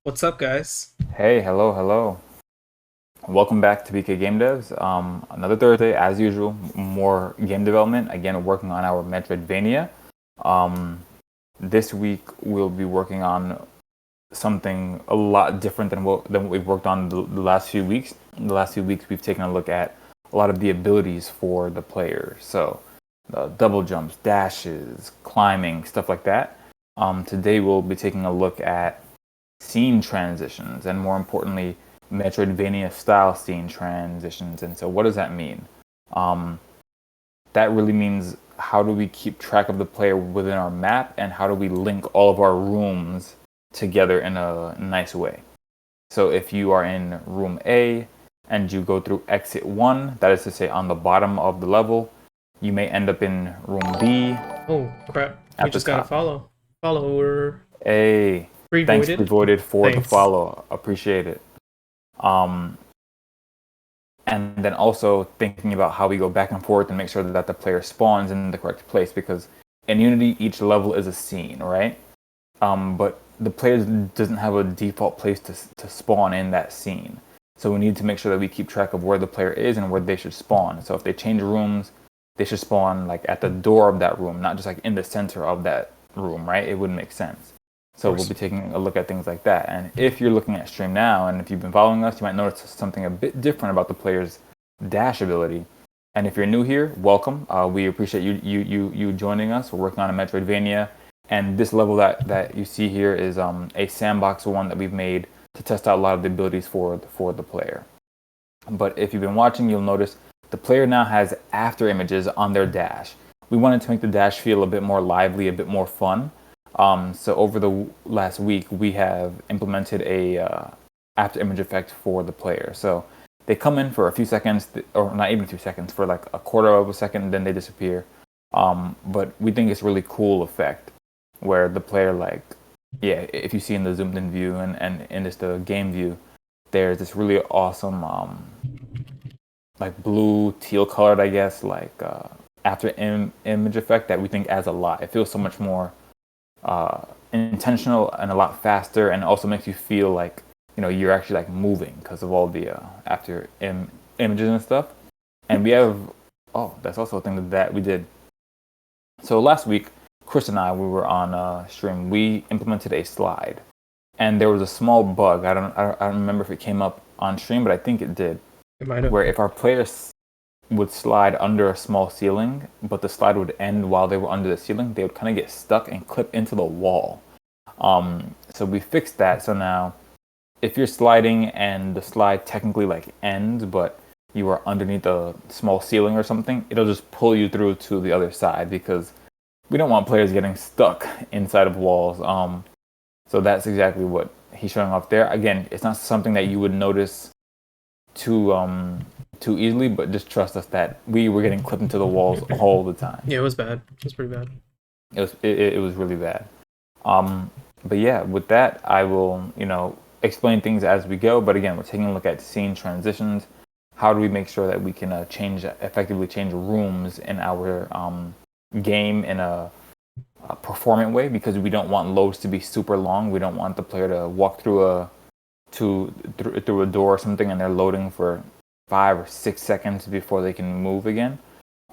What's up, guys? Hey, hello, hello. Welcome back to BK Game Devs. Another Thursday, as usual, more game development. Again, working on our Metroidvania. Um, this week, we'll be working on something a lot different than what we've worked on the last few weeks. In the last few weeks, we've taken a look at a lot of the abilities for the player. So, double jumps, dashes, climbing, stuff like that. Today, we'll be taking a look at scene transitions and more importantly Metroidvania style scene transitions. And so what does that mean? um, that really means how do we keep track of the player within our map and how do we link all of our rooms together in a nice way. So if you are in room A and you go through exit 1, that is to say on the bottom of the level, you may end up in room B Oh, crap. We at the just got a top. follower Hey, thanks pre-voided. Prevoided for the Thanks. follow. Appreciate it. Um, and then also thinking about how we go back and forth and make sure that the player spawns in the correct place, because in Unity each level is a scene, right? But the player doesn't have a default place to spawn in that scene, so we need to make sure that we keep track of where the player is and where they should spawn. So if they change rooms, they should spawn like at the door of that room, not just like in the center of that room, right? It wouldn't make sense. Of So we'll course. be taking a look at things like that. And if you're looking at stream now, and if you've been following us, you might notice something a bit different about the player's dash ability. And if you're new here, welcome. We appreciate you joining us. We're working on a Metroidvania, and this level that you see here is a sandbox one that we've made to test out a lot of the abilities for the player. But if you've been watching, you'll notice the player now has after images on their dash. We wanted to make the dash feel a bit more lively, a bit more fun. So over the last week, we have implemented a after image effect for the player. So they come in for a few seconds, or not even a few seconds, for like a quarter of a second, then they disappear. But we think it's a really cool effect where the player, like, yeah, if you see in the zoomed in view and in this the game view, there's this really awesome like blue teal colored, I guess, like after image effect that we think adds a lot. It feels so much more intentional and a lot faster, and also makes you feel like you're actually like moving because of all the images and stuff. And we have, oh, that's also a thing that we did. So last week, Chris and I, we were on stream. We implemented a slide, and there was a small bug. I don't remember if it came up on stream, but I think it did, It might have. where if our players would slide under a small ceiling, but the slide would end while they were under the ceiling, they would kind of get stuck and clip into the wall. So we fixed that. So now, if you're sliding and the slide technically like ends, but you are underneath a small ceiling or something, it'll just pull you through to the other side because we don't want players getting stuck inside of walls. So that's exactly what he's showing off there. Again, it's not something that you would notice too too easily, but just trust us that we were getting clipped into the walls all the time. Yeah, it was bad. It was pretty bad. It was really bad. Um, but yeah, with that, I will explain things as we go. But again, we're taking a look at scene transitions. How do we make sure that we can effectively change rooms in our game in a performant way? Because we don't want loads to be super long. We don't want the player to walk through a door or something and they're loading for 5 or 6 seconds before they can move again.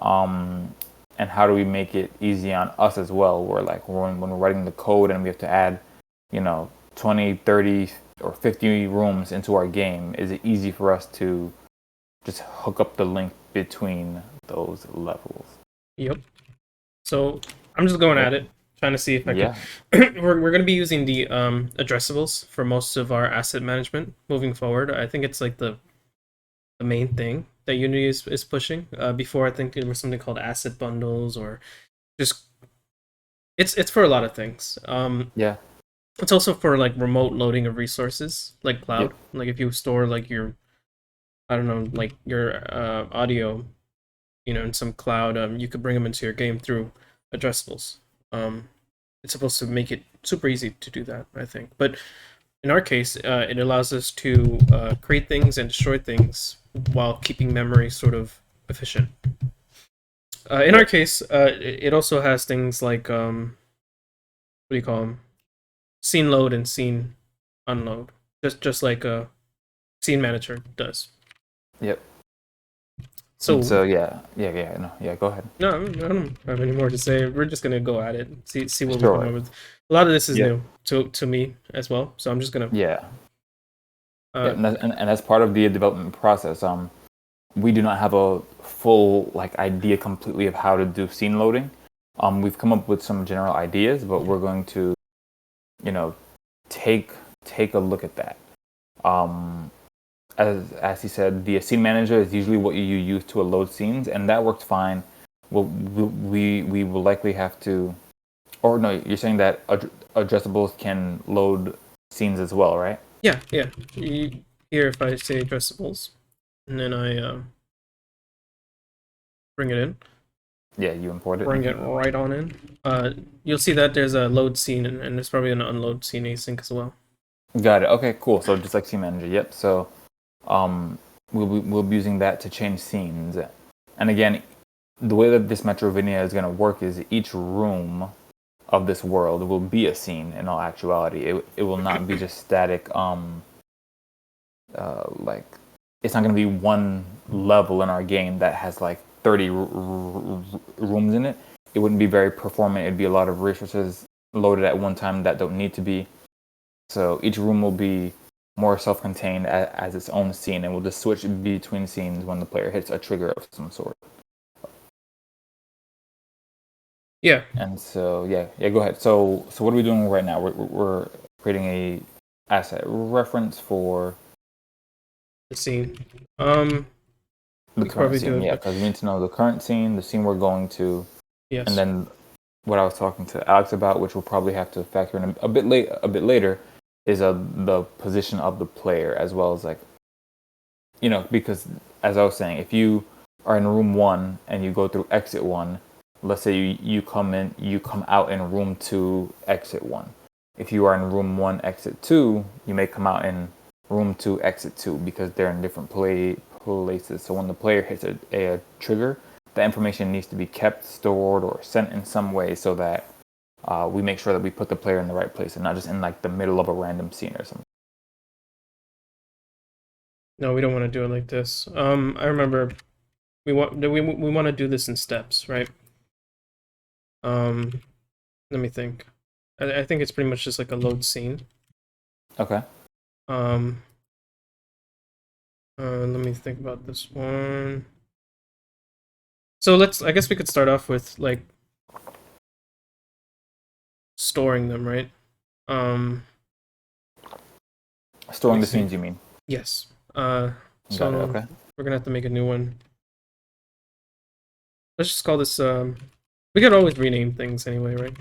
Um, and how do we make it easy on us as well? Where like when we're writing the code and we have to add, 20, 30, or 50 rooms into our game, is it easy for us to just hook up the link between those levels? Yep. So I'm just going Yep. at it, trying to see if I can. Yeah. We're gonna be using the addressables for most of our asset management moving forward. I think it's like the main thing that Unity is pushing. Before I think there was something called asset bundles or just it's for a lot of things. Yeah. It's also for like remote loading of resources, like Yep. cloud. Like if you store like your I don't know, like your audio, in some cloud, you could bring them into your game through addressables. Um, it's supposed to make it super easy to do that, I think. But in our case, it allows us to create things and destroy things while keeping memory sort of efficient. In our Yep. case, it also has things like what do you call them? Scene load and scene. unload, just like a scene manager does. Yep. So And so no, go ahead. no, I don't have any more to say. We're just gonna go at it, see what we come up Sure. with. A lot of this is Yep. new to me as well, so I'm just gonna Yeah. uh Yep. And that's part of the development process. We do not have a full like idea completely of how to do scene loading. We've come up with some general ideas, but we're going to, you know, take take a look at that. Um, as he said, the scene manager is usually what you use to load scenes, and that worked fine. We will likely have to, or no, you're saying that addressables can load scenes as well, right? yeah, yeah. Here, if I say addressables, and then I bring it in, Yeah, you import it. bring it right on in. You'll see that there's a load scene, and there's probably an unload scene async as well. Got it. Okay, cool. So just like scene manager. Yep. So um, we'll be using that to change scenes. And again, the way that this Metroidvania is going to work is each room of this world will be a scene in all actuality. It will not be just static. Like it's not going to be one level in our game that has like 30 rooms in it. It wouldn't be very performant. It'd be a lot of resources loaded at one time that don't need to be. So each room will be more self-contained as its own scene, and we'll just switch between scenes when the player hits a trigger of some sort. Yeah, And so yeah, go ahead. So what are we doing right now? We're creating a asset reference for the scene. the We could current probably do scene, it, yeah, but because we need to know the current scene, the scene we're going to, and yes. then what I was talking to Alex about, which we'll probably have to factor in a bit later, is the position of the player as well as like, because as I was saying, if you are in room one and you go through exit one, let's say you come out in room two, exit one. If you are in room one, exit two, you may come out in room two, exit two because they're in different places. So when the player hits a trigger, the information needs to be kept, stored, or sent in some way so that we make sure that we put the player in the right place and not just in like the middle of a random scene or something. No, we don't want to do it like this. I remember we want to do this in steps, right? Um, Let me think. I think it's pretty much just like a load scene. Okay. Um, let me think about this one. So I guess we could start off with like storing them, right? Um, let Storing me the see. scenes, you mean? Yes. Got it. So Okay. we're gonna have to make a new one. Let's just call this. We could always rename things anyway, right?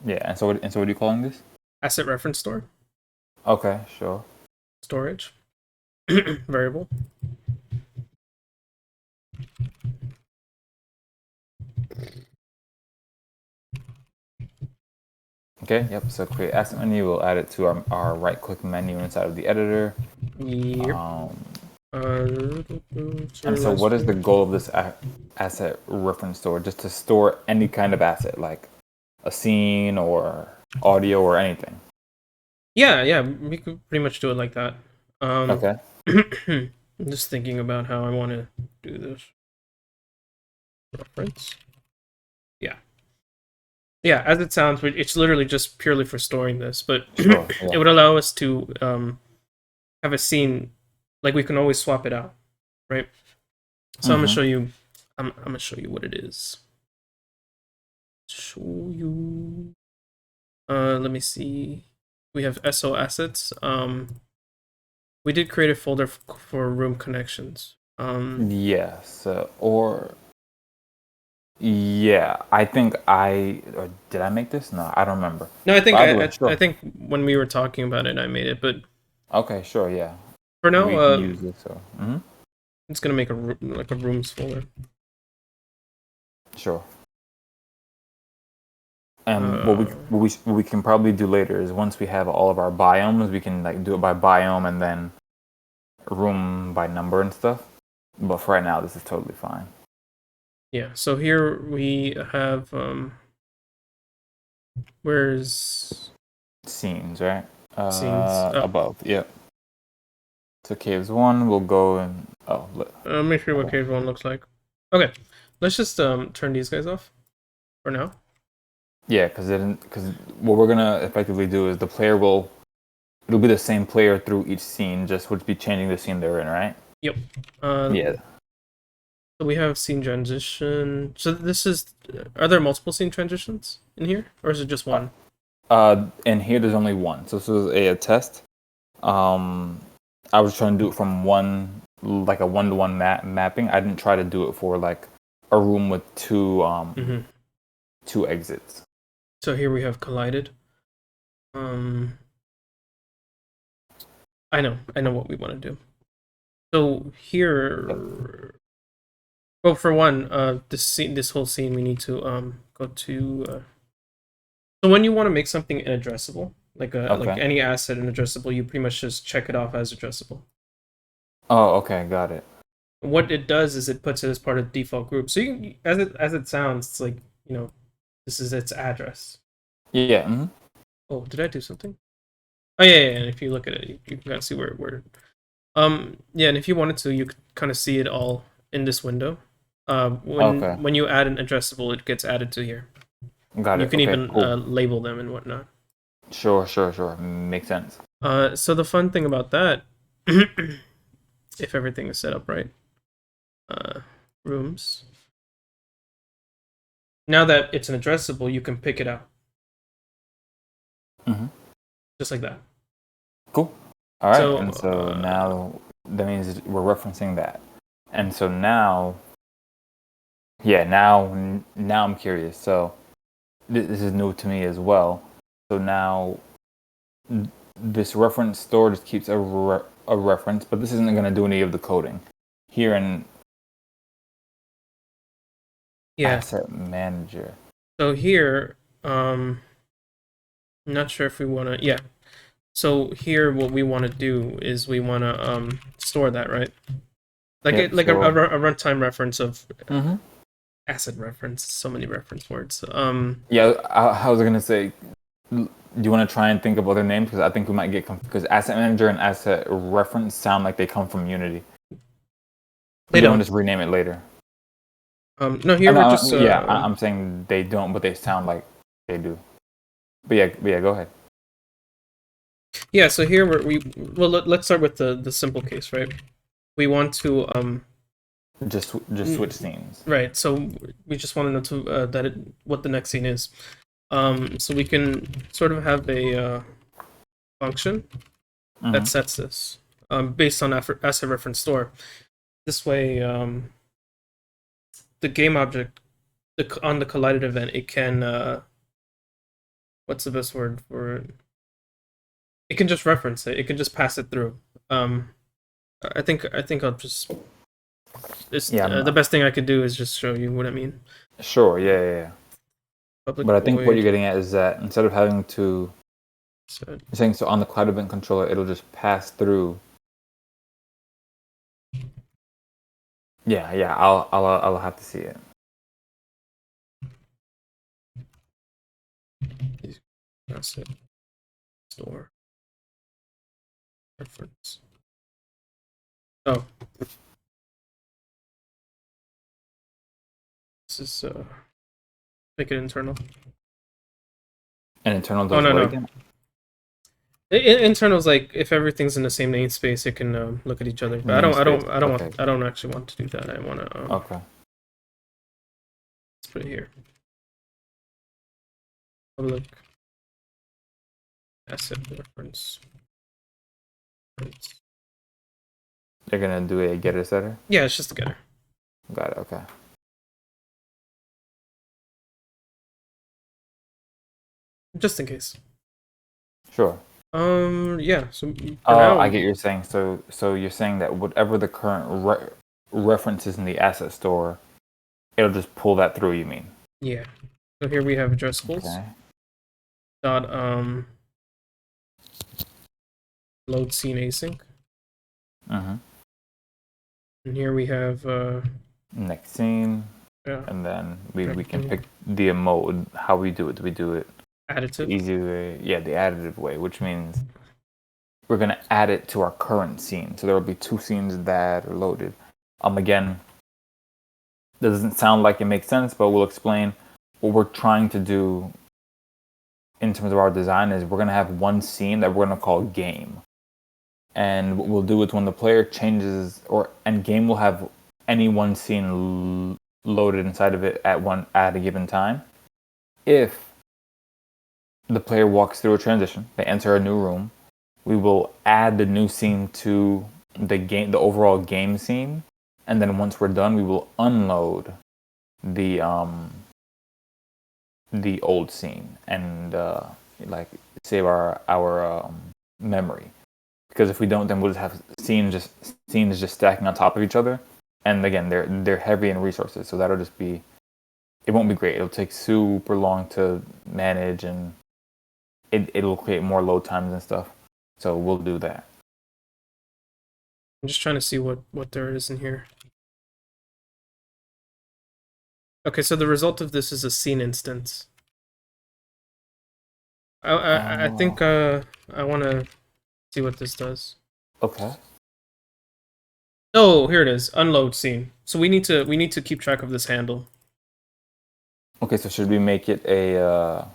Yeah. And so what are you calling this? Asset reference store, Okay. Sure. storage, variable. Okay. Yep. So create asset menu. We'll add it to our right click menu inside of the editor. Yep. Um, Uh, and so what is the goal of this asset reference store? Just to store any kind of asset, like a scene or audio or anything. yeah, we could pretty much do it like that. Okay. I'm just thinking about how I want to do this. Reference. Yeah. Yeah, as it sounds, it's literally just purely for storing this, but Sure. it Yeah. would allow us to have a scene, like we can always swap it out, right? So I'm gonna Mm-hmm. show you. I'm gonna show you what it is. Show you. Let me see. We have SO assets. We did create a folder for room connections. Yes. Or yeah, I think or did I make this? No, I don't remember. No, I But think either way, I sure. think when we were talking about it, I made it. But Okay, sure, yeah. for now, We can use this. So, it's gonna make like a rooms folder. sure. And Uh, what we can probably do later is once we have all of our biomes, we can like do it by biome and then room by number and stuff. But for right now, this is totally fine. yeah. So here we have where's Scenes, right? scenes. Above. Yep. So caves 1, we'll go and Let me see what cave 1 looks like. Okay, let's just turn these guys off for now. yeah, because what we're gonna effectively do is it'll be the same player through each scene, just would be changing the scene they're in, right? Yep. Yeah. So we have scene transition. So are there multiple scene transitions in here, or is it just one? And here there's only one. So this was a test. I was trying to do it from one, like a one-to-one mapping. I didn't try to do it for like a room with two exits. So here we have collided. I know what we want to do. So here, well, for one, this whole scene, we need to go to. So when you want to make something inaddressable, like any asset inaddressable, you pretty much just check it off as addressable. Oh, okay, got it. What it does is it puts it as part of the default group. So as it sounds, it's like, this is its address. Yeah. Mm-hmm. Oh, did I do something? Oh yeah. And if you look at it, you can kind of see where. Yeah, and if you wanted to, you could kind of see it all in this window. When you add an addressable, it gets added to here. Got it. You can even label them and whatnot. Sure. Makes sense. So the fun thing about that, if everything is set up right, rooms. Now that it's an addressable, you can pick it out. Mm-hmm. Just like that. Cool. All right. So now that means we're referencing that. And so now I'm curious. So this is new to me as well. So now this reference store just keeps a reference, but this isn't going to do any of the coding. Here in Asset Manager. So here, I'm not sure if we want to. Yeah. So here, what we want to do is we want to store that, right? Like a runtime reference of asset reference. So many reference words. Yeah, I was gonna say. Do you want to try and think of other names? Because I think we might get because asset manager and asset reference sound like they come from Unity. They don't. Just rename it later. No, here we're just. I'm saying they don't, but they sound like they do. But yeah, go ahead. Yeah, so here let's start with the simple case, right? We want to just switch scenes. Right. So we just want to know what the next scene is. So we can sort of have a function that sets this based on asset reference store. This way, the game object on the collided event, it can what's the best word for it? It can just reference it. It can just pass it through. I think I'll just. The best thing I could do is just show you what I mean. Sure. Yeah. But I think what you're getting at is that instead of having to, you're saying so on the cloud event controller, it'll just pass through. Yeah. I'll have to see it. Asset store reference. Oh, this is make it internal. And internal does what again? Internal is like if everything's in the same namespace, it can look at each other. But I don't actually want to do that. I want to. Okay. Let's put it here. Public asset reference. They're gonna do a getter setter? Yeah, it's just a getter. Got it. Okay. Just in case. Sure. Yeah. So. I get what you're saying. So you're saying that whatever the current reference is in the asset store, it'll just pull that through. You mean? Yeah. So here we have addressables. Okay. Dot load scene async. And here we have next scene. Yeah. And then we can pick the mode. How we do it? Do we do it additive? Easy way. Yeah, the additive way, which means we're going to add it to our current scene. So there will be two scenes that are loaded. Again, that doesn't sound like it makes sense, but we'll explain. What we're trying to do in terms of our design is we're going to have one scene that we're going to call game. And what we'll do is when the player changes, and game will have any one scene loaded inside of it at a given time. If the player walks through a transition, they enter a new room, we will add the new scene to the overall game scene, and then once we're done, we will unload the old scene and save our memory. Because if we don't, then we'll just have scenes just stacking on top of each other, and again, they're heavy in resources, so that'll just be, it won't be great. It'll take super long to manage, and it'll create more load times and stuff. So we'll do that. I'm just trying to see what there is in here. Okay, so the result of this is a scene instance. I think I want to see what this does. Okay. Oh, here it is. Unload scene. So we need to keep track of this handle. Okay, so should we make it a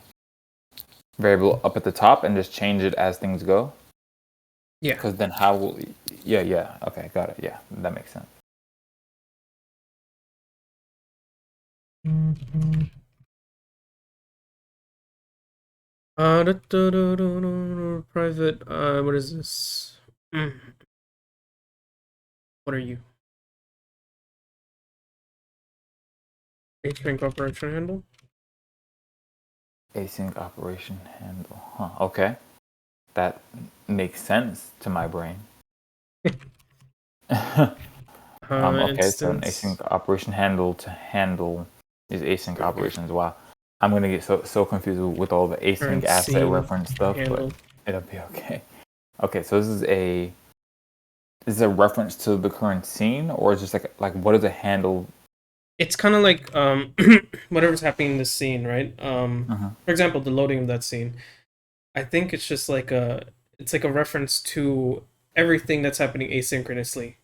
variable up at the top and just change it as things go? Yeah. Because then how will... Yeah. Okay, got it. Yeah, that makes sense. Private. What is this? What are you? Async operation handle. Async operation handle. Huh. Okay. That makes sense to my brain. Okay, so an async operation handle to handle is async operations. Wow. I'm gonna get so confused with all the async asset reference stuff, but it'll be okay. Okay, so this is a reference to the current scene, or is just like what is a handle? It's kind of like whatever's happening in this scene, right? For example, the loading of that scene. I think it's just like a reference to everything that's happening asynchronously,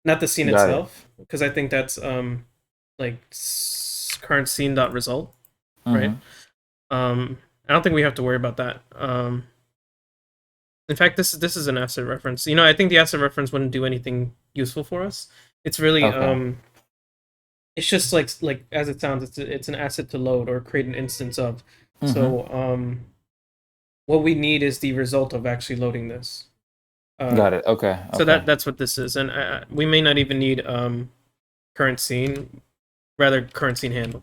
not the scene itself, because I think that's like current scene dot result, right? I don't think we have to worry about that. In fact, this is an asset reference. I think the asset reference wouldn't do anything useful for us. It's really it's just like as it sounds, it's an asset to load or create an instance of. So what we need is the result of actually loading this. Got it. Okay. So that's what this is, and we may not even need current scene, rather current scene handle.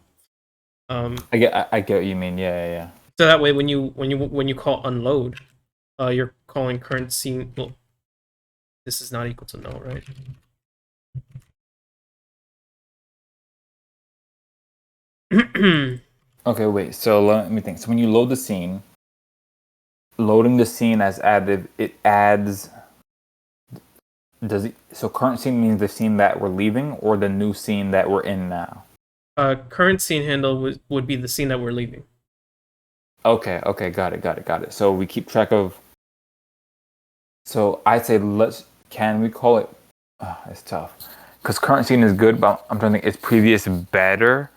I get what you mean. Yeah. So that way, when you call unload, you're calling current scene. Well, this is not equal to null, right? Okay, wait. So let me think. So when you load the scene, loading the scene as added, it adds. So current scene means the scene that we're leaving, or the new scene that we're in now? Current scene handle would be the scene that we're leaving. Okay, got it. So we keep track of. So I'd say can we call it? It's tough because current scene is good, but I'm trying to think. Is previous better?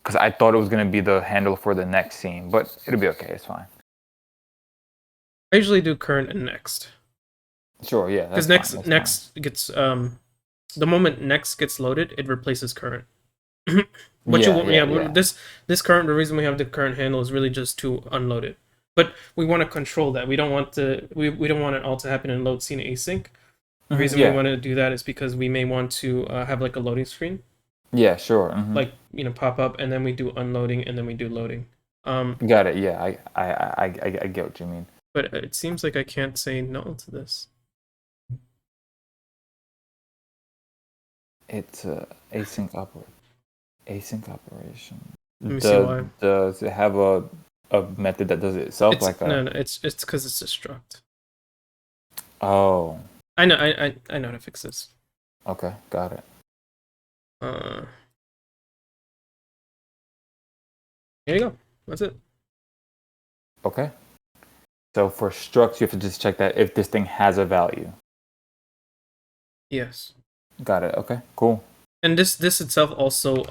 Because I thought it was gonna be the handle for the next scene, but it'll be okay. It's fine. I usually do current and next. Sure, yeah. Because next gets the moment next gets loaded, it replaces current. This current, the reason we have the current handle is really just to unload it. But we want to control that. We don't want we don't want it all to happen in load scene async. The reason we want to do that is because we may want to have like a loading screen. Yeah, sure. Like pop up, and then we do unloading, and then we do loading. Got it. Yeah, I get what you mean. But it seems like I can't say no to this. It's async operation. Let me see why. Does it have a method that does it itself? No, it's because it's a struct. Oh. I know how to fix this. Okay, got it. Here you go. That's it. Okay. So for structs, you have to just check that if this thing has a value. Yes. Got it. Okay, cool. And this itself also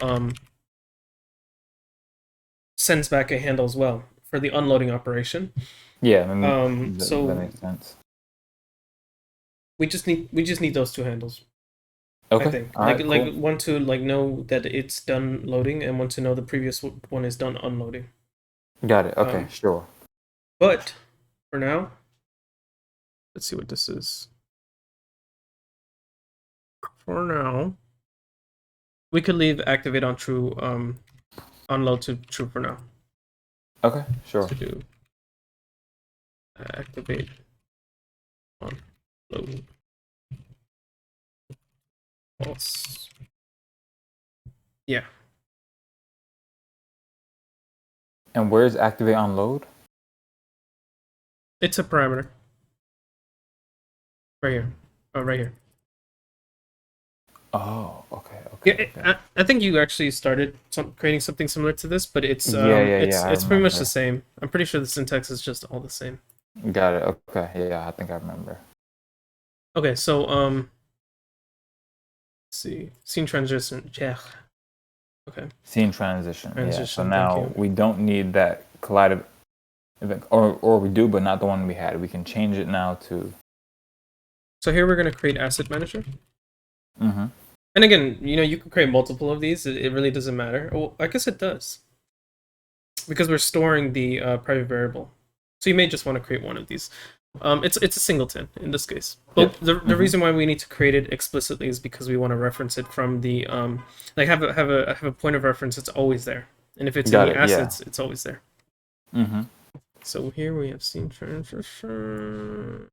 sends back a handle as well for the unloading operation. Yeah, So that makes sense. we just need those two handles. I Okay. think All right. Cool. one to know that it's done loading, and one to know the previous one is done unloading. Got it. Okay. Sure. But for now, let's see what this is. For now, we could leave activate on true, unload to true for now. Okay. Sure. To do activate on load false. Yeah. And where's activate on load? It's a parameter. Right here. Oh, right here. Oh, okay. Yeah, Okay. Okay. I think you actually started creating something similar to this, but it's Yeah. I it's pretty much the remember. same. I'm pretty sure the syntax is just all the same. Got it. Okay. Yeah, I think I remember. Okay, so let's see, scene transition. Yeah. Okay. Scene transition. Yeah. So Transition. Thank now you. we don't need that collided event, or we do, but not the one we had. We can change it now to. So here we're gonna create asset manager. Mm-hmm. And again, you can create multiple of these. It really doesn't matter. Well, I guess it does, because we're storing the private variable. So you may just want to create one of these. It's a singleton in this case. But the reason why we need to create it explicitly is because we want to reference it from the like have a point of reference. It's always there, and if it's in the assets, it's always there. Mm-hmm. So here we have scene transition.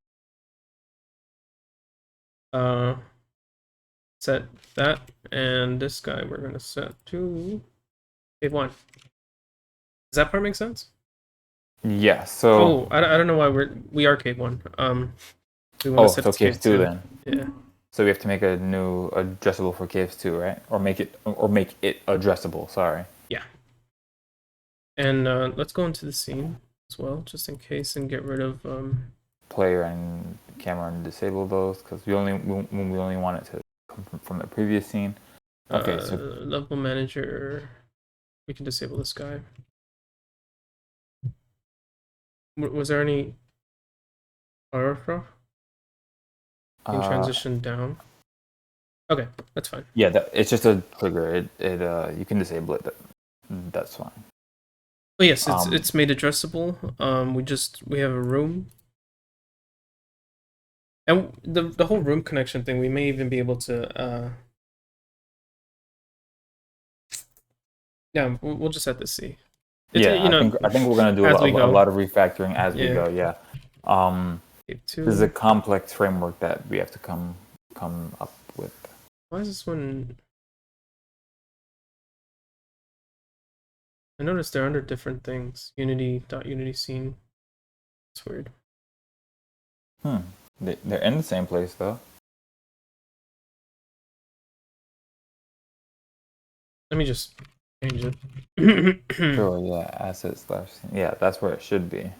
Set that, and this guy we're gonna set to cave 1. Does that part make sense? Yeah. So. I don't know why we are cave 1. We want to set it to cave 2 then. Yeah. So we have to make a new addressable for caves 2, right? Or make it addressable. Sorry. Yeah. And let's go into the scene as well, just in case, and get rid of player and camera and disable those because we only want it to come from the previous scene. Okay, so level manager. We can disable this guy. Was there any error? Can transition down. Okay, that's fine. Yeah, it's just a trigger. It you can disable it. That's fine. Oh yes, it's made addressable. We have a room, and the whole room connection thing. We may even be able to. Yeah, we'll just have to see. I think we're gonna do a lot of refactoring as we go. Yeah. This is a complex framework that we have to come up with. Why is this one? I noticed they're under different things. Unity scene. It's weird. They're in the same place though. Let me just change it. Sure, yeah, asset / yeah, that's where it should be.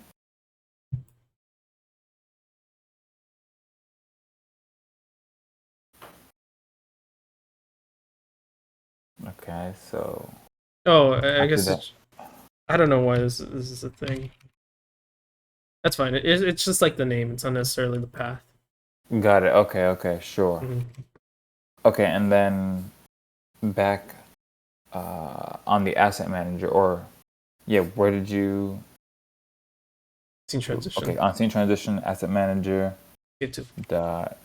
Okay, so. Oh, I guess I don't know why this is a thing. That's fine. It's just like the name. It's not necessarily the path. Got it. Okay, sure. Mm-hmm. Okay, and then back on the asset manager, or where did you? Scene transition. Okay, on scene transition, asset manager. Get to dot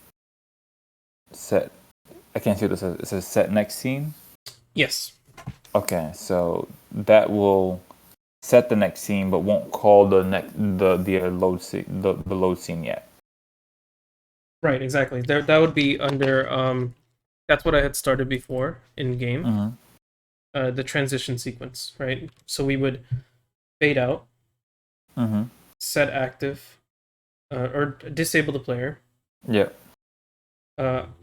set. I can't see what this says. It says set next scene. Yes. Okay, so that will set the next scene, but won't call the load scene the load scene yet. Right. Exactly. That would be under That's what I had started before in game. Mm-hmm. The transition sequence, right? So we would fade out, set active, or disable the player. Yeah.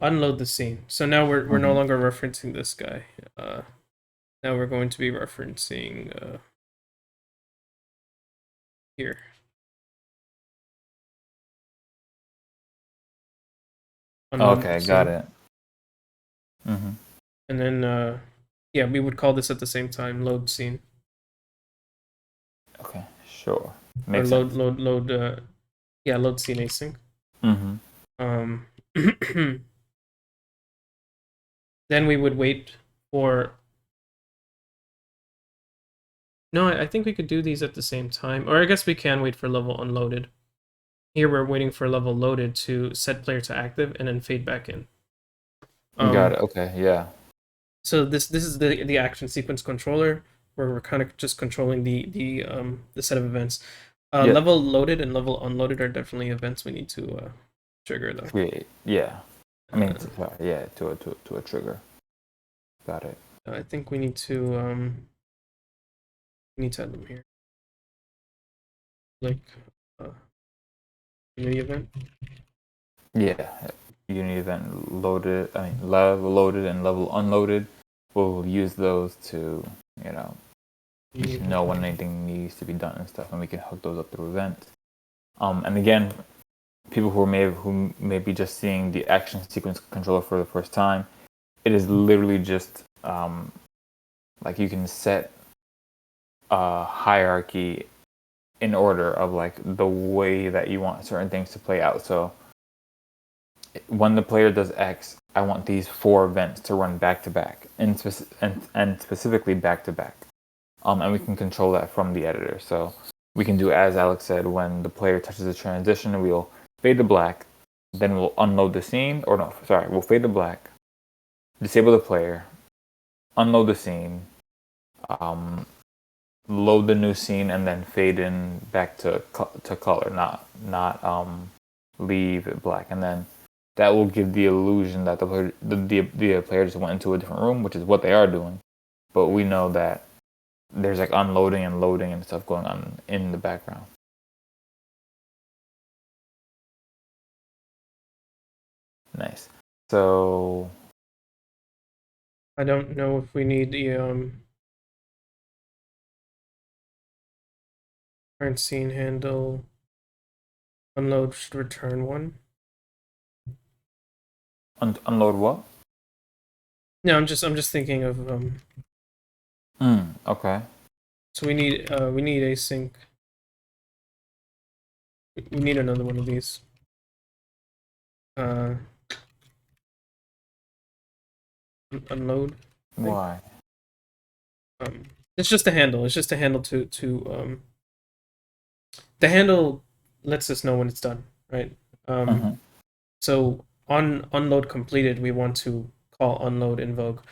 Unload the scene. So now we're no longer referencing this guy. Now we're going to be referencing here. unload Okay, got scene. it. Mm-hmm. And then yeah, we would call this at the same time load scene. Okay, sure. Or Makes sense. yeah, load scene async. Mm-hmm. Um then we would wait for no, I think we could do these at the same time. Or I guess we can wait for level unloaded. Here we're waiting for level loaded to set player to active and then fade back in. Got Um it. Okay, yeah. so this is the action sequence controller where we're kind of just controlling the set of events. Yep. Level loaded and level unloaded are definitely events we need to trigger though. Create. Yeah. I mean, Uh, sorry, yeah, to a trigger. Got it. I think we need to add them here. Like uh, community event. Yeah. Unity event loaded. I mean, level loaded and level unloaded. We'll use those to, you know, we should know when anything needs to be done and stuff, and we can hook those up through events. And again, people who may be just seeing the action sequence controller for the first time, it is literally just like you can set a hierarchy in order of like the way that you want certain things to play out. So when the player does X, I want these 4 events to run back to back, and specifically back to back. And we can control that from the editor. So we can do, as Alex said, when the player touches a transition, we'll fade to black, then we'll unload the scene, or no, sorry, we'll fade to black, disable the player, unload the scene, load the new scene, and then fade in back to color, not leave it black, and then that will give the illusion that the player just went into a different room, which is what they are doing. But we know that there's like unloading and loading and stuff going on in the background. Nice. So I don't know if we need the current scene handle. Unload should return one. unload what? No, I'm just thinking of Okay. so we need async. We need another one of these. Uh Unload. Why? It's just a handle. It's just a handle the handle lets us know when it's done, right? Mm-hmm. So on unload completed, we want to call unload invoke.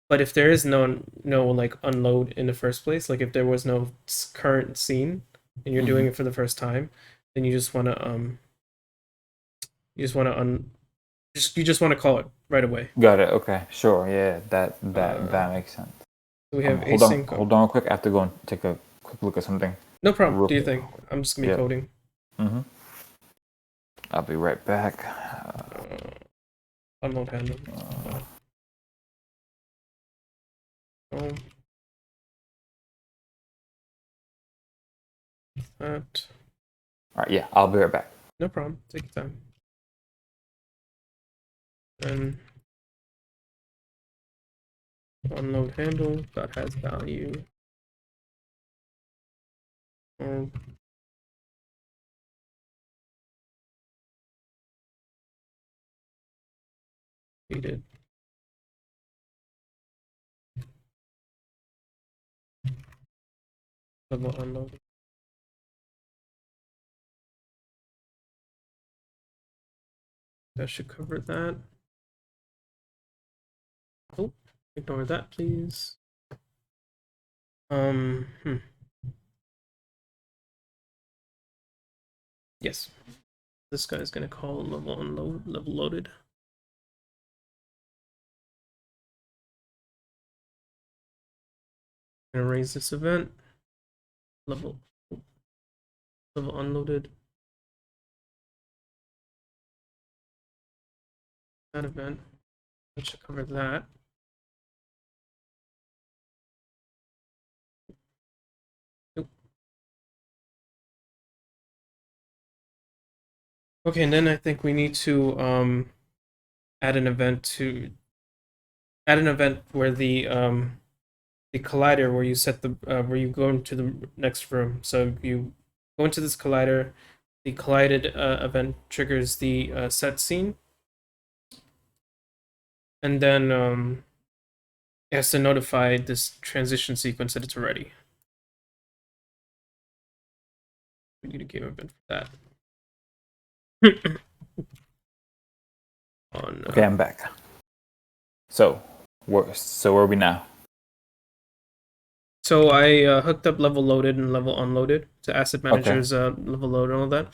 But if there is no like unload in the first place, like if there was no current scene and you're doing it for the first time, then you just want to you just want to you just want to call it right away. Got it. Okay. Sure. Yeah. That makes sense. So we have Hold on. async. Hold on real quick. I have to go and take a quick look at something. No problem. Real Do you quick. think? I'm just gonna be Yeah. coding. Mm-hmm. I'll be right back. Unload handle. Oh. That. All right. Yeah. I'll be right back. No problem. Take your time. And unload handle that has value. Oh. Needed. Level unload. That should cover that. Oh, ignore that, please. Hmm. Yes. This guy's gonna call level unload, level loaded. Gonna raise this event. Level unloaded. That event. That should cover that. Nope. Okay, and then I think we need to add an event where the collider where you set the where you go into the next room. So you go into this collider. The collided event triggers the set scene, and then it has to notify this transition sequence that it's ready. We need a game event for that. Okay, I'm back. So, where are we now? So I hooked up level loaded and level unloaded to asset manager's level load and all that,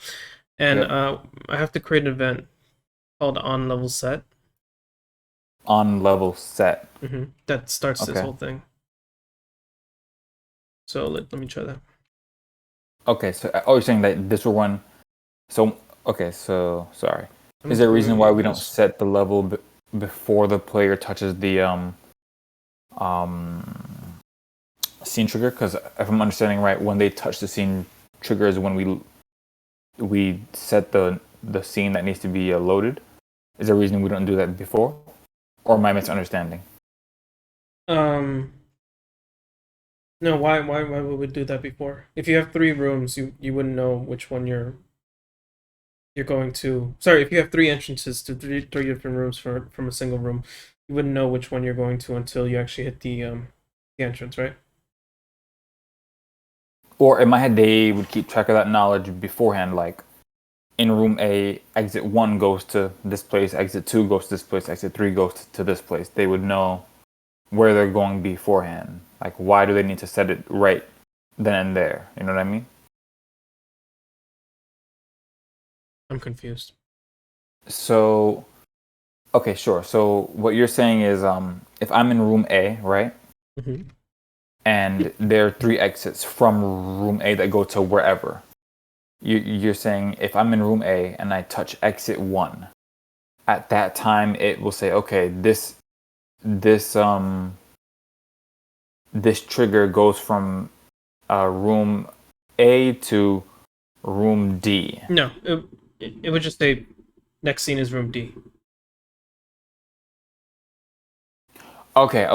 and Yep. I have to create an event called on level set. On level set. That starts this Okay. whole thing. So let me try that. Okay, so you're saying that this will run. So so sorry. I'm Is there a reason why we don't confused. set the level before the player touches the scene trigger? Because if I'm understanding right, when they touch the scene trigger is when we set the scene that needs to be loaded. Is there a reason we don't do that before, or am I misunderstanding? No, why would we do that before? If you have 3 rooms, you wouldn't know which one you're going to. Sorry, if you have 3 entrances to three different rooms from a single room, you wouldn't know which one you're going to until you actually hit the entrance, right? Or in my head, they would keep track of that knowledge beforehand, like in room A, exit 1 goes to this place, exit 2 goes to this place, exit 3 goes to this place. They would know where they're going beforehand. Like, why do they need to set it right then and there? You know what I mean? I'm confused. So, okay, sure. So what you're saying is, if I'm in room A, right, and there are 3 exits from room A that go to wherever, you're saying if I'm in room A and I touch exit 1, at that time it will say, okay, this trigger goes from room A to room D. No, it would just say next scene is room D. Okay.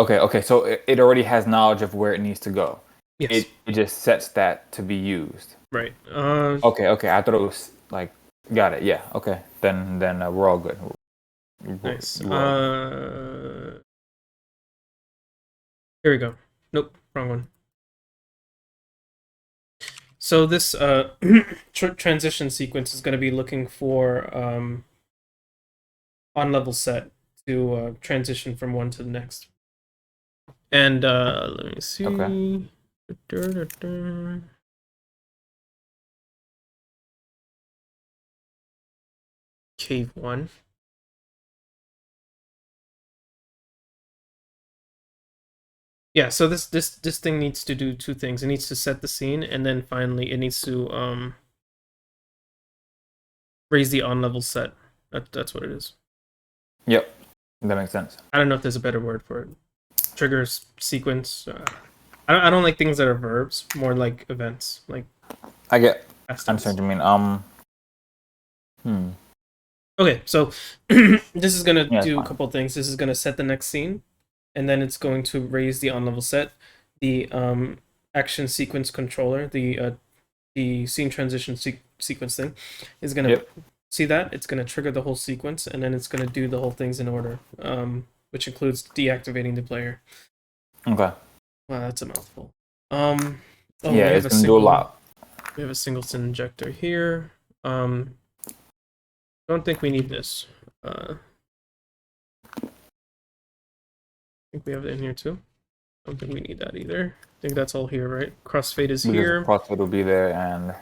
So it already has knowledge of where it needs to go. Yes. It just sets that to be used. Right. Okay. I thought it was like, got it. Yeah. Okay. Then we're all good. Nice. We're all good. Here we go. Nope, wrong one. So this transition sequence is going to be looking for on level set to transition from one to the next. And let me see. Okay. Cave 1. Yeah, so this thing needs to do 2 things. It needs to set the scene, and then finally it needs to raise the on level set. That's what it is. Yep. That makes sense. I don't know if there's a better word for it. Triggers, sequence. I don't like things that are verbs. More like events. Like I get. past I'm tense. sorry. I mean. Okay, so this is gonna Yeah, it's do a fine. couple things. This is gonna set the next scene, and then it's going to raise the on level set. The action sequence controller, the scene transition sequence thing, is gonna see that. It's gonna trigger the whole sequence, and then it's gonna do the whole things in order, which includes deactivating the player. Okay. Wow, that's a mouthful. Yeah, it's gonna do a lot. We have a singleton injector here. Don't think we need this. I think we have it in here too. Don't think we need that either. I think that's all here, right? Crossfade is here. Crossfade will be there, and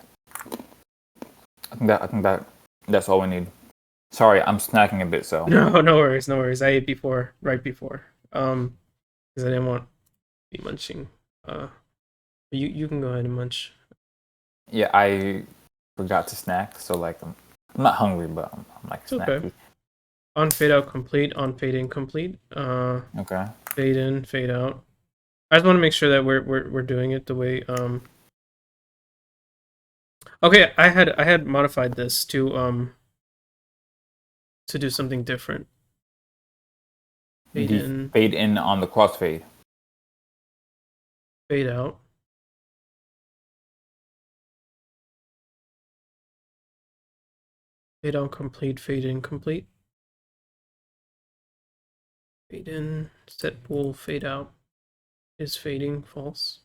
I think that's all we need. Sorry, I'm snacking a bit, so. No worries. I ate right before. Because I didn't want to be munching. You can go ahead and munch. Yeah, I forgot to snack, so like I'm not hungry, but I'm like snacky. Okay. On fade out complete. On fade in complete. Okay. Fade in, fade out. I just want to make sure that we're doing it the way Okay, I had modified this to do something different. Fade The in, fade in on the crossfade. fade out. Fade out complete, fade in complete. Fade in, set pool, fade out. Is fading false?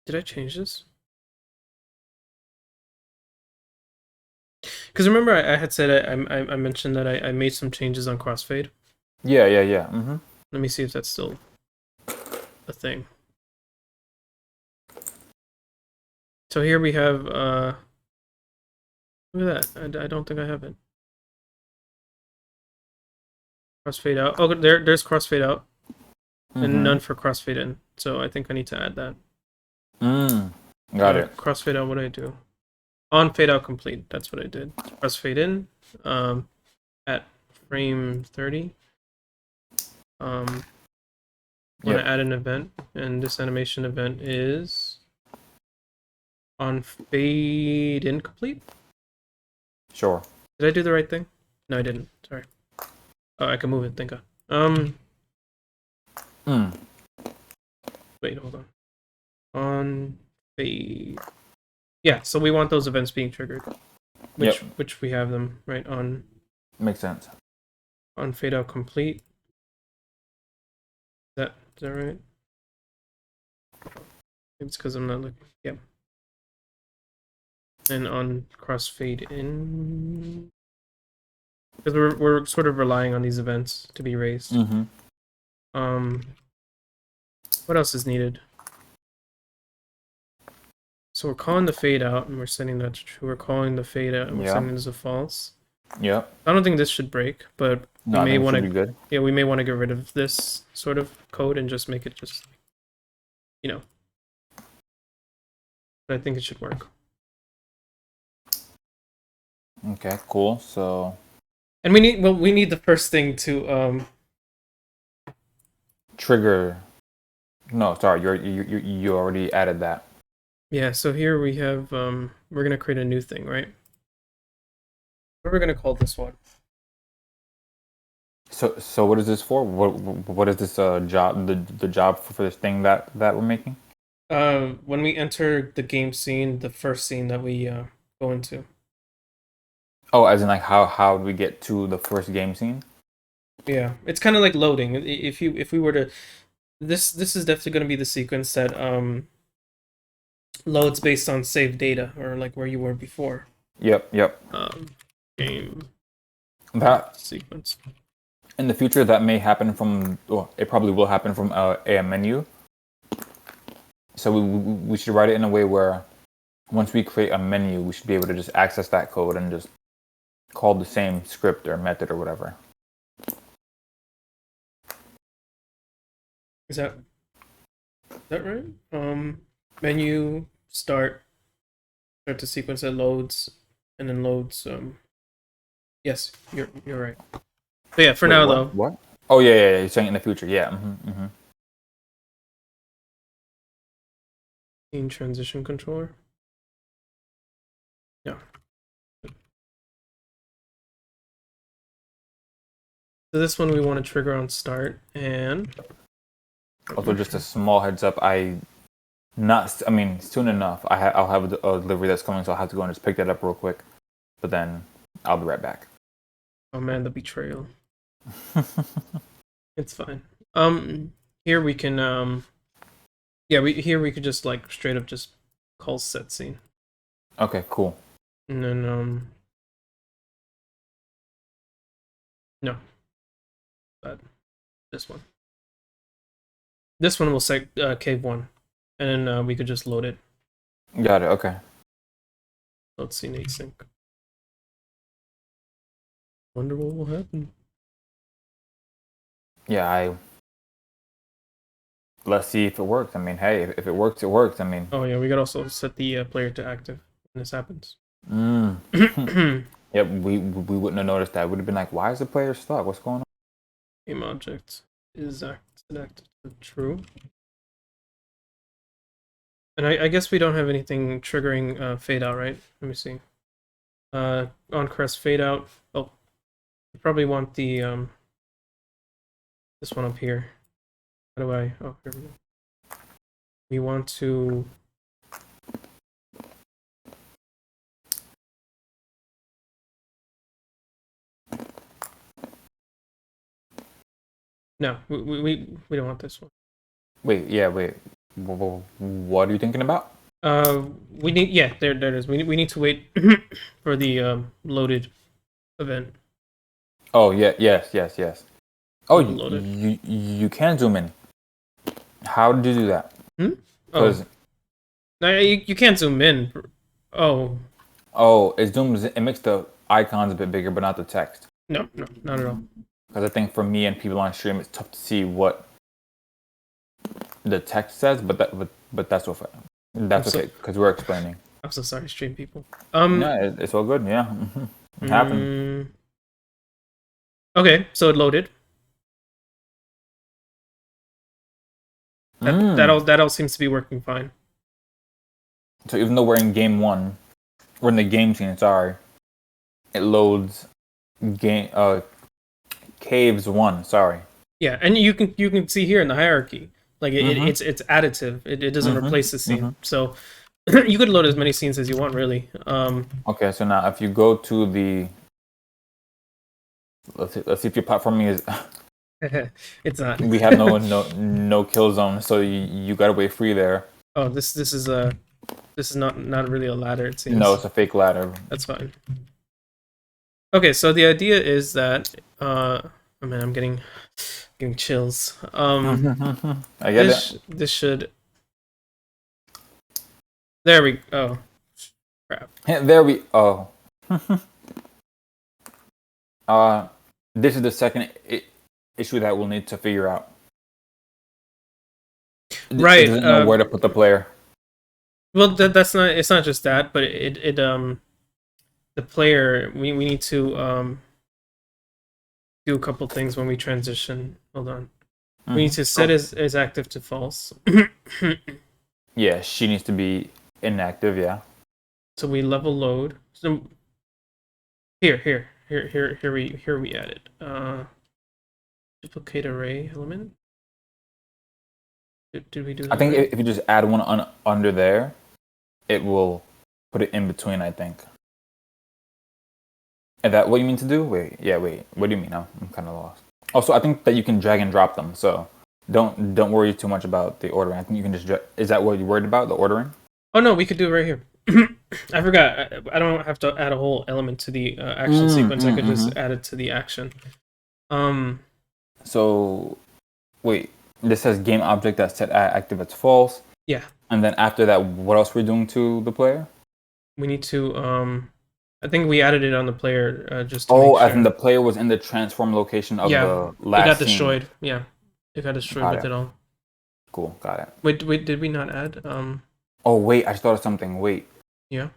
Did I change this? Because remember I had said I mentioned that I made some changes on crossfade. Yeah. Mm-hmm. Let me see if that's still a thing. So here we have look at that. I don't think I have it. Crossfade out. Oh, there's crossfade out, and none for crossfade in. So I think I need to add that. Got it. Crossfade out. What do I do? On fade out complete. That's what I did. Crossfade in. At frame 30. Want to add an event, and this animation event is on fade in complete. Sure. Did I do the right thing? No, I didn't. Sorry. Oh, I can move it. Think. Wait, hold on. On fade. Yeah, so we want those events being triggered. Which we have them right on. Makes sense. On fade out complete. Is that right? It's because I'm not looking. Yep. And on crossfade in, because we're sort of relying on these events to be raised. What else is needed? So we're calling the fade out, and we're setting that to true. We're calling the fade out, and we're setting it as a false. Yep. I don't think this should break, but we No, may want to. Good. Yeah, we may want to get rid of this sort of code and just make it just, But I think it should work. Okay, cool. So. And we need the first thing to trigger. No, sorry, you already added that. Yeah, so here we have we're gonna create a new thing, right? What are we gonna call this one? So what is this for? What is this job? The job for this thing that we're making? When we enter the game scene, the first scene that we go into. Oh, as in like how do we get to the first game scene? Yeah, it's kind of like loading. If we were to, this is definitely gonna be the sequence that loads based on saved data, or like where you were before. Yep. Game that sequence. In the future, that may happen from. Well, it probably will happen from a menu. So we should write it in a way where, once we create a menu, we should be able to just access that code and just call the same script or method or whatever. Is that right? Menu start the sequence that loads, and then loads. Yes, you're right. But yeah, for now though. What? Oh yeah. You're saying in the future, yeah. Scene transition controller. Yeah. So this one we want to trigger on start, and also just a small heads up. Soon enough. I'll have a delivery that's coming, so I'll have to go and just pick that up real quick. But then I'll be right back. Oh man, the betrayal. It's fine. Here we can we could just like straight up just call set scene. Okay, cool. And then no. But this one. This one will say cave 1. And then we could just load it. Got it, okay. Let's see async. Wonder what will happen. Yeah, let's see if it works. I mean, hey, if it works, it works. I mean. Oh yeah, we could also set the player to active when this happens. Yep, we wouldn't have noticed that. Would have been like, why is the player stuck? What's going on? Game object is active to true. And I guess we don't have anything triggering fade out, right? Let me see. On crest fade out. Oh, You probably want the this one up here. How do I? Oh, here we go. We want to. No, we don't want this one. Wait, yeah, wait. What are you thinking about? We need, yeah, there it is. We need to wait for the loaded event. Oh, yeah, yes. Oh, Level loaded. you can zoom in. How did you do that? Oh, Because no, you can't zoom in. Oh, it zooms. It makes the icons a bit bigger, but not the text. no, not at all. Because I think for me and people on stream, it's tough to see what the text says. But that's okay. That's okay because we're explaining. I'm so sorry, stream people. No, it's all good. Yeah, it happened. Okay, so it loaded. That all seems to be working fine. So even though we're in game one, we're in the game scene. Sorry, it loads game caves 1. Sorry. Yeah, and you can see here in the hierarchy, like it's additive. It doesn't replace the scene. So you could load as many scenes as you want, really. Okay, so now if you go to the let's see if your platforming is. It's not. We have no kill zone, so you gotta wait free there. Oh, this is not really a ladder. It seems. No, it's a fake ladder. That's fine. Okay, so the idea is that oh man, I'm getting chills. I get it. This should. There we. Oh, crap. There we. Oh. This is the second issue that we'll need to figure out. Right. It doesn't know where to put the player. Well, that's not. It's not just that, but it the player. We need to do a couple things when we transition. Hold on. We need to set as active to false. Yeah, she needs to be inactive. Yeah. So we level load. So here we added duplicate array element. Did we do that? I think right? if you just add one under there, it will put it in between. I think. Is that what you mean to do? Wait. What do you mean? I'm kind of lost. Also, I think that you can drag and drop them. So don't worry too much about the ordering. I think you can just. Is that what you're worried about? The ordering? Oh no, we could do it right here. I forgot. I don't have to add a whole element to the action sequence. I could just add it to the action. So, wait. This says game object that's set active as false. Yeah. And then after that, what else we're doing to the player? We need to. I think we added it on the player just. To make sure. As in the player was in the transform location of the last. It got scene. Destroyed. Yeah, it got destroyed with it all. Cool, got it. Wait, did we not add? Oh wait, I just thought of something. Wait. Yeah.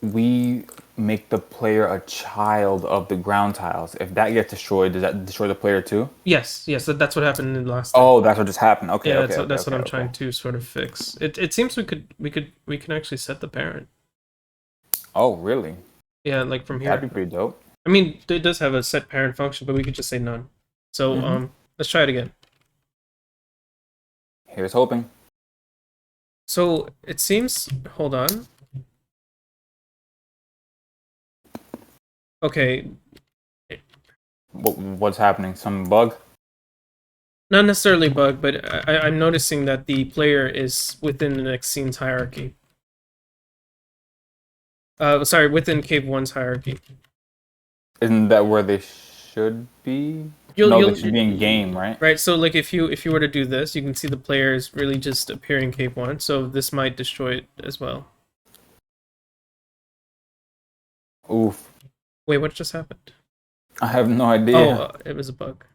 We make the player a child of the ground tiles. If that gets destroyed, does that destroy the player too? Yes. That's what happened in the last time. Oh, that's what just happened. Okay. Yeah, okay, that's what I'm trying to sort of fix. It seems we can actually set the parent. Oh, really? Yeah, like from here. That'd be pretty dope. I mean, it does have a set parent function, but we could just say none. So let's try it again. Here's hoping. So it seems. Hold on. Okay. What's happening? Some bug? Not necessarily bug, but I'm noticing that the player is within the next scene's hierarchy. Sorry, within Cave 1's hierarchy. Isn't that where they should be? They should be in game, right? Right. So, like, if you were to do this, you can see the player is really just appearing in Cave 1. So this might destroy it as well. Oof. Wait, what just happened? I have no idea. Oh, it was a bug.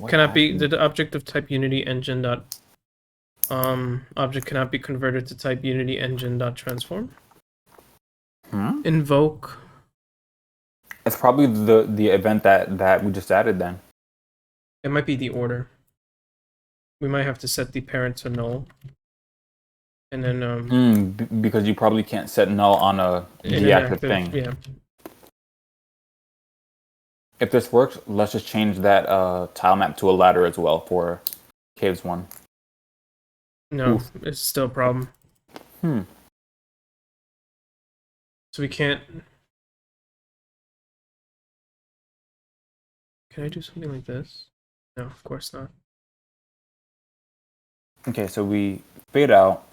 Cannot be the object of type Unity engine dot object cannot be converted to type Unity engine dot transform. Invoke. It's probably the event that we just added then. It might be the order. We might have to set the parent to null. And then because you probably can't set null on a deactive thing. Yeah. If this works, let's just change that tile map to a ladder as well for Caves 1. No, Oof. it's still a problem. So we can't... Can I do something like this? No, of course not. Okay, so we fade out.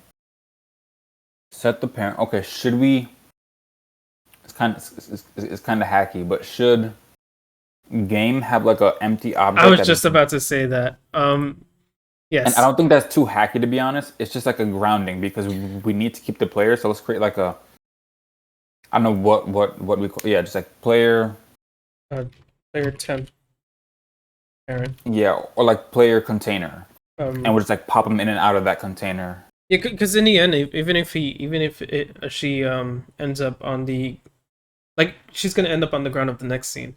Set the parent. Okay, should we... It's kind of hacky, but should game have like a empty object? I was just about to say that. Yes. And I don't think that's too hacky, to be honest. It's just like a grounding because we need to keep the player. So let's create like a... I don't know what we call... Yeah, just like player... player temp parent. Yeah, or like player container. And we'll just like pop them in and out of that container. Yeah, because in the end, even if she ends up on the... Like, she's going to end up on the ground of the next scene.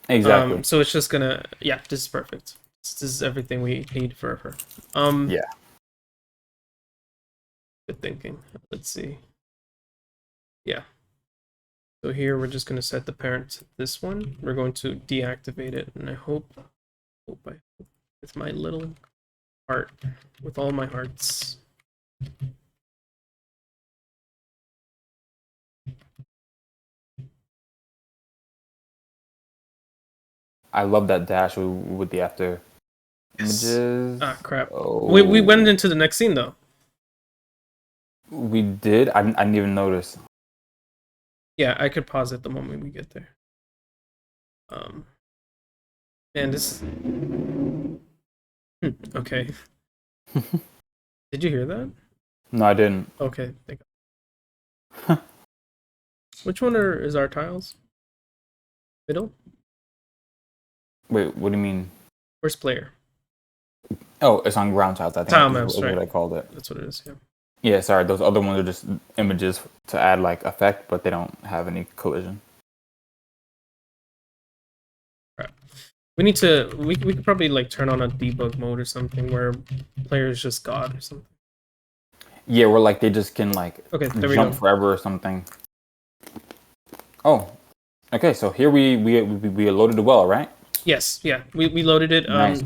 Exactly. So it's just going to... Yeah, this is perfect. This is everything we need for her. Yeah. Good thinking. Let's see. Yeah. So here we're just going to set the parent to this one. We're going to deactivate it, and I hope with my little heart, with all my hearts. I love that dash with the after images. Ah, crap. Oh. We went into the next scene, though. We did? I didn't even notice. Yeah, I could pause it the moment we get there. And this... Okay. Did you hear that? No, I didn't. Okay. Which one is our tiles? Middle? Wait, what do you mean? Where's player? Oh, it's on ground tiles, I think. Tile maps, is right. what I called it. That's what it is, yeah. Yeah, sorry. Those other ones are just images to add like effect, but they don't have any collision. Right. We need to... We could probably like turn on a debug mode or something where player is just God or something. Yeah, where like they just can like jump forever or something. Oh, okay. So here we loaded the well, right? Yes, yeah. We loaded it. Nice.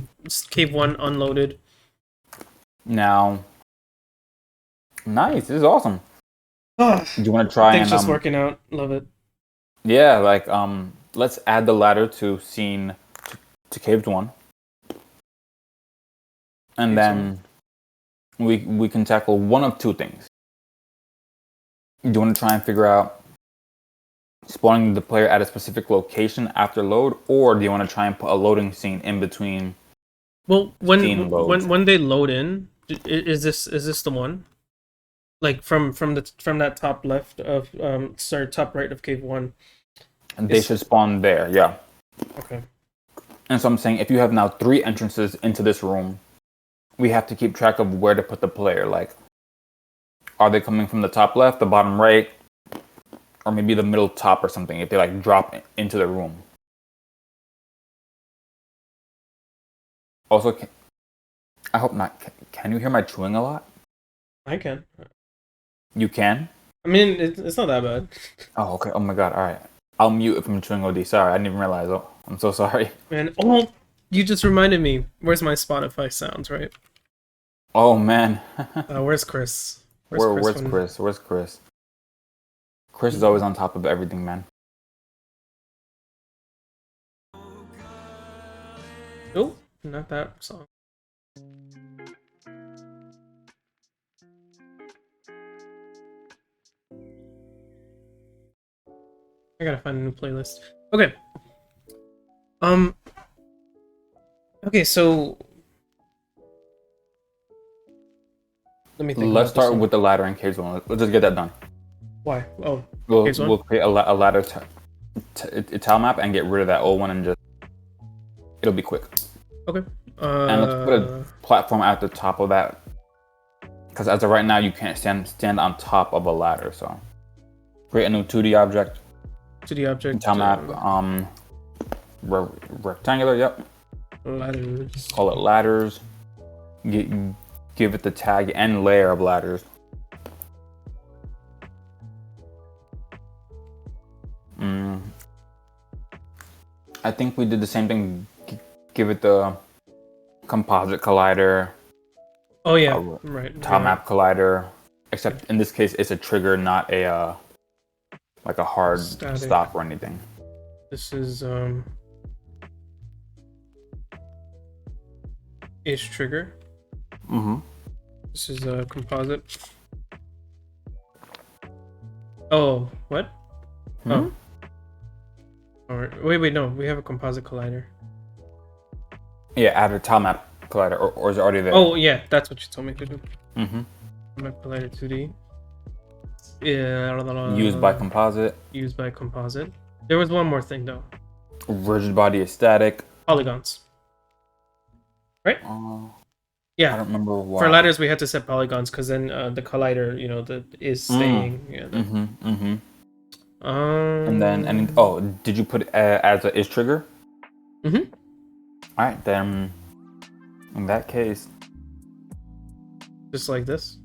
Cave 1 unloaded. Now, nice. This is awesome. Do you want to try Things and just working out. Love it. Yeah, like let's add the ladder to scene to Cave 1, and then we can tackle one of two things. Do you want to try and figure out spawning the player at a specific location after load, or do you want to try and put a loading scene in between? Well, when they load in, is this the one? Like from that top left of top right of Cave 1. And they should spawn there, yeah. Okay. And so I'm saying if you have now 3 entrances into this room, we have to keep track of where to put the player. Like, are they coming from the top left, the bottom right, or maybe the middle top or something if they like drop into the room? Also, I hope not. Can you hear my chewing a lot? I can. You can? I mean, it's not that bad. Oh, okay. Oh my god. All right. I'll mute if I'm chewing OD. Sorry, I didn't even realize. Oh, I'm so sorry. Man, oh, you just reminded me. Where's my Spotify sounds, right? Oh man. Where's Chris? Where's Chris? Where's Chris? Chris is always on top of everything, man. Oh, not that song. I gotta find a new playlist. Okay. Okay, so let me think. Let's start with the ladder in Caves 1. Let's just get that done. Why? Oh, we'll create a ladder tile map and get rid of that old one and just it'll be quick. Okay. And let's put a platform at the top of that, because as of right now you can't stand on top of a ladder. So create a new 2D object. 2D object. Tile map. Rectangular. Yep. Ladders. Call it ladders. Give it the tag and layer of ladders. I think we did the same thing. Give it the composite collider. Oh yeah, right. Tile Right. map collider. Except in this case, it's a trigger, not a like a hard Static. stop or anything. This is ish trigger. Mm-hmm. This is a composite. Oh, what? Oh. Alright. Wait, no. We have a composite collider. Yeah, add a tile map collider, or is it already there? Oh, yeah. That's what you told me to do. Mm-hmm. Map collider 2D. Yeah. Used by composite. Used by composite. There was one more thing, though. Rigid body is static. Polygons. Right? Yeah. I don't remember why. For ladders, we had to set polygons because then the collider, is staying. Yeah. And then, did you put it as a is trigger? Mm-hmm. All right, then. In that case, just like this.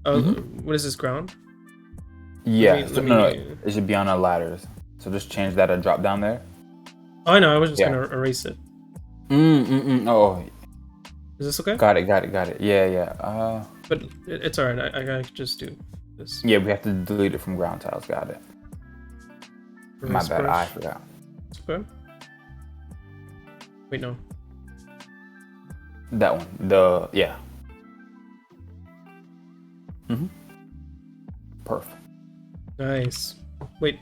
Oh, what is this, ground? Yeah. It should be on the ladders. So just change that and drop down there. Oh, I know. I was just gonna erase it. Oh. Is this okay? Got it. Yeah. But it's alright. I gotta just do this. Yeah, we have to delete it from ground tiles. Got it. My bad. I forgot. It's okay. Wait, no. That one. Yeah. Perfect. Nice. Wait.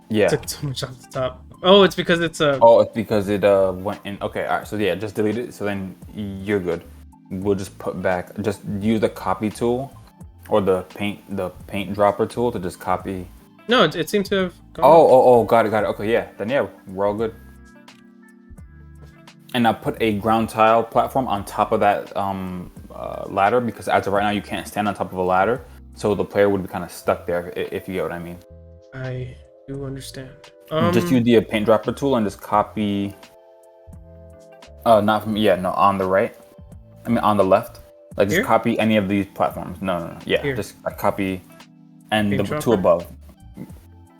Yeah. Took too much off the top. Oh, it's because it's it's because it went in. Okay, all right. So yeah, just delete it. So then you're good. We'll just just use the copy tool, or the paint dropper tool to just copy. No, it seemed to have gone. Oh, got it. Okay, yeah. Then yeah, we're all good. And I put a ground tile platform on top of that ladder because as of right now you can't stand on top of a ladder, so the player would be kind of stuck there if you get what I mean. I do understand. Just use the paint dropper tool and just copy. On the right. I mean on the left. Like just copy any of these platforms. No. Yeah, Here. just copy, and Paint the dropper? two above.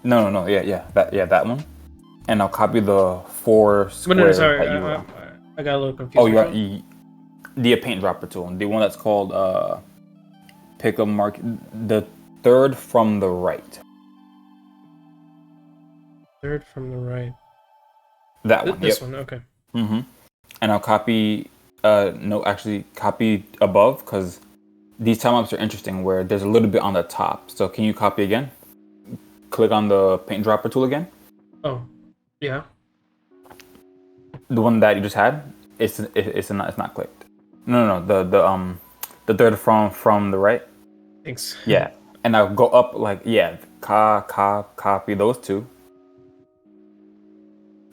No. Yeah. That one. And I'll copy the 4 squares. But no, sorry. I got a little confused. The paint dropper tool. The one that's called pick a mark. The third from the right. Third from the right. That one. This one. Okay. And I'll copy. Copy above because these time ups are interesting. Where there's a little bit on the top. So can you copy again? Click on the paint dropper tool again. Oh, yeah. The one that you just had, it's not clicked. No. The third from the right. Thanks. Yeah, and I'll go up copy those two.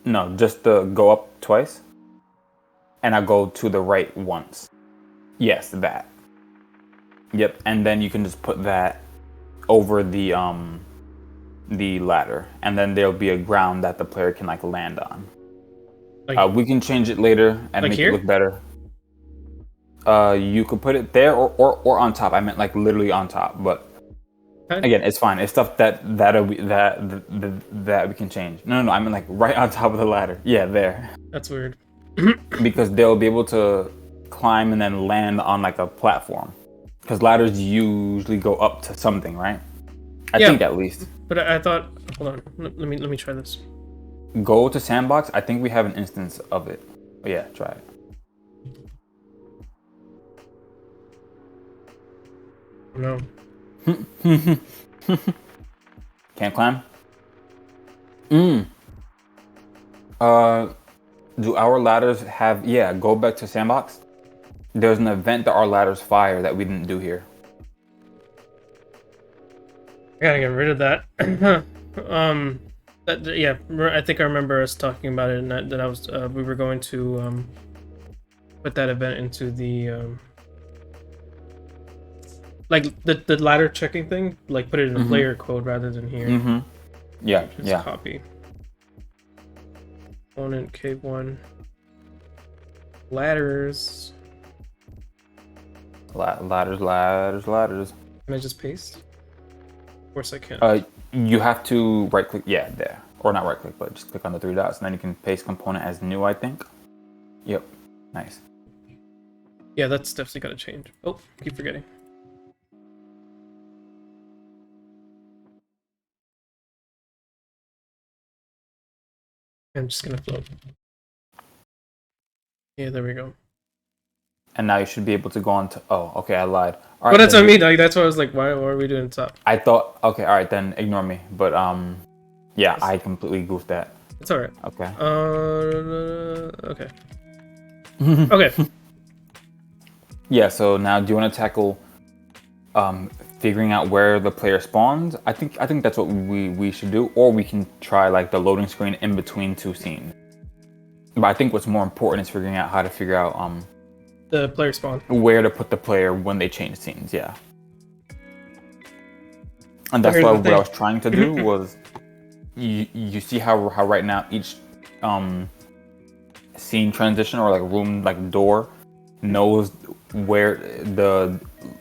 No, just go up twice, and I'll go to the right once. Yes, that. Yep, and then you can just put that over the ladder, and then there'll be a ground that the player can land on. We can change it later and make it look better. You could put it there or on top. I meant literally on top, but again, it's fine. It's stuff that we can change. No. I mean right on top of the ladder. Yeah, there. That's weird. Because they'll be able to climb and then land on a platform. Because ladders usually go up to something, right? I think at least. But I thought. Hold on. Let me try this. Go to sandbox. I think we have an instance of it. Oh, yeah, try it. No. Can't climb? Do our ladders have... Yeah, go back to sandbox. There's an event that our ladders fire that we didn't do here. I gotta get rid of that. I think I remember us talking about it, and that I was we were going to put that event into the the ladder checking thing, put it in the player code rather than here. Yeah, Just copy. Component K1 ladders. Ladders. Can I just paste? Of course I can. You have to right click. Yeah, there. or not right click, but just click on the 3 dots, and then you can paste component as new, I think. Yep, nice. Yeah, that's definitely gotta change. Oh, keep forgetting. I'm just gonna float. Yeah, there we go. And now you should be able to go on to, oh, okay, I lied. All right, But that's what I mean, like, that's why I was like, why are we doing top? I thought, okay, all right, then ignore me. But yeah, Yes. I completely goofed that. It's alright. Okay. Okay. Okay. Yeah, so now do you want to tackle figuring out where the player spawns? I think that's what we should do, or we can try like the loading screen in between 2 scenes. But I think what's more important is figuring out how to figure out The player spawn. where to put the player when they change scenes, yeah. And that's Here's why the what thing. I was trying to do was you see how right now each scene transition or like room like door knows where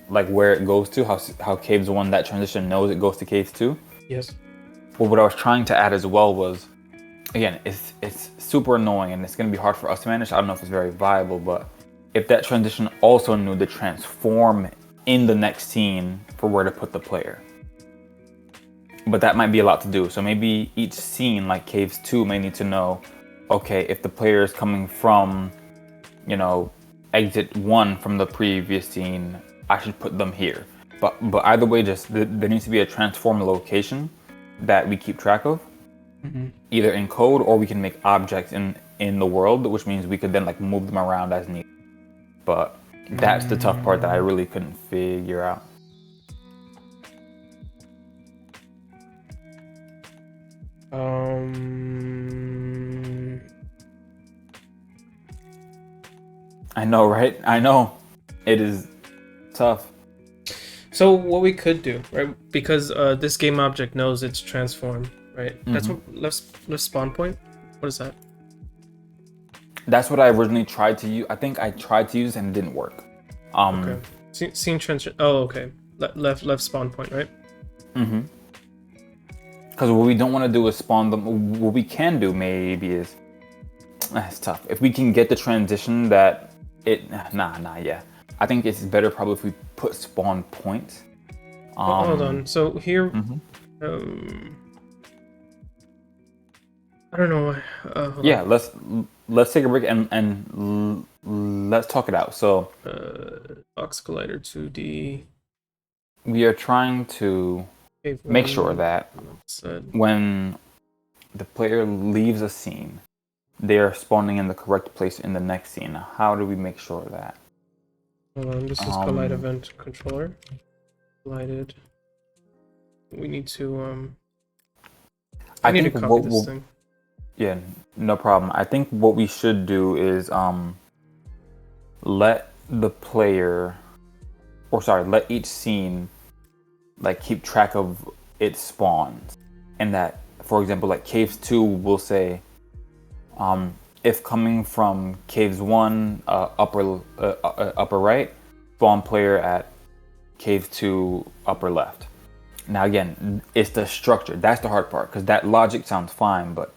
where it goes to, how caves 1 that transition knows it goes to caves 2. Yes. But what I was trying to add as well was, again, it's super annoying and it's going to be hard for us to manage. I don't know if it's very viable, but if that transition also knew to transform in the next scene for where to put the player. But that might be a lot to do. So maybe each scene, like Caves 2, may need to know, okay, if the player is coming from, exit 1 from the previous scene, I should put them here. But either way, just there needs to be a transform location that we keep track of, either in code or we can make objects in the world, which means we could then like move them around as needed. But that's the tough part that I really couldn't figure out. I know, right? I know. It is tough. So what we could do, right? Because this game object knows it's transform, right? That's what left spawn point. What is that? That's what I originally tried to use. I think I tried to use and it didn't work. Okay. Scene transition. Oh, okay. Left spawn point, right? Because what we don't want to do is spawn them. What we can do maybe is, it's tough. If we can get the transition that yeah. I think it's better probably if we put spawn points. Hold on. So here, I don't know. Yeah, let's take a break and let's talk it out. So, Box Collider 2D. we are trying to make sure that when the player leaves a scene, they are spawning in the correct place in the next scene. How do we make sure of that? Hold on, this is collide event controller. Collided. We need to I need to copy this thing. Yeah, no problem. I think what we should do is let each scene like keep track of its spawns. And that, for example, like Caves 2 will say if coming from Caves 1 upper right, spawn player at Cave 2 upper left. Now again, it's the structure. That's the hard part, because that logic sounds fine, but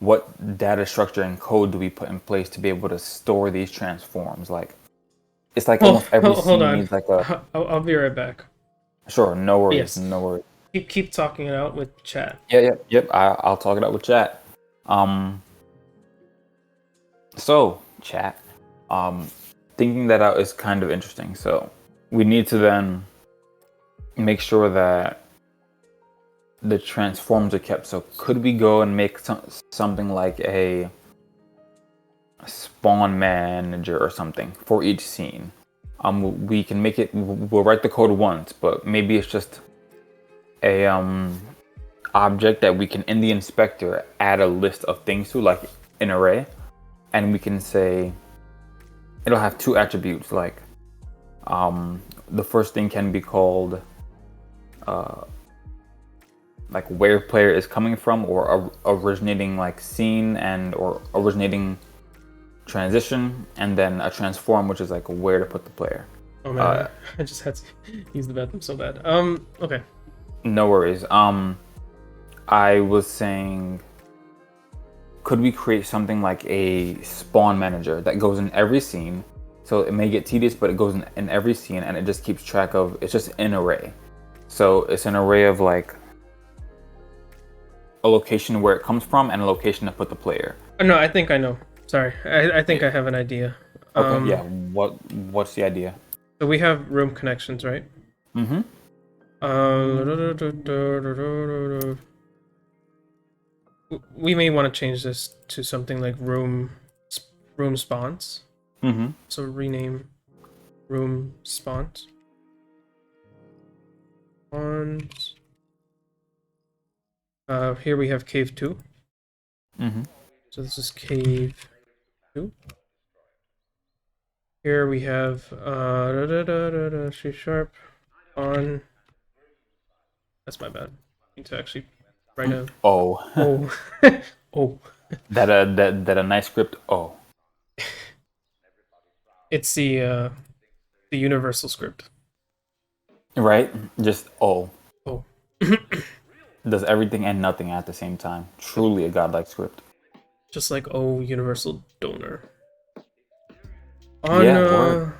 what data structure and code do we put in place to be able to store these transforms? Like, it's like almost every scene needs like a... I'll be right back. Sure, no worries, Yes. no worries. Keep talking it out with chat. Yep. I'll talk it out with chat. So, chat, thinking that out is kind of interesting. So, we need to then make sure that the transforms are kept. So, could we go and make something like a spawn manager or something for each scene? We can make it. We'll write the code once, but maybe it's just a object that we can in the inspector add a list of things to, like an array. And we can say it'll have 2 attributes, like the first thing can be called like where player is coming from, or originating like scene and or originating transition, and then a transform, which is like where to put the player. Oh man, I just had to use the bathroom so bad. Okay. No worries. I was saying could we create something like a spawn manager that goes in every scene? So it may get tedious, but it goes in every scene, and it just keeps track of. It's just an array. So it's an array of like a location where it comes from and a location to put the player. No, I think I know. Sorry, I think I have an idea. Okay, yeah. What's the idea? So we have room connections, right? Mm-hmm. We may want to change this to something like room spawns. Mm-hmm. So rename room spawns. Here we have cave 2. Mm-hmm. So this is cave 2. Here we have C# on. That's my bad. I need to actually write a Oh. oh. that a nice script. Oh. It's the universal script. Right? Just oh. Oh. Does everything and nothing at the same time. Truly a godlike script. Just like universal donor. On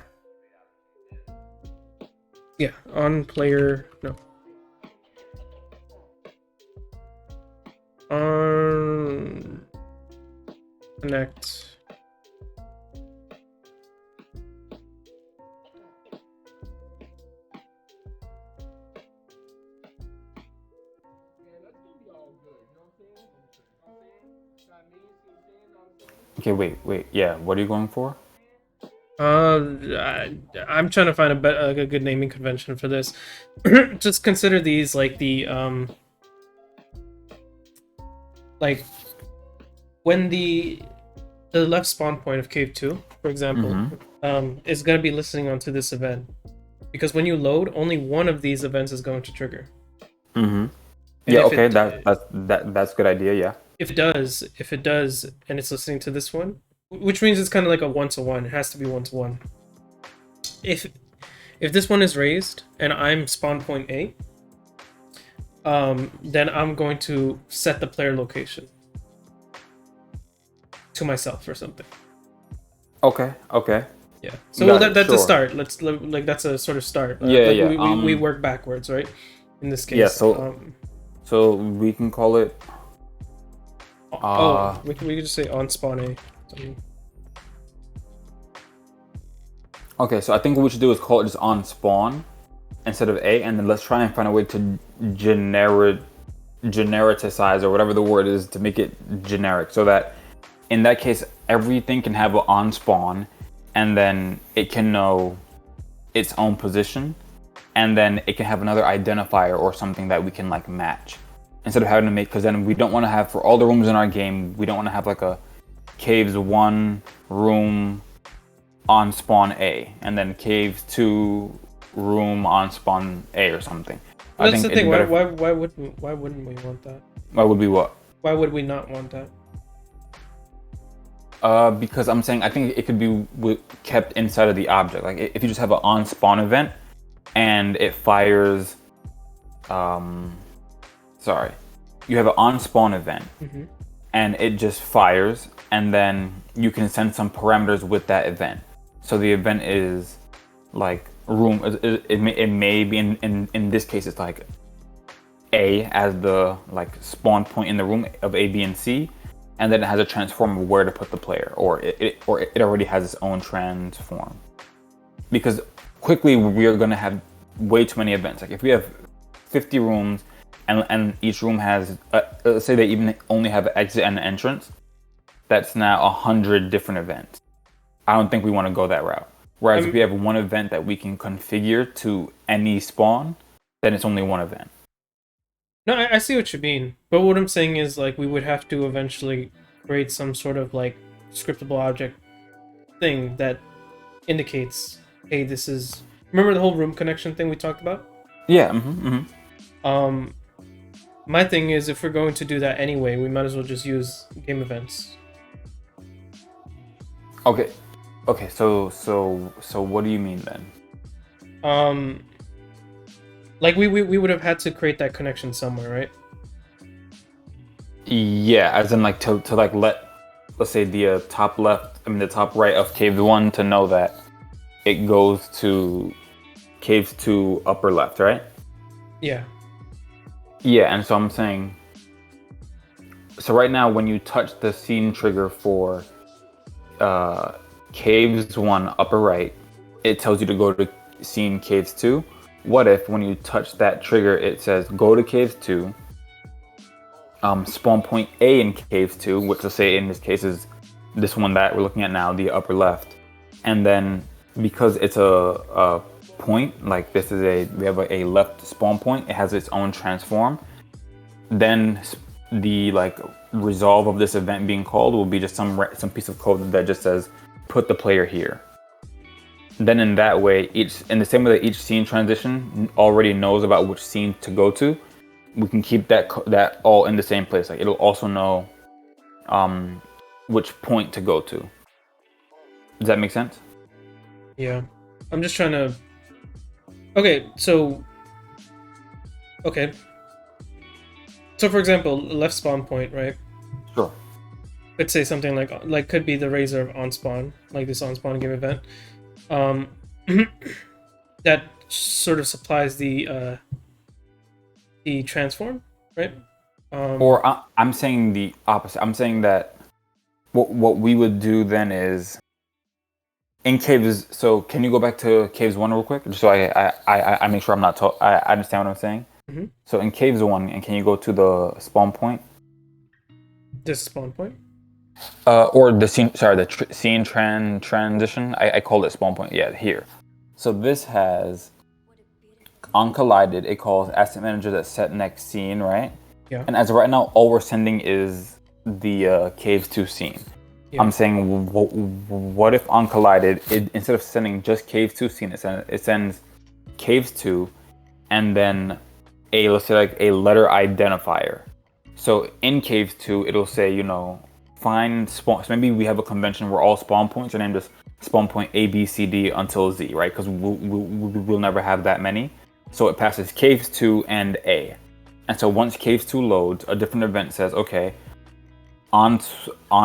player no. On connect. Okay, wait. Yeah, what are you going for? I'm trying to find a good naming convention for this. Just consider these like the like when the left spawn point of cave 2, for example, is going to be listening onto this event, because when you load, only one of these events is going to trigger. Mm-hmm. Yeah, okay, that's a good idea. Yeah. If it does, and it's listening to this one, which means it's kind of like a 1-to-1. It has to be 1-to-1. If this one is raised and I'm spawn point A, then I'm going to set the player location to myself or something. Okay. Yeah. So that's sure. a start. That's a sort of start. Yeah. We work backwards, right? In this case. Yeah. So we can call it. We can just say on spawn A. Okay, so I think what we should do is call it just on spawn instead of A, and then let's try and find a way to genericize or whatever the word is to make it generic, so that in that case everything can have an on spawn, and then it can know its own position, and then it can have another identifier or something that we can like match. Instead of having to make, because then we don't want to have, for all the rooms in our game, we don't want to have like a caves 1 room on spawn A, and then caves 2 room on spawn A or something. Well, that's the thing. Why wouldn't we want that? Why would we what? Why would we not want that? Because I'm saying I think it could be kept inside of the object. Like if you just have an on spawn event and it fires. You have an on spawn event, and it just fires, and then you can send some parameters with that event. So the event is like room. It may be in this case it's like A as the like spawn point in the room of A, B, and C, and then it has a transform of where to put the player, or it already has its own transform. Because quickly we are going to have way too many events. Like if we have 50 rooms. And each room has, let's say they even only have an exit and an entrance, that's now 100 different events. I don't think we want to go that route. Whereas if we have one event that we can configure to any spawn, then it's only one event. No, I see what you mean. But what I'm saying is, like, we would have to eventually create some sort of, like, scriptable object thing that indicates, hey, this is... Remember the whole room connection thing we talked about? Yeah, My thing is, if we're going to do that anyway, we might as well just use game events. Okay, so what do you mean then? Like we would have had to create that connection somewhere, right? Yeah, as in like to like let's say the top left, I mean the top right of cave 1 to know that it goes to caves 2 upper left, right? Yeah. Yeah, and so I'm saying, so right now when you touch the scene trigger for caves 1 upper right, it tells you to go to scene caves 2. What if when you touch that trigger, it says go to caves 2, spawn point A in caves 2, which let's say in this case is this one that we're looking at now, the upper left, and then because it's a point, like this is we have a left spawn point, it has its own transform, then the like resolve of this event being called will be just some piece of code that just says put the player here. Then in that way, in the same way that each scene transition already knows about which scene to go to, we can keep that all in the same place. Like it'll also know which point to go to. Does that make sense? Yeah. I'm just trying to... Okay, so for example, left spawn point, right? Sure. Let's say something like could be the razor of on spawn, like this on spawn game event. That sort of supplies the transform, right? Or I'm saying the opposite. I'm saying that what we would do then is in caves. So can you go back to caves 1 real quick, just so I make sure I'm not I understand what I'm saying. Mm-hmm. So in caves 1, and can you go to the spawn point? This spawn point. Or the scene. Sorry, the scene transition. I called it spawn point. Yeah, here. So this has on collided. It calls asset manager that's set next scene, right? Yeah. And as of right now, all we're sending is the caves 2 scene. Yeah. I'm saying, what if on collided, instead of sending just caves 2 scene, it sends caves 2, and then let's say like a letter identifier. So in caves 2, it'll say, find spawn. So maybe we have a convention where all spawn points are named as spawn point A, B, C, D until Z, right? Because we'll never have that many. So it passes caves 2 and A. And so once caves 2 loads, a different event says, okay, on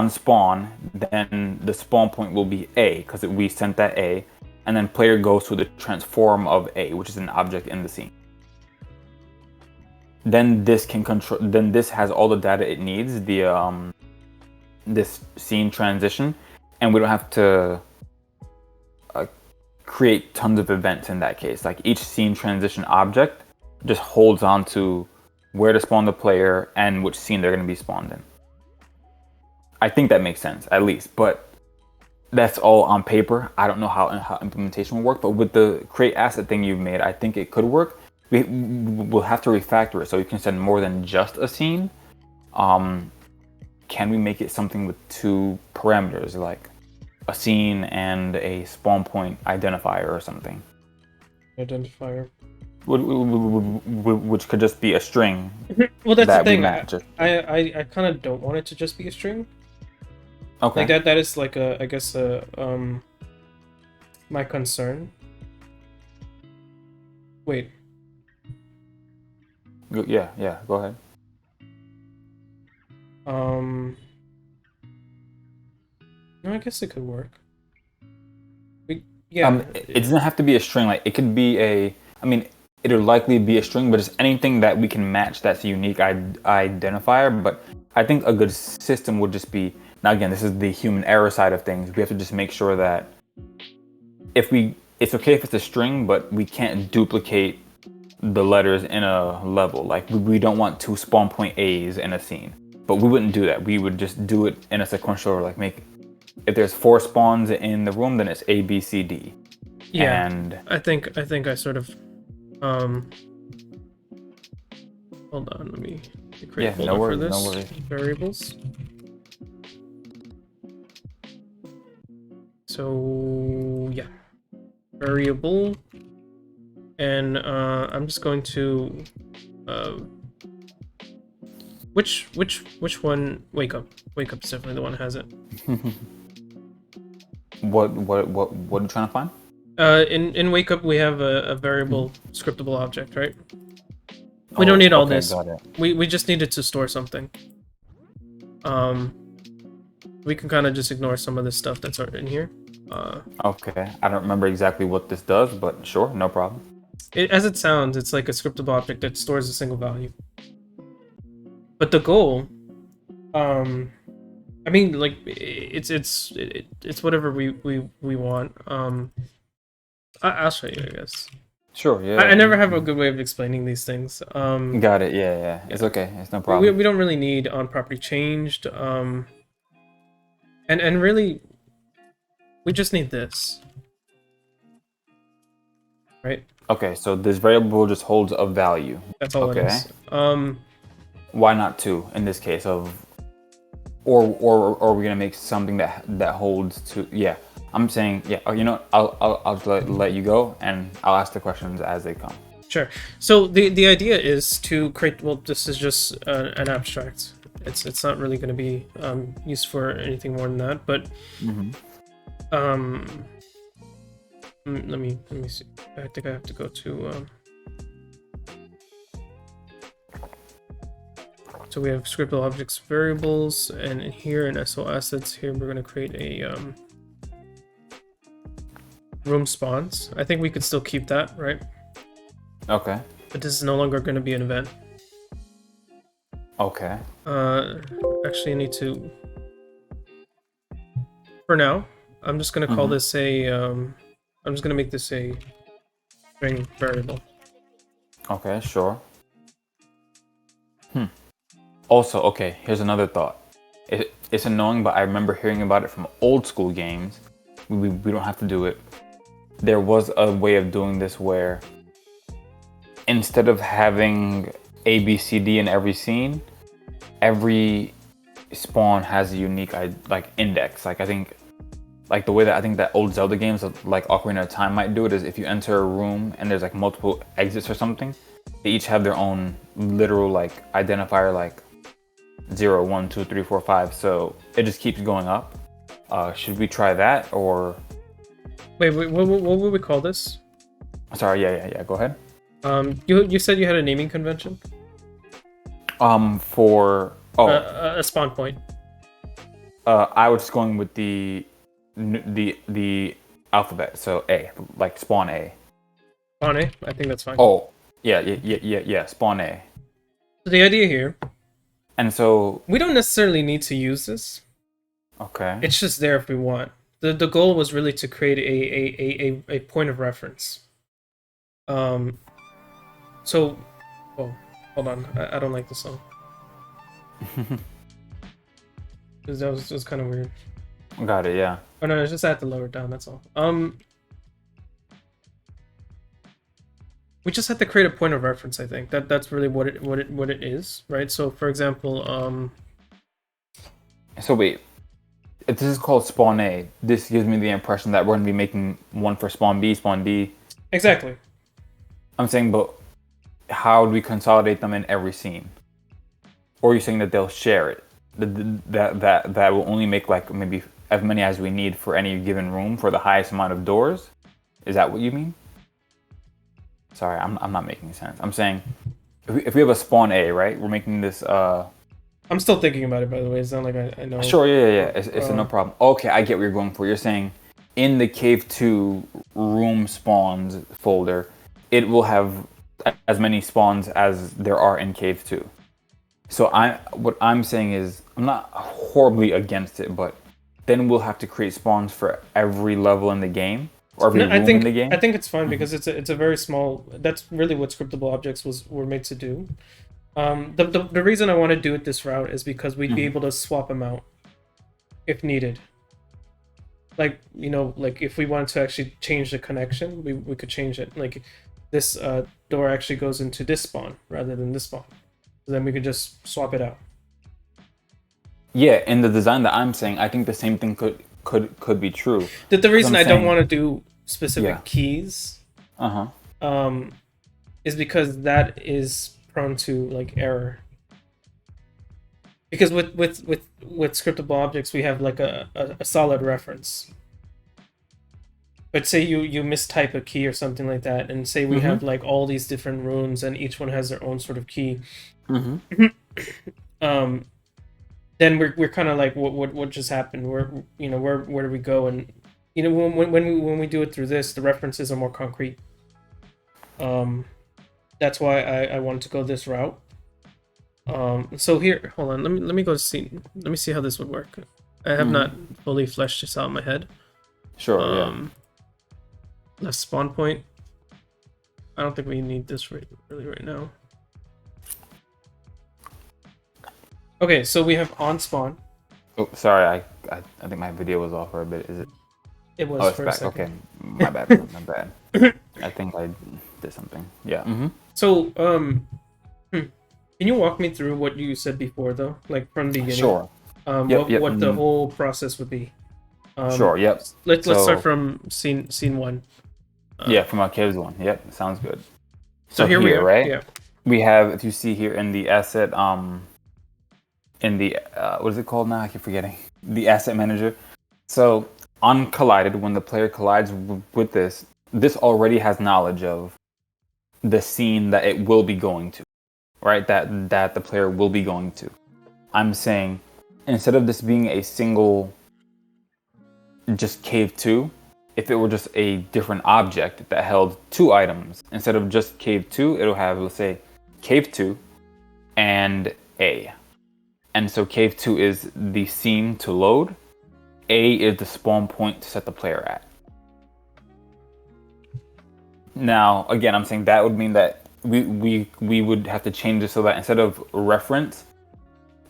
spawn, then the spawn point will be A, because we sent that A. And then player goes to the transform of A, which is an object in the scene. Then this can control. Then this has all the data it needs. This scene transition, and we don't have to create tons of events in that case. Like each scene transition object just holds on to where to spawn the player and which scene they're going to be spawned in. I think that makes sense, at least, but that's all on paper. I don't know how implementation will work, but with the create asset thing you've made, I think it could work. We'll have to refactor it so you can send more than just a scene. Can we make it something with 2 parameters, like a scene and a spawn point identifier or something? Identifier. Which could just be a string. Well, that's the thing. I kind of don't want it to just be a string. Okay. Like that is like I guess my concern. Wait. Yeah, go ahead. No, I guess it could work. It doesn't have to be a string. Like it could be it'll likely be a string, but it's anything that we can match that's a unique identifier. But I think a good system would just be, now again, this is the human error side of things. We have to just make sure that it's okay if it's a string, but we can't duplicate the letters in a level. Like we don't want 2 spawn point A's in a scene, but we wouldn't do that. We would just do it in a sequential, like if there's 4 spawns in the room, then it's A, B, C, D. Yeah, and I think I sort of hold on, let me create a folder for this. No worries. Variables. So yeah, variable, and I'm just going to which one? Wake up is definitely the one that has it. What are you trying to find? In wake up we have a variable scriptable object, right? We don't need all this. Got it. We just needed to store something. We can kind of just ignore some of this stuff that's already in here. Okay, I don't remember exactly what this does, but sure, no problem. As it sounds, it's like a scriptable object that stores a single value. But the goal, I mean, like it's whatever we want. I'll show you, I guess. Sure, yeah. I never have a good way of explaining these things. Got it. Yeah. It's okay. It's no problem. We don't really need on property changed. And really, we just need this, right? Okay, so this variable just holds a value. That's all Okay. it is. Why not 2 in this case of, or are we gonna make something that holds 2? Yeah, I'm saying yeah. You know, I'll just let you go, and I'll ask the questions as they come. Sure. So the idea is to create. Well, this is just an abstract. It's not really going to be used for anything more than that. But let me see. I think I have to go to. So we have scriptable objects variables, and here in SO assets, here we're going to create a room spawns. I think we could still keep that, right? Okay. But this is no longer going to be an event. Okay. Actually, I need to. For now, I'm just going to call this a. I'm just going to make this a string variable. Okay, sure. Also, okay, here's another thought. It's annoying, but I remember hearing about it from old school games. We don't have to do it. There was a way of doing this where instead of having A, B, C, D in every scene, every spawn has a unique like index. Like I think, like the way that I think that old Zelda games like Ocarina of Time might do it is if you enter a room and there's like multiple exits or something, they each have their own literal like identifier, like 0, 1, 2, 3, 4, 5. So it just keeps going up. Should we try that or? Wait, what would we call this? Sorry, yeah. Go ahead. You said you had a naming convention. For a spawn point. I was going with the alphabet, so A, like spawn A. Spawn A, I think that's fine. Oh, yeah, spawn A. So the idea here. And so we don't necessarily need to use this. Okay. It's just there if we want. The goal was really to create a point of reference. So, oh, hold on. I don't like this song. Because that was kind of weird. Got it, yeah. Oh no, it's just I have to lower it down, that's all. We just have to create a point of reference, I think. That's really what it is, right? So for example, So wait. If this is called spawn A, this gives me the impression that we're gonna be making one for spawn B, spawn D. Exactly. I'm saying, but how do we consolidate them in every scene? Or are you saying that they'll share it? That will only make like maybe as many as we need for any given room for the highest amount of doors? Is that what you mean? Sorry, I'm not making sense. I'm saying if we have a spawn A, right? We're making this. I'm still thinking about it, by the way. It's not like I know. Sure, yeah. It's no problem. Okay, I get what you're going for. You're saying in the Cave 2 room spawns folder, it will have as many spawns as there are in Cave 2. So what I'm saying is, I'm not horribly against it, but then we'll have to create spawns for every level in the game, or every room in the game. I think it's fine because it's a very small. That's really what scriptable objects were made to do. The reason I want to do it this route is because we'd be able to swap them out if needed. Like, you know, like if we wanted to actually change the connection, we could change it. Like this door actually goes into this spawn rather than this spawn. So then we could just swap it out. Yeah, in the design that I'm saying, I think the same thing could be true. The reason I don't want to do specific keys is because that is prone to like error. Because with scriptable objects we have like a solid reference. But say you mistype a key or something like that, and say we have like all these different rooms and each one has their own sort of key. then we're kind of like, what just happened? Where do we go? And when we do it through this, the references are more concrete. That's why I wanted to go this route. So here, hold on. Let me go see. Let me see how this would work. I have not fully fleshed this out in my head. Sure. Yeah. Left spawn point. I don't think we need this really right now. Okay, so we have on spawn. Oh, sorry. I think my video was off for a bit. Is it? It was Oh, it's for a back. second. Okay. My bad. My bad. I think I did something. Yeah. So, can you walk me through what you said before, though, like from the beginning? Sure. Yep. What the whole process would be? Sure. Yep. Let's start from scene one. Yeah, from our caves one. Yep. Sounds good. So here we are. Right? Yeah. We have, if you see here in the asset, in the what is it called now? I keep forgetting. The asset manager. So on collided, when the player collides with this already has knowledge of the scene that it will be going to, right? That the player will be going to. I'm saying instead of this being a single, just cave 2, if it were just a different object that held 2 items, instead of just cave 2, it'll have, let's say, cave 2 and A. And so cave 2 is the scene to load. A is the spawn point to set the player at. Now, again, I'm saying that would mean that we would have to change it so that instead of reference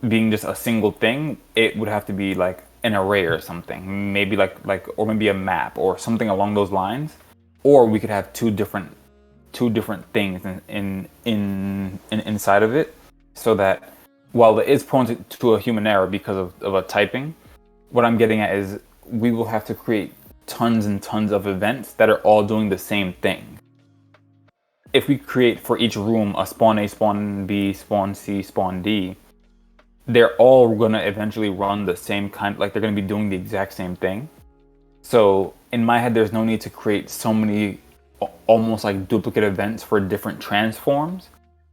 being just a single thing, it would have to be like an array or something. Maybe like or maybe a map or something along those lines. Or we could have two different things in inside of it, so that while it is prone to a human error because of a typing, what I'm getting at is we will have to create tons and tons of events that are all doing the same thing. If we create for each room a spawn A, spawn B, spawn C, spawn D, they're all going to eventually run the same kind, like they're going to be doing the exact same thing. So in my head, there's no need to create so many almost like duplicate events for different transforms.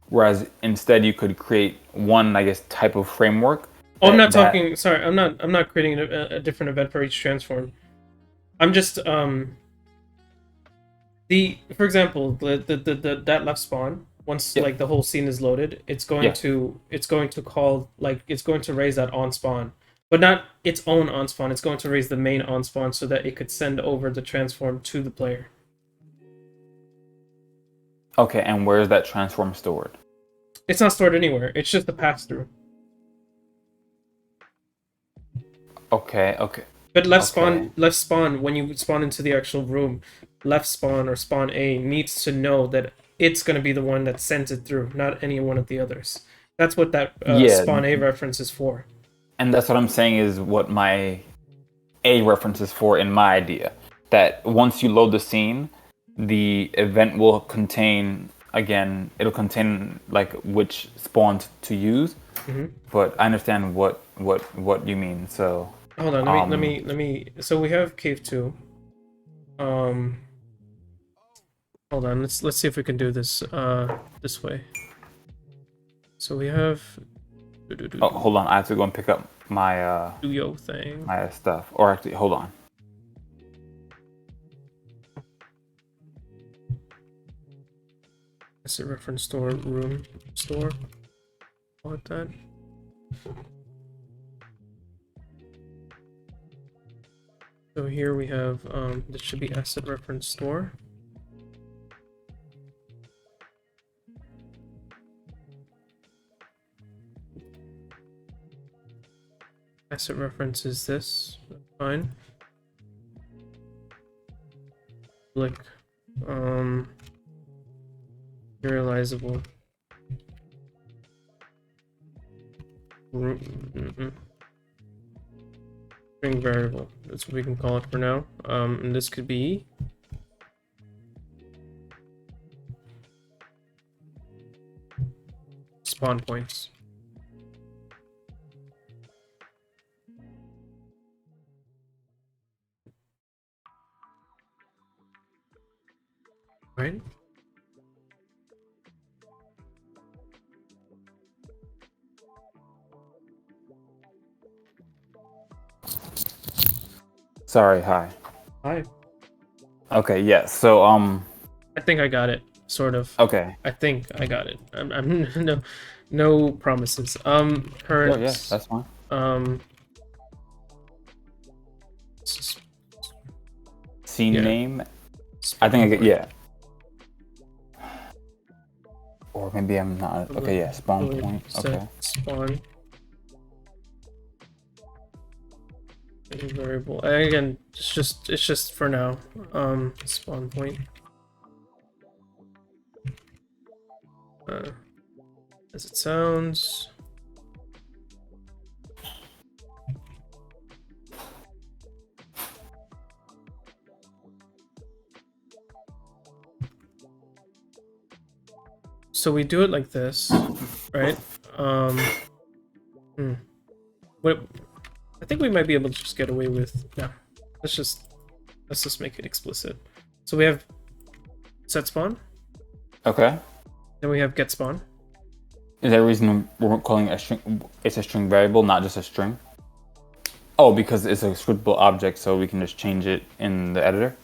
Whereas instead you could create one, I guess, type of framework. Oh, I'm not talking. Sorry, I'm not creating a different event for each transform. I'm just for example, that left spawn. Once like the whole scene is loaded, it's going to call, like, it's going to raise that on spawn, but not its own on spawn. It's going to raise the main on spawn so that it could send over the transform to the player. Okay, and where is that transform stored? It's not stored anywhere. It's just a pass through. Okay. But left spawn, when you spawn into the actual room, left spawn or spawn A needs to know that it's going to be the one that sends it through, not any one of the others. That's what that spawn A reference is for. And that's what I'm saying is what my A reference is for in my idea. That once you load the scene, the event will contain, again, it'll contain like which spawn to use. Mm-hmm. But I understand what you mean. So hold on, let me. So we have cave 2. Hold on, let's see if we can do this this way. So we have. Oh, hold on, I have to go and pick up my Duo thing. My stuff. Or actually, hold on. That's a reference store, room store. Call it that. So here we have this should be asset reference store. Asset reference is this. Fine. Click serializable. String variable. That's what we can call it for now. And this could be spawn points. Right? Sorry, hi. Hi. Okay, yeah. So I think I got it. Sort of. okay. I think I got it. I'm no promises. Sure, yeah, Current. that's fine. Um. s- Scene Yeah. name. I think I Spawn get point. yeah. Or maybe I'm not. Okay, yeah. Spawn Void point. set Okay. spawn variable. Again, it's just for now. Spawn point. Uh, as it sounds. So we do it like this, right? Hmm. What? I think we might be able to just get away with. No, let's just make it explicit. So we have set spawn, Okay. then we have get spawn. Is there a reason we're calling it a string? It's a string variable, not just a string. Oh, because it's a scriptable object, so we can just change it in the editor.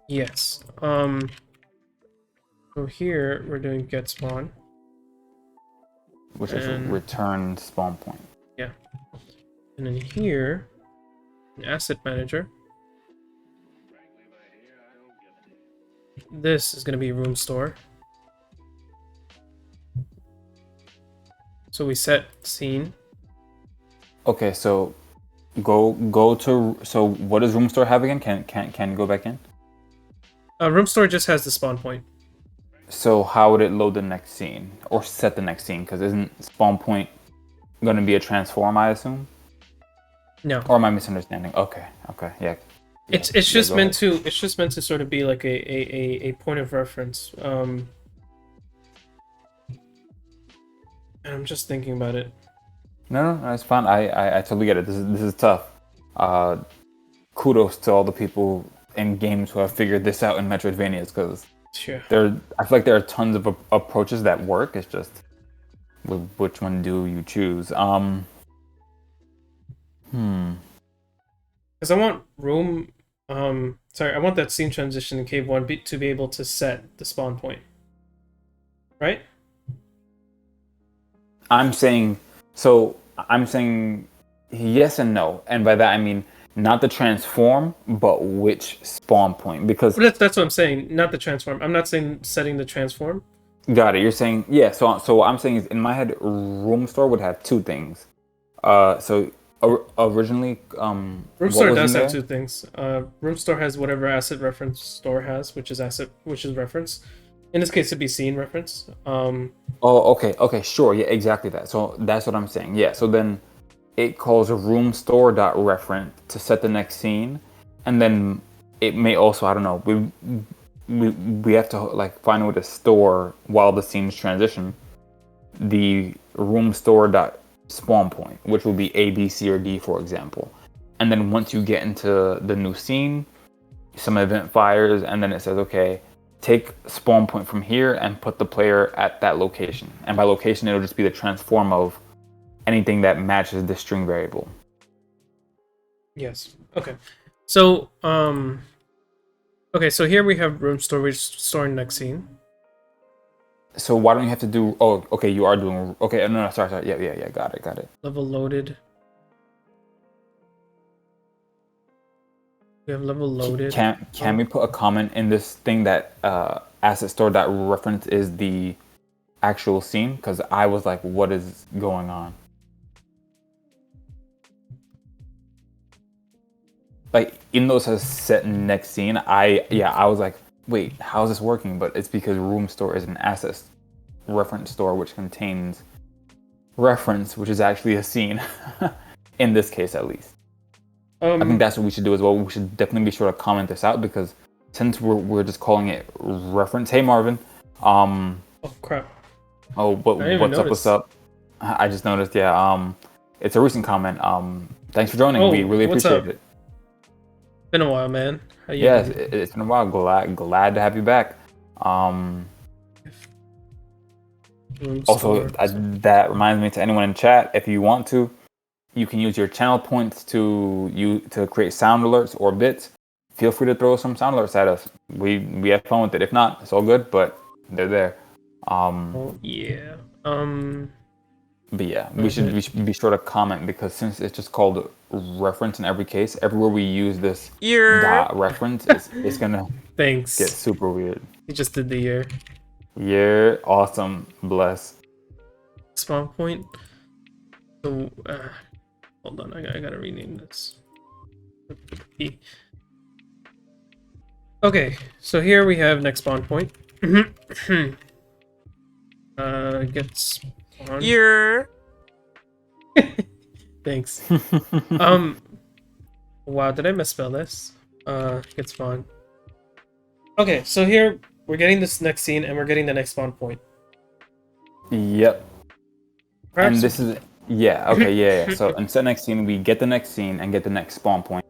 Yes. So here we're doing get spawn. Which is And return spawn point. yeah. And then here, an asset manager. This is going to be room store. So we set scene. Okay, so go to so what does room store have again? Can you go back in? Room store just has the spawn point. So how would it load the next scene or set the next scene? Because isn't spawn point going to be a transform? I assume. No. Or am I misunderstanding? Okay, yeah. It's just meant to sort of be like a point of reference. I'm just thinking about it. No, that's fine. I totally get it. This is tough. Kudos to all the people in games who have figured this out in Metroidvanias, because Sure. I feel like there are tons of approaches that work. It's just which one do you choose? Because I want room. I want that scene transition in Cave 1 to be able to set the spawn point. Right? I'm saying yes and no, and by that I mean not the transform, but which spawn point. Because Well, that's what I'm saying. Not the transform. I'm not saying setting the transform. got it. You're saying yeah. So what I'm saying is in my head, room store would have two things. Originally, Room what store was does in have there? two things. Room store has whatever asset reference store has, which is reference. In this case, it'd be scene reference. Oh, okay, sure, yeah, exactly that. So that's what I'm saying. Yeah. So then it calls a room store dot reference to set the next scene, and then it may also, I don't know, we have to like find a way to store while the scenes transition the room store dot spawn point, which would be A, B, C, or D, for example. And then once you get into the new scene, some event fires, and then it says, okay, take spawn point from here and put the player at that location. And by location, it'll just be the transform of anything that matches the string variable. Yes. Okay. So so here we have room store. We're storing next scene. So why don't you have to do? Oh, okay, you are doing. Okay, no, sorry. Yeah, got it. Level loaded. We have level loaded. Can we put a comment in this thing that asset store dot reference is the actual scene? Because I was like, what is going on? Like, even though it says set next scene, I was like, wait, how is this working? But it's because room store is an asset reference store which contains reference, which is actually a scene. In this case, at least. I think that's what we should do as well. We should definitely be sure to comment this out, because since we're just calling it reference. Hey Marvin. Oh crap. Oh, what's up? I just noticed. Yeah. It's a recent comment. Thanks for joining. We really appreciate it. Been a while, man. How you Yes, it's been a while. Glad to have you back. Also, that reminds me to anyone in chat, if you want to, You can use your channel points to create sound alerts or bits. Feel free to throw some sound alerts at us. We have fun with it. If not, it's all good, but they're there. Oh yeah. But yeah, we should be sure to comment, because since it's just called reference in every case, everywhere we use this dot reference, it's gonna Thanks. get super weird. You just did the year. Yeah, awesome, bless. Spawn point. So, hold on, I gotta rename this. Okay, so here we have next spawn point. Get spawn. Year. Thanks. Wow, did I misspell this? Get spawn. Okay, so here we're getting this next scene and we're getting the next spawn point. Yep. Perhaps And this is yeah. So instead of next scene, we get the next scene and get the next spawn point.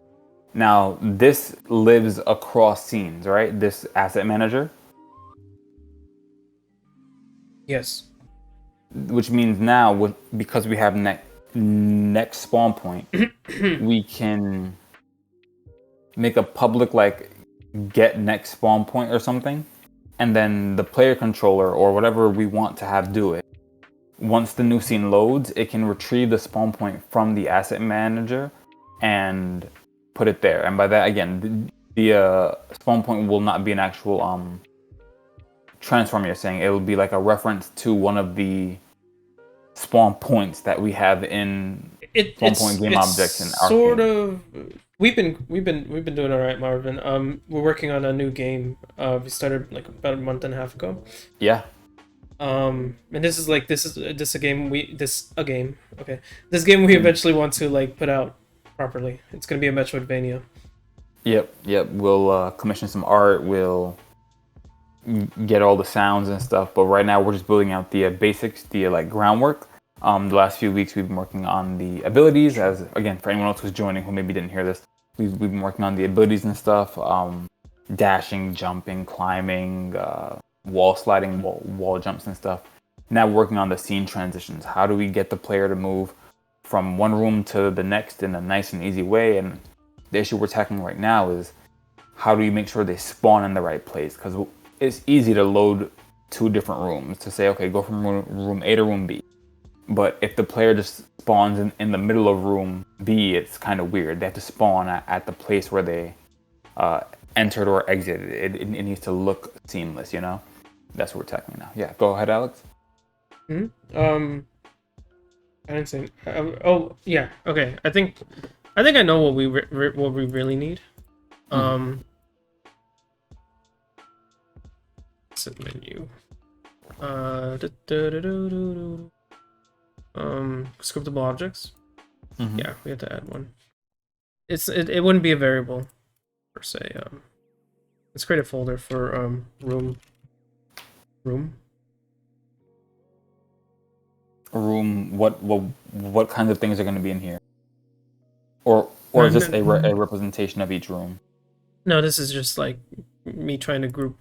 Now this lives across scenes, right? This asset manager, yes. which means now because we have next spawn point, we can make a public like get next spawn point or something, and then the player controller or whatever we want to have do it. Once the new scene loads, it can retrieve the spawn point from the asset manager and put it there. And by that, again, the spawn point will not be an actual transform. You're saying it will be like a reference to one of the spawn points that we have in spawn point game objects in our sort game. of. We've been doing all right, Marvin. We're working on a new game. We started like about a month and a half ago. Yeah. And this is a game okay. This game we eventually want to like put out properly. It's gonna be a Metroidvania. Yep. We'll commission some art. We'll get all the sounds and stuff. But right now we're just building out the basics, the like groundwork. The last few weeks we've been working on the abilities. As again, for anyone else who's joining who maybe didn't hear this, we've been working on the abilities and stuff. Dashing, jumping, climbing, wall sliding, wall jumps and stuff. Now we're working on the scene transitions. How do we get the player to move from one room to the next in a nice and easy way? And the issue we're tackling right now is how do you make sure they spawn in the right place? Because it's easy to load two different rooms to say, okay, go from room A to room B. But if the player just spawns in the middle of room B, it's kind of weird. They have to spawn at the place where they entered or exited. It needs to look seamless, you know? That's what we're tackling now. Yeah, go ahead, Alex. I didn't say. Oh yeah. Okay. I think I know what we really need. Set menu. Scriptable objects. Mm-hmm. Yeah, we have to add one. It wouldn't be a variable per se. Let's create a folder for room. What kinds of things are going to be in here? Or is this a representation of each room? No, this is just like me trying to group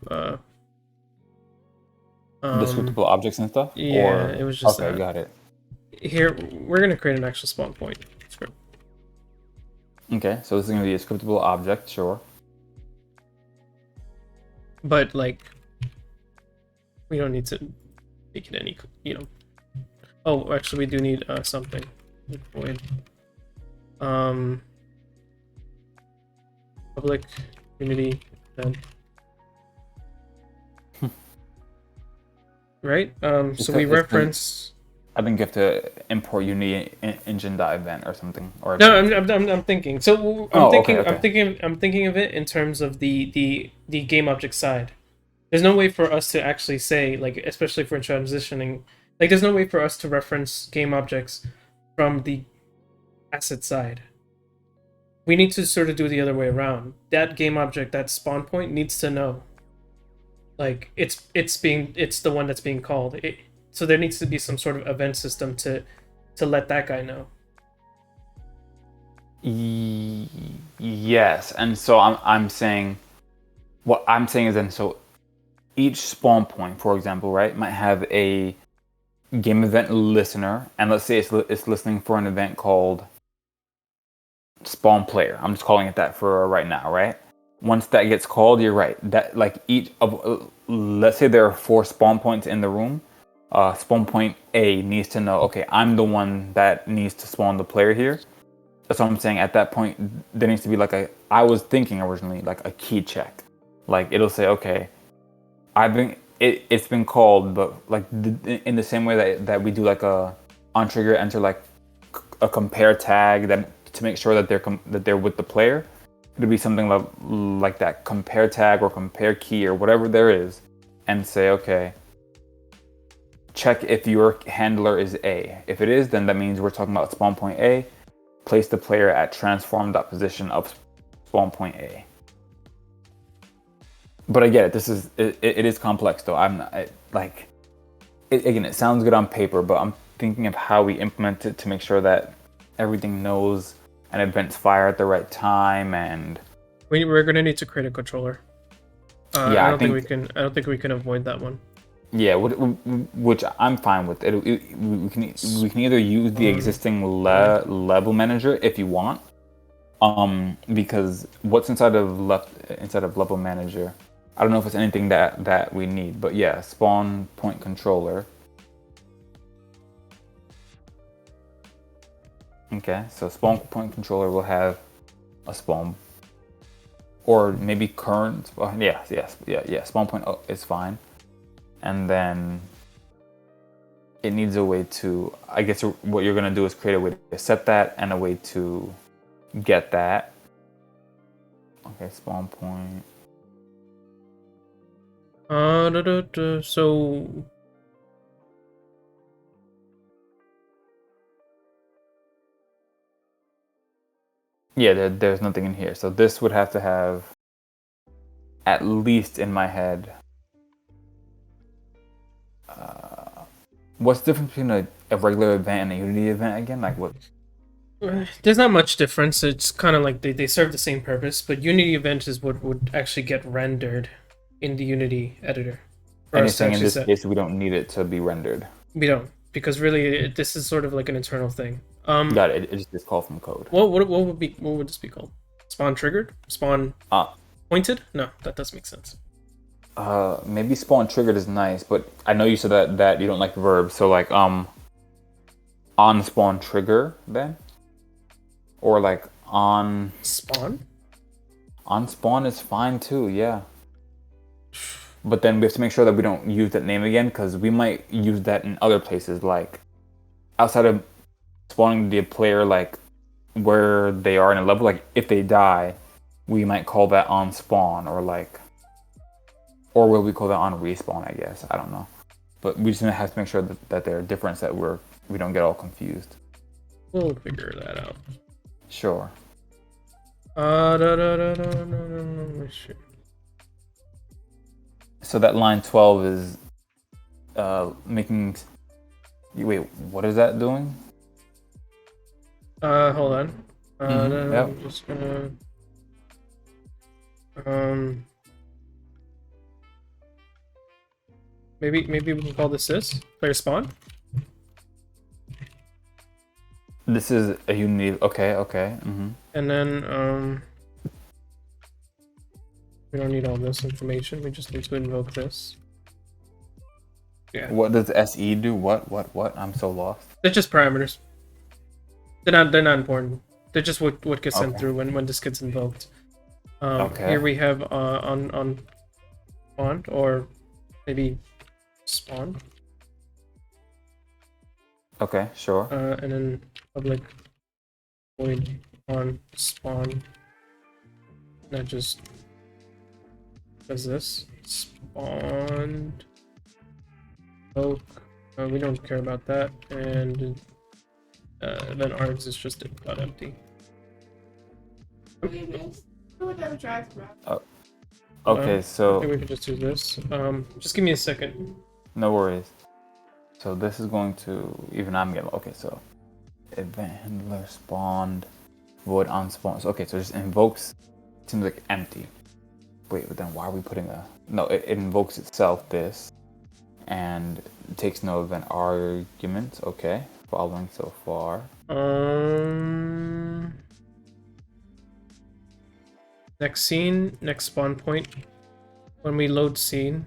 The scriptable objects and stuff? Yeah, it was just okay, got it. Here we're gonna create an actual spawn point script. Okay, so this is gonna be a scriptable object, sure. But like we don't need to make it any, you know. Oh, actually we do need something. Void. Public community event. Right? So we reference. I think you have to import Unity engine.event or something. Or No, I'm thinking. So okay. I'm thinking of it in terms of the game object side. There's no way for us to actually say, like, especially for transitioning, like there's no way for us to reference game objects from the asset side. We need to sort of do the other way around. That game object, that spawn point, needs to know. Like it's the one that's being called. So there needs to be some sort of event system to let that guy know. Yes, and so I'm saying, what I'm saying is then so each spawn point, for example, right, might have a game event listener, and let's say it's listening for an event called spawn player. I'm just calling it that for right now, right? Once that gets called, you're right. That like each of let's say there are 4 spawn points in the room. Spawn point A needs to know, okay, I'm the one that needs to spawn the player here. That's what I'm saying. At that point, there needs to be I was thinking originally like a key check. Like it'll say, okay, it's been called, but like in the same way that we do like on trigger enter like a compare tag that to make sure that they're with the player. It'll be something like that compare tag or compare key or whatever there is, and say, okay, check if your handler is A. If it is, then that means we're talking about spawn point A. Place the player at transform.position of spawn point A. But I get it. It is complex though. I'm not, again, it sounds good on paper, but I'm thinking of how we implement it to make sure that everything knows an event's fire at the right time, and we're gonna need to create a controller. Yeah, I don't think we can avoid that one. Yeah, which I'm fine with. We can either use the existing level manager if you want, because what's inside of level manager, I don't know if it's anything that we need, but yeah, spawn point controller. Okay, so spawn point controller will have a spawn, or maybe current. Yeah. Spawn point is fine, and then it needs a way to. I guess what you're gonna do is create a way to set that and a way to get that. Okay, spawn point. So Yeah, there's nothing in here. So this would have to have, at least in my head, what's the difference between a regular event and a Unity event again? Like what? there's not much difference. It's kind of like they serve the same purpose, but Unity event is what would actually get rendered in the Unity editor. Anything in this case, we don't need it to be rendered. We don't, because really this is sort of like an internal thing. Got it. It just gets called from code. What would this be called? Spawn triggered? Spawn pointed? No, that does make sense. Maybe spawn triggered is nice, but I know you said that you don't like verbs, so like on spawn trigger then, or like on spawn. On spawn is fine too, yeah. But then we have to make sure that we don't use that name again, because we might use that in other places, like outside of spawning the player, like where they are in a level. Like if they die, we might call that on spawn, or will we call that on respawn? I guess I don't know, but we just have to make sure that there are different, that we don't get all confused. We'll figure that out. Sure. Shit. So that line 12 is making. Wait, what is that doing? Hold on. Yep. I'm just gonna. Maybe we can call this player spawn. This is a Unity. Okay. Mm-hmm. And then we don't need all this information. We just need to invoke this. Yeah. What does SE do? What? I'm so lost. They're just parameters. They're not important. They're just what gets sent through when this gets invoked. Here we have on spawn, or maybe spawn. Okay, sure. And then public void on spawn. That just does this. Spawned. Oak. We don't care about that. And then args is just empty. Okay, so I think we can just do this. Just give me a second. No worries. So this is going to I'm getting okay. So event handler spawned void on spawn. So, okay, so it just invokes. Seems like empty. Wait, but then why are we putting a? No, it invokes itself this, and it takes no event arguments. Okay, following so far. Next scene, next spawn point. When we load scene,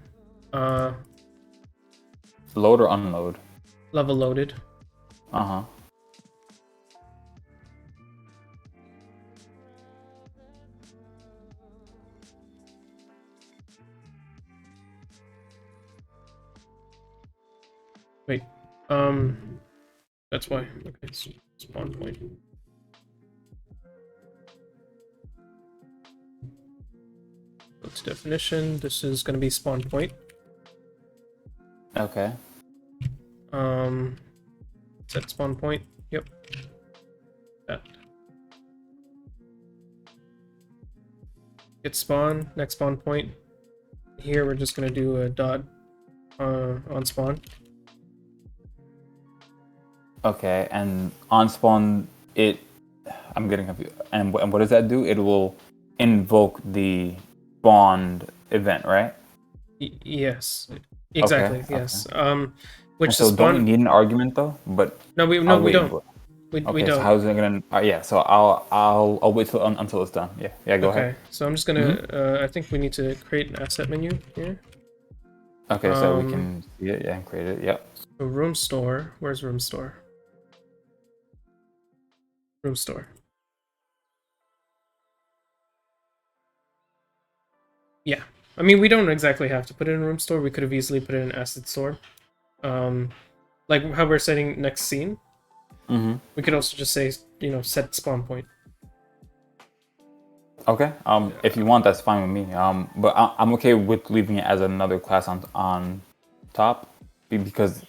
Load or unload? level loaded. Uh-huh. Wait, that's why. Okay, spawn point. Go to definition. This is gonna be spawn point. Okay. Set spawn point. Yep. That. Get spawn. Next spawn point. Here we're just gonna do a dot on spawn. Okay, and on spawn, I'm getting confused. And what does that do? It will invoke the spawned event, right? Yes. Exactly. Okay. Yes. And Which the so don't we spawn. need an argument though? But No, we I'll wait. don't. We Okay, so don't. how's it gonna? Yeah, so I'll wait until it's done. Yeah. Go ahead. Okay. So I'm just gonna. I think we need to create an asset menu here. Okay, so we can see it. Yeah, and create it. Yep. So room store. Where's room store? Room store. Yeah. I mean, we don't exactly have to put it in room store. We could have easily put it in asset store. Like how we're setting next scene. Mm-hmm. We could also just say, set spawn point. Okay. If you want, that's fine with me. But I'm okay with leaving it as another class on top, because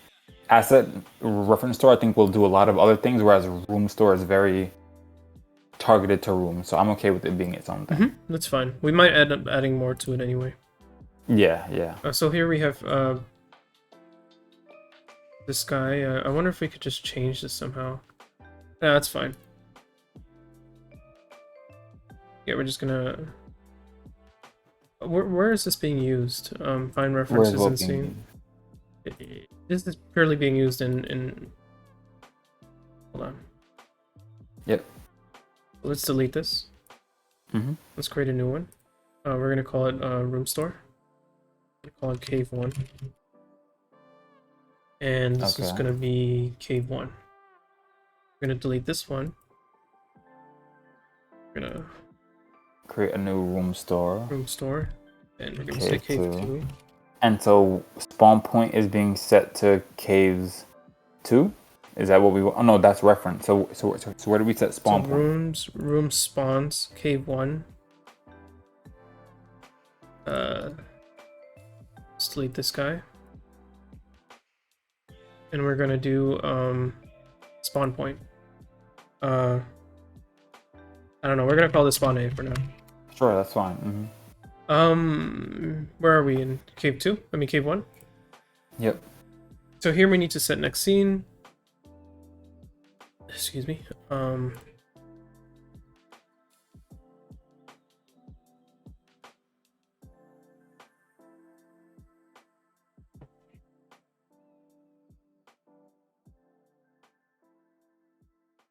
asset reference store I think will do a lot of other things, whereas room store is very targeted to room. So I'm okay with it being its own thing. Mm-hmm. That's fine. We might end up adding more to it anyway. Yeah. So here we have this guy. I wonder if we could just change this somehow. Yeah, that's fine. Yeah, we're just gonna. Where is this being used? Find references and scene. This is purely being used in. Hold on. Yep. Let's delete this. Mm-hmm. Let's create a new one. We're gonna call it room store. Call it cave 1. And this is gonna be cave 1. We're gonna delete this one. We're gonna create a new room store. And we're gonna say cave 2. And so spawn point is being set to caves 2. Is that what we want? Oh no, that's reference. So where do we set spawn point? Room spawns cave 1. Let's delete this guy. And we're gonna do spawn point. I don't know. We're gonna call this spawn A for now. Sure, that's fine. Mm-hmm. Where are we in cave 2? I mean cave 1. Yep. So here we need to set next scene. Excuse me.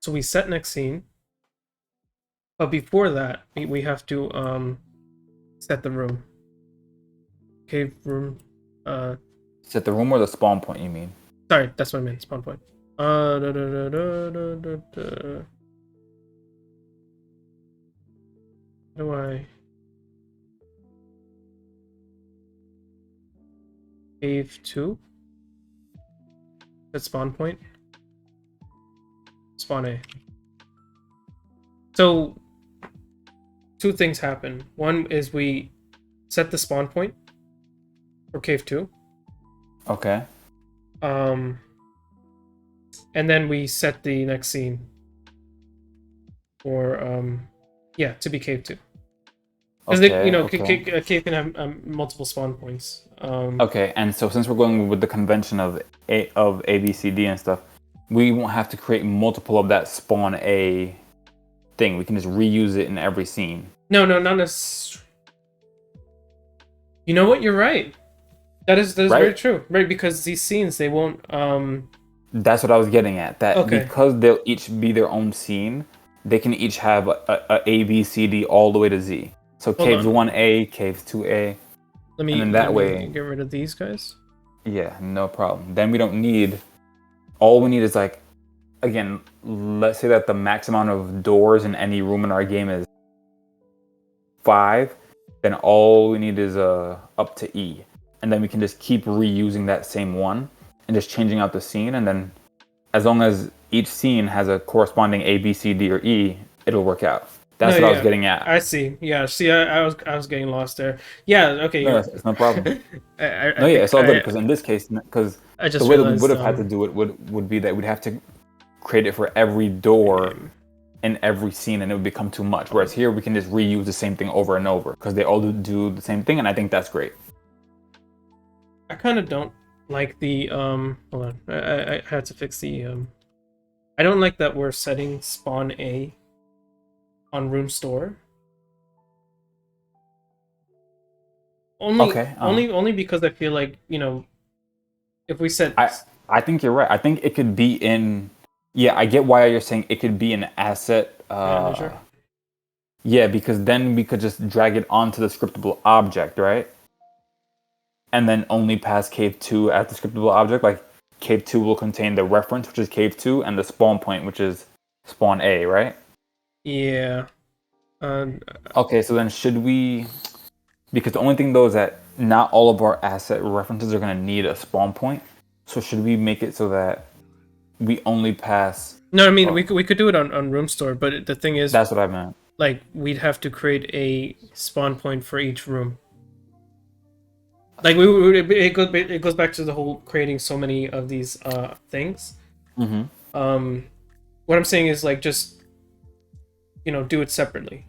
So we set next scene. But before that, we have to set the room. Cave room. Set the room or the spawn point, you mean? Sorry, that's what I meant. Spawn point. How do I? Cave 2. That's spawn point. Spawn A. So, two things happen. One is we set the spawn point for cave 2. Okay. And then we set the next scene for to be cave 2. Because cave can have multiple spawn points. Okay, and so since we're going with the convention of A, B, C, D and stuff, we won't have to create multiple of that spawn A thing. We can just reuse it in every scene. No, not necessarily. You know what? You're right. That is right? Very true. Right, because these scenes, they won't... That's what I was getting at. Because they'll each be their own scene, they can each have a B, C, D all the way to Z. So Hold caves on. 1A, caves 2A, Let and me then let that me way, get rid of these guys. yeah, no problem. Then we don't need. All we need is like, again, let's say that the max amount of doors in any room in our game is 5. Then all we need is up to E, and then we can just keep reusing that same one and just changing out the scene, and then as long as each scene has a corresponding A, B, C, D, or E, it'll work out. No, That's what I was yeah, getting at. I see. Yeah, see, I was getting lost there. Yeah, okay, No, you're. it's no problem. I No, yeah, think it's all good because in this case, because I the just way that we would realized have had to do it would be that we'd have to create it for every door game. in every scene, and it would become too much. Whereas here, we can just reuse the same thing over and over because they all do the same thing, and I think that's great. I kind of don't like the hold on. I had to fix the I don't like that we're setting spawn A on room store. Okay. Only because I feel like, if we set I think you're right. I think it could be in. Yeah, I get why you're saying it could be an asset. manager. Yeah, because then we could just drag it onto the scriptable object, right? And then only pass cave 2 as the scriptable object. Like cave 2 will contain the reference, which is cave 2, and the spawn point, which is spawn A, right? Yeah. Okay, so then should we? Because the only thing though is that not all of our asset references are going to need a spawn point. So should we make it so that we only pass? No, I mean Oh, we could do it on room store, but the thing is, that's what I meant. like, we'd have to create a spawn point for each room. Like it goes back to the whole creating so many of these things. Mm-hmm. What I'm saying is, like, just do it separately.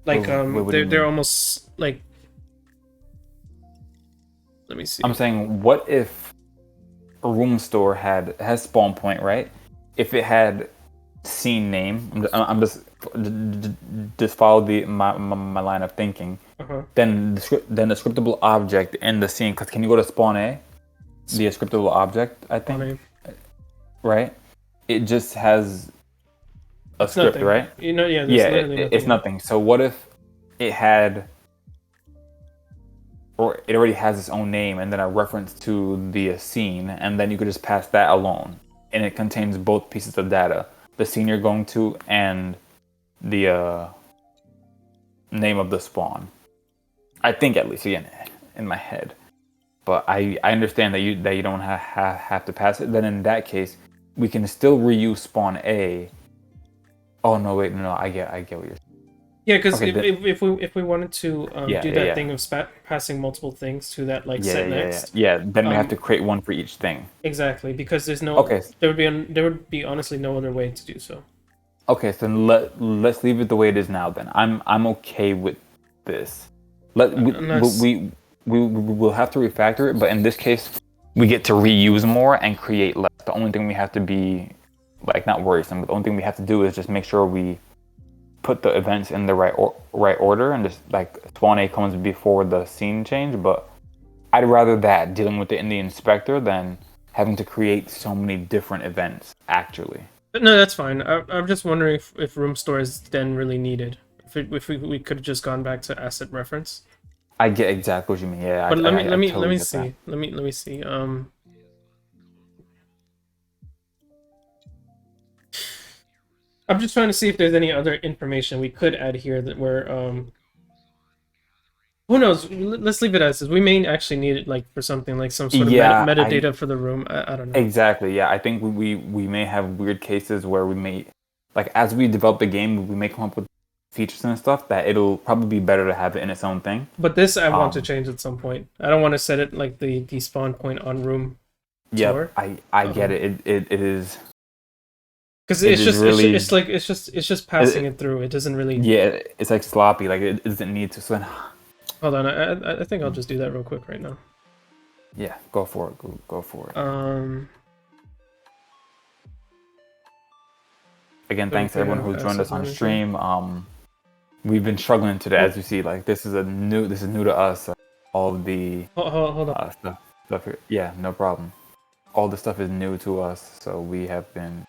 Like What do you they're mean? almost like, let me see. I'm saying, what if a room store has spawn point, right? If it had scene name, I'm just follow my line of thinking. Uh-huh. Then the scriptable object in the scene. Cause can you go to spawn A? The scriptable object, I think, Spawn right? It just has a It's script, nothing. right? Yeah, there's Yeah, literally nothing. it's nothing. So what if it had, or it already has its own name and then a reference to the scene, and then you could just pass that alone, and it contains both pieces of data: the scene you're going to and the name of the spawn. I think, at least, again, in my head. But I understand that you don't have to pass it. Then in that case, we can still reuse spawn A. Oh no, wait, no, I get what you're saying. Yeah, because Okay, if we wanted to do that thing of passing multiple things to that, like, set next. Yeah. Then we have Um, to create one for each thing. Exactly, because there's no Okay. there would be honestly no other way to do so. Okay, so let's leave it the way it is now. Then I'm okay with this. Unless We will have to refactor it, but in this case, we get to reuse more and create less. The only thing we have to be, like, not worrisome, but the only thing we have to do is just make sure we put the events in the right order, and just, like, spawn A comes before the scene change. But I'd rather that, dealing with it in the inspector, than having to create so many different events actually. But no, that's fine. I'm just wondering if room store is then really needed. If we could have just gone back to asset reference. I get exactly what you mean. Yeah, But I let totally me get that. see. Let me see. I'm just trying to see if there's any other information we could add here that we're who knows? Let's leave it as is. We may actually need it, like, for something like some sort of metadata for the room. I don't know. Exactly. Yeah, I think we may have weird cases where we may, like, as we develop the game, we may come up with features and stuff that it'll probably be better to have it in its own thing. But this I want to change at some point. I don't want to set it like the spawn point on room. Yeah, I get it. It is. Because it's just passing it through. It doesn't really. Yeah, it's like sloppy. Like, it doesn't need to. So then, hold on, I think I'll just do that real quick right now. Yeah, go for it. Go for it. Again, thanks to everyone who joined us on stream. We've been struggling today, as you see. Like, this is new to us. All of the hold on. stuff here. Yeah, no problem. All the stuff is new to us, so we have been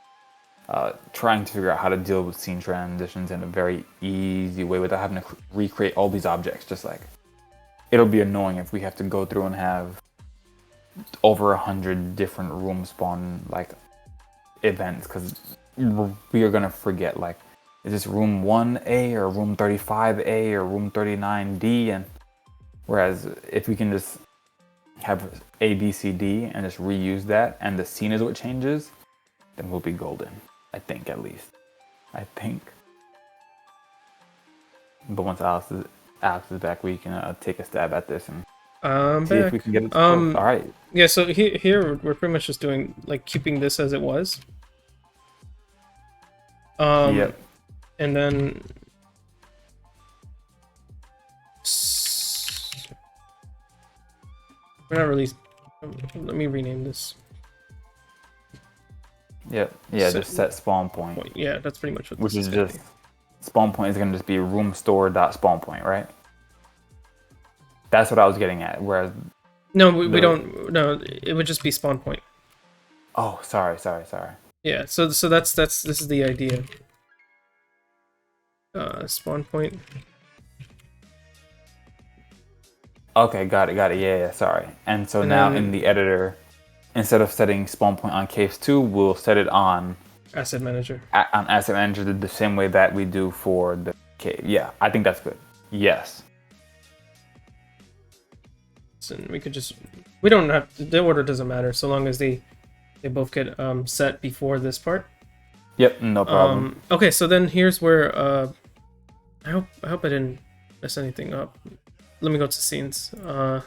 trying to figure out how to deal with scene transitions in a very easy way without having to recreate all these objects. Just like, it'll be annoying if we have to go through and have over 100 different room spawn like events, because we are gonna forget, like, is this room 1A or room 35A or room 39D? And whereas if we can just have A, B, C, D and just reuse that, and the scene is what changes, then we'll be golden. I think, at least. I think. But once Alex is back, we can take a stab at this and see back. if we can get it to close. All right. Yeah, so here we're pretty much just doing, like, keeping this as it was. Yep. And then we're not really. Let me rename this. Yep. Yeah, just set spawn point. Yeah, that's pretty much what. Which is just spawn point is going to just be room store dot spawn point, right? That's what I was getting at. Whereas no, we don't. No, it would just be spawn point. Oh, sorry. Yeah. So this is the idea. Spawn point. Okay, got it. Yeah, sorry. And so now in the editor, instead of setting spawn point on Caves 2, we'll set it on Asset Manager. On Asset Manager the same way that we do for the cave. Yeah, I think that's good. Yes. So we could just, we don't have, the order doesn't matter so long as they both get set before this part. Yep, no problem. Okay, so then here's where I hope I didn't mess anything up. Let me go to scenes. Yeah,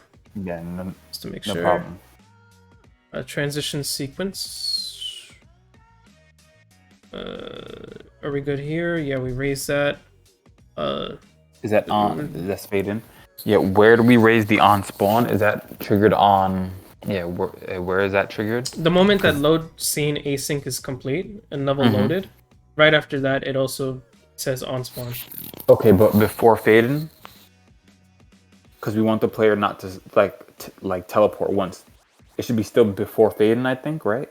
just to make no sure. problem. Transition sequence. Are we good here? Yeah, we raise that. Is that on? That's fade in. Yeah, where do we raise the on spawn? Is that triggered on? Yeah, where is that triggered? The moment that load scene async is complete and level loaded, right after that it also says on spawn. Okay, but before fade in, because we want the player not to like teleport once. It should be still before fade in, I think, right?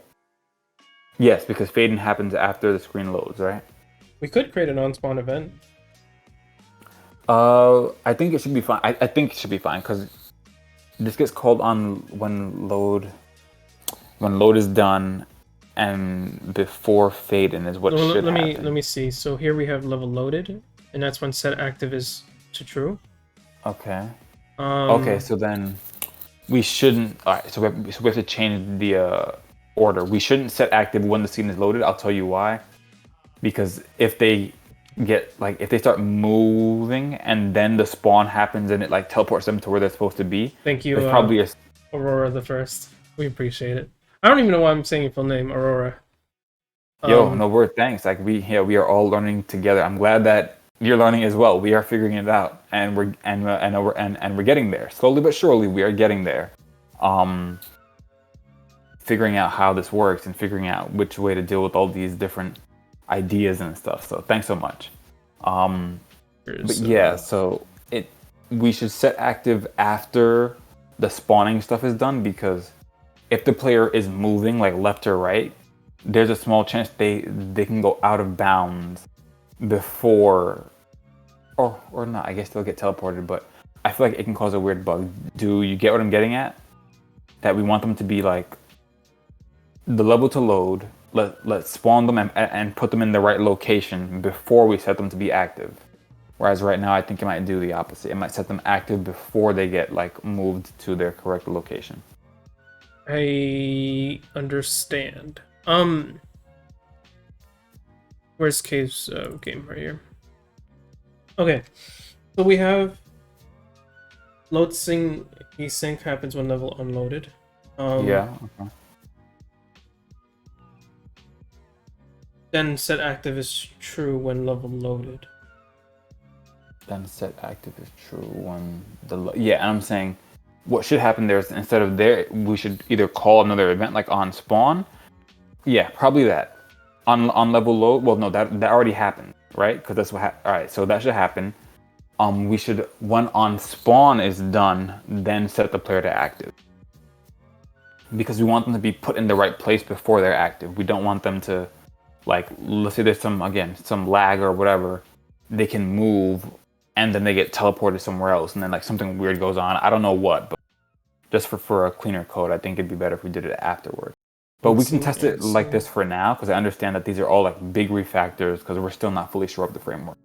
Yes, because fade in happens after the screen loads, right? We could create an on spawn event. I think it should be fine. I think it should be fine because this gets called on when load is done, and before fade in is what should happen. Let me see. So here we have level loaded, and that's when set active is to true. Okay. Okay, so then we shouldn't. All right, so we have to change the order. We shouldn't set active when the scene is loaded. I'll tell you why. Because if they if they start moving and then the spawn happens and it like teleports them to where they're supposed to be. Thank you, probably Aurora the First. We appreciate it. I don't even know why I'm saying your full name, Aurora. Yo, no word. Thanks. Like we are all learning together. I'm glad that you're learning as well. We are figuring it out, and we're getting there slowly but surely. We are getting there. Figuring out how this works and figuring out which way to deal with all these different ideas and stuff. So thanks so much. But yeah, so we should set active after the spawning stuff is done, because if the player is moving like left or right, there's a small chance they can go out of bounds before or not. I guess they'll get teleported, but I feel like it can cause a weird bug. Do you get what I'm getting at? That we want them to be like the level to load. Let's spawn them and put them in the right location before we set them to be active. Whereas right now, I think it might do the opposite. It might set them active before they get like moved to their correct location. I understand. Where's Cave's game right here? Okay, so we have load sync async happens when level unloaded. Yeah. Okay. Then set active is true when level loaded. Then set active is true when and I'm saying what should happen there is instead of there, we should either call another event like on spawn. Yeah, probably that. On level load. Well, no, that already happened, right? Because that's what. All right, so that should happen. We should, when on spawn is done, then set the player to active. Because we want them to be put in the right place before they're active. We don't want them to like let's say there's some lag or whatever, they can move and then they get teleported somewhere else, and then like something weird goes on. I don't know what, but just for a cleaner code, I think it'd be better if we did it afterward. But we can test it like this for now, because I understand that these are all like big refactors, because we're still not fully sure of the framework.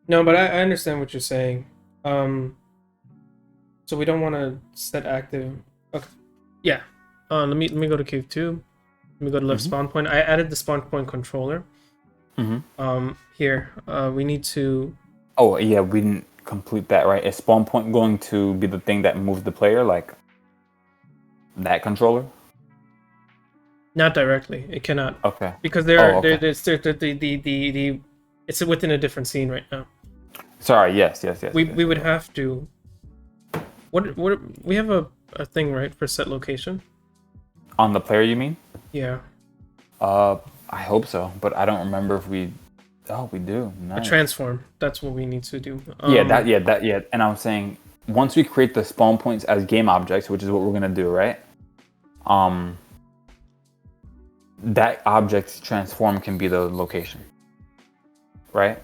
No, but I understand what you're saying. So we don't want to set active. Okay. Yeah. Let me go to cave 2. Let me go to left spawn point. I added the spawn point controller. Here, we need to. Oh yeah, we didn't complete that, right? Is spawn point going to be the thing that moves the player, like that controller? Not directly. It cannot. Okay. Because it's within a different scene right now. Sorry. Yes. We would have to. What we have a thing, right, for set location? On the player, you mean? Yeah. I hope so, but I don't remember if we. Oh, we do. Nice. A transform. That's what we need to do. Yeah. And I'm saying once we create the spawn points as game objects, which is what we're gonna do, right? That object's transform can be the location, right?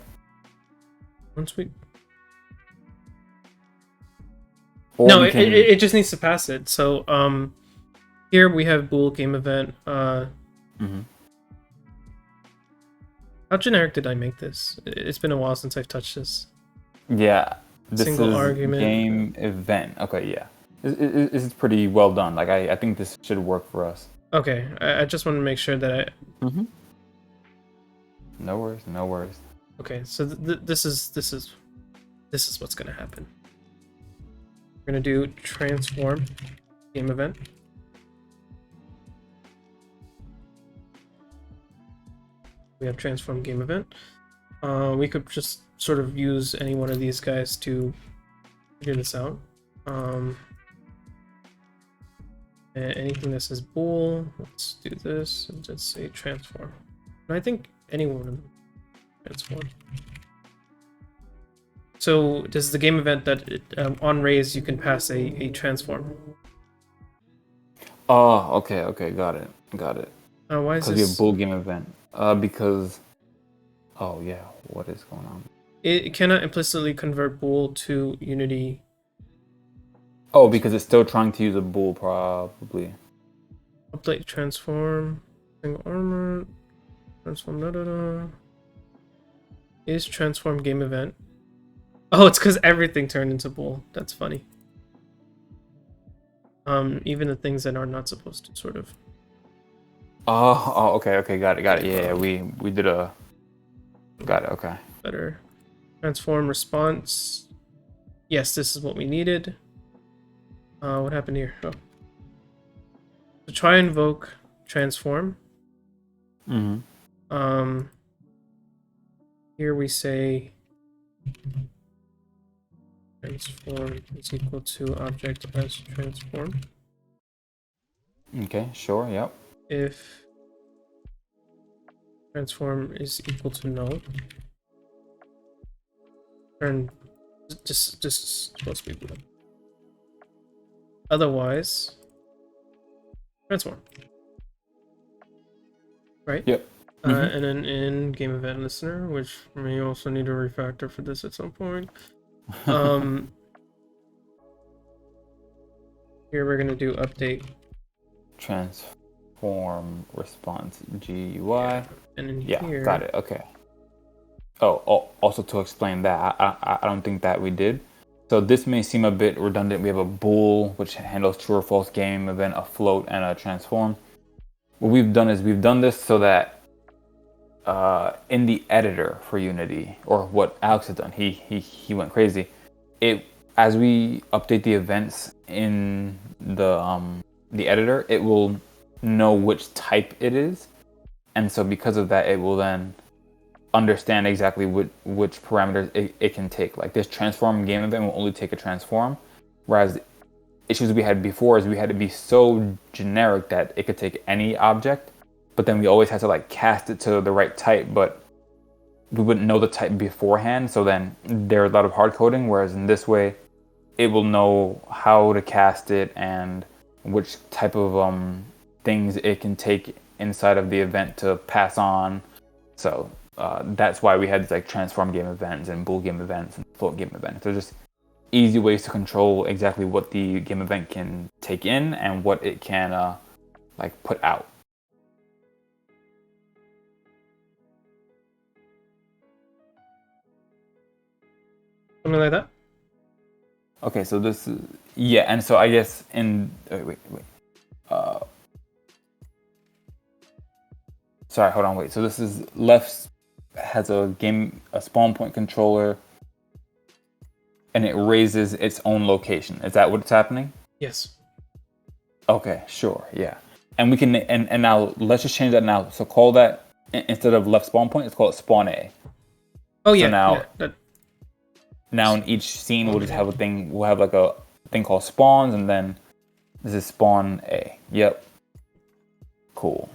Once we. Or no, we can... it just needs to pass it. So here we have bool game event. How generic did I make this? It's been a while since I've touched this. Yeah, this Single is argument. Game event. Okay, yeah. This is pretty well done. Like I think this should work for us. Okay, I just want to make sure that I. No worries. Okay, so this is what's gonna happen. We're gonna do transform game event. We have transform game event. We could just sort of use any one of these guys to figure this out. Anything that says bool, let's do this and just say transform. And I think any one of them transform. So this is the game event that on raise you can pass a transform. Oh, okay, got it. Why is this? Because we have bool game event. Because, oh yeah, what is going on? It cannot implicitly convert bool to Unity. Oh, because it's still trying to use a bool, probably. Update transform, single armor, transform, Is transform game event. Oh, it's because everything turned into bool. That's funny. Even the things that are not supposed to, sort of. Oh, okay, got it. Yeah, we did a. Got it. Okay. Better. Transform response. Yes, this is what we needed. What happened here? Oh. So try invoke transform. Here we say transform is equal to object as transform. Okay, sure, yep. If transform is equal to null, turn just supposed to be blue. Otherwise, transform. Right? Yep. And then in game event listener, which may also need a refactor for this at some point. Here we're gonna do update transform response GUI. Yeah. And in here, got it. Okay. Oh, also to explain that, I don't think that we did. So this may seem a bit redundant. We have a bool, which handles true or false game event, a float, and a transform. What we've done is we've done this so that in the editor for Unity, or what Alex has done, he went crazy. As we update the events in the editor, it will know which type it is, and so because of that, it will then understand exactly which parameters it can take. Like this transform game event will only take a transform, whereas the issues we had before is we had to be so generic that it could take any object, but then we always had to like cast it to the right type, but we wouldn't know the type beforehand, so then there's a lot of hard coding, whereas in this way it will know how to cast it and which type of things it can take inside of the event to pass on. So that's why we had like transform game events and bool game events and float game events. They're just easy ways to control exactly what the game event can take in and what it can like put out. Something like that. Okay, so this is and so I guess in wait. Sorry, hold on, wait. So this is left has a spawn point controller, and it raises its own location. Is that what's happening? Yes. Okay, sure, yeah. And we can and now let's just change that now. So call that instead of left spawn point, let's call it spawn A. Oh So yeah. now in each scene we'll just have a thing. We'll have like a thing called spawns, and then this is spawn A. Yep. Cool.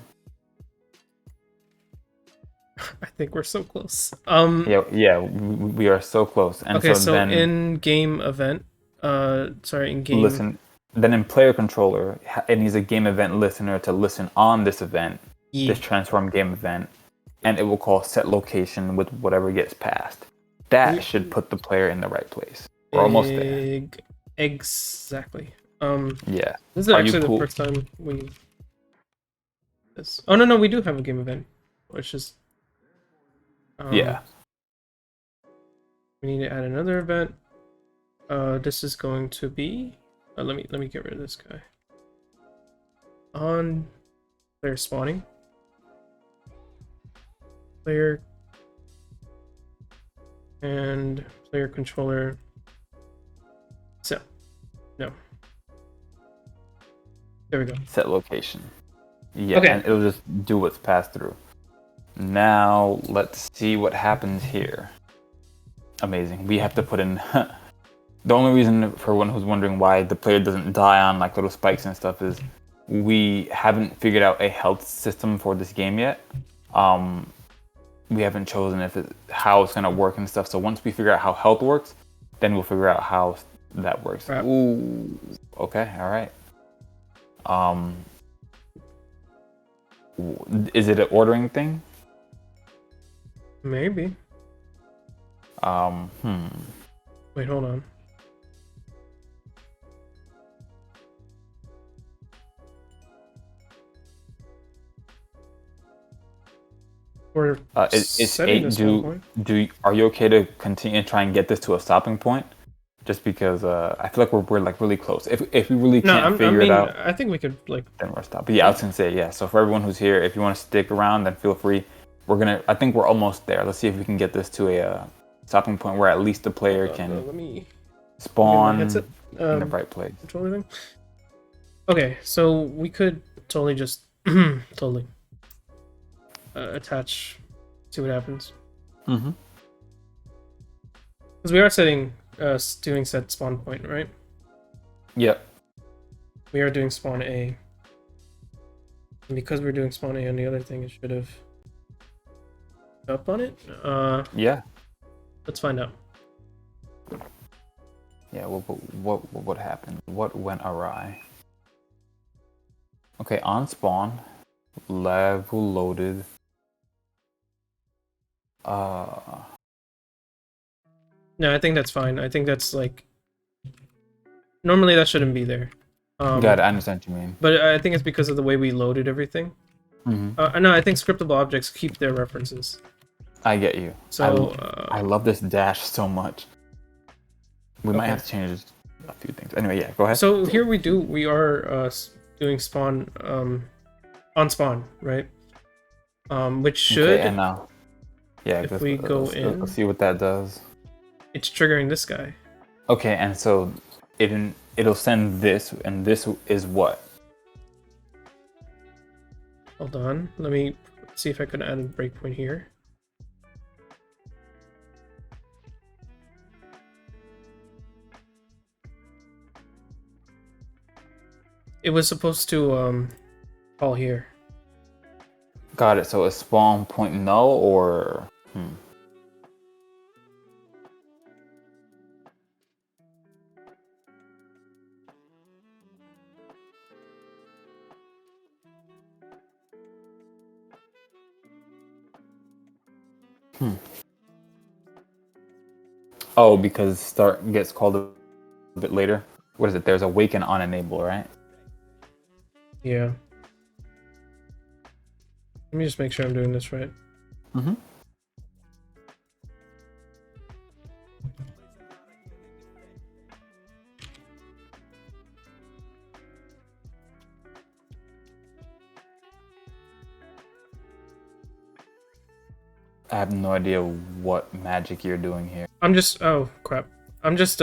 I think we're so close. Yeah, we are so close. And okay, so then in game event, in game. Listen. Then in player controller, it needs a game event listener to listen on this event, this transform game event, and it will call set location with whatever gets passed. That should put the player in the right place. We're almost there. Exactly. Yeah. This is actually the first time we. This. Oh no, we do have a game event, which is. Yeah. We need to add another event. This is going to be. Let me get rid of this guy. On player spawning. Player and player controller. So, no. There we go. Set location. Yeah, okay. And it'll just do what's passed through. Now let's see what happens here. Amazing. We have to put in. The only reason for one who's wondering why the player doesn't die on like little spikes and stuff is we haven't figured out a health system for this game yet. We haven't chosen how it's gonna work and stuff. So once we figure out how health works, then we'll figure out how that works. Right. Ooh. Okay. All right. Is it an ordering thing? Maybe. Wait, hold on. We're it's 8. Are you okay to continue and try and get this to a stopping point? Just because I feel like we're like really close. If we really can't figure it out, I think we could like. Then we're stopped. But yeah, I was gonna say yeah. So for everyone who's here, if you want to stick around, then feel free. I think we're almost there. Let's see if we can get this to a stopping point where at least the player can spawn in the right place. Control everything. Okay, so we could totally just totally attach, see what happens. Mm-hmm. Because we are doing set spawn point, right? Yep. We are doing spawn A. And because we're doing spawn A on the other thing, it should have up on it. Yeah. Let's find out. Yeah. What happened? What went awry? Okay. On spawn, level loaded. No, I think that's fine. I think that's like normally that shouldn't be there. Got it. I understand what you mean. But I think it's because of the way we loaded everything. Mm-hmm. No, I think scriptable objects keep their references. I get you. So I love this dash so much. We might have to change a few things. Anyway, yeah, go ahead. So here we are doing spawn on spawn, right? Which should. Okay, and now, yeah, if we go in, let's see what that does. It's triggering this guy. Okay, and so it'll send this, and this is what? Hold on, let me see if I can add a breakpoint here. It was supposed to call here. Got it. So a spawn point null or Oh, because start gets called a bit later. What is it? There's awaken on enable, right? Yeah. Let me just make sure I'm doing this right. Mm-hmm. I have no idea what magic you're doing here. I'm just crap. I'm just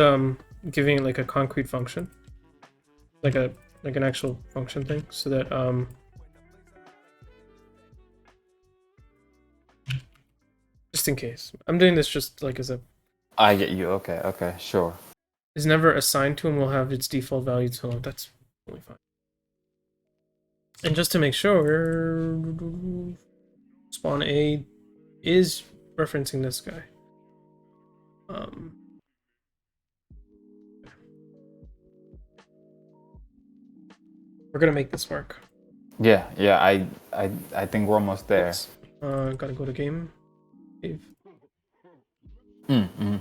giving it like a concrete function. Like an actual function thing so that just in case. I'm doing this just like as a I get you. Okay, sure. is never assigned to and will have its default value so long. That's totally fine. And just to make sure, spawn A is referencing this guy. We're gonna make this work. Yeah. I think we're almost there. Oops. Gotta go to game. Save.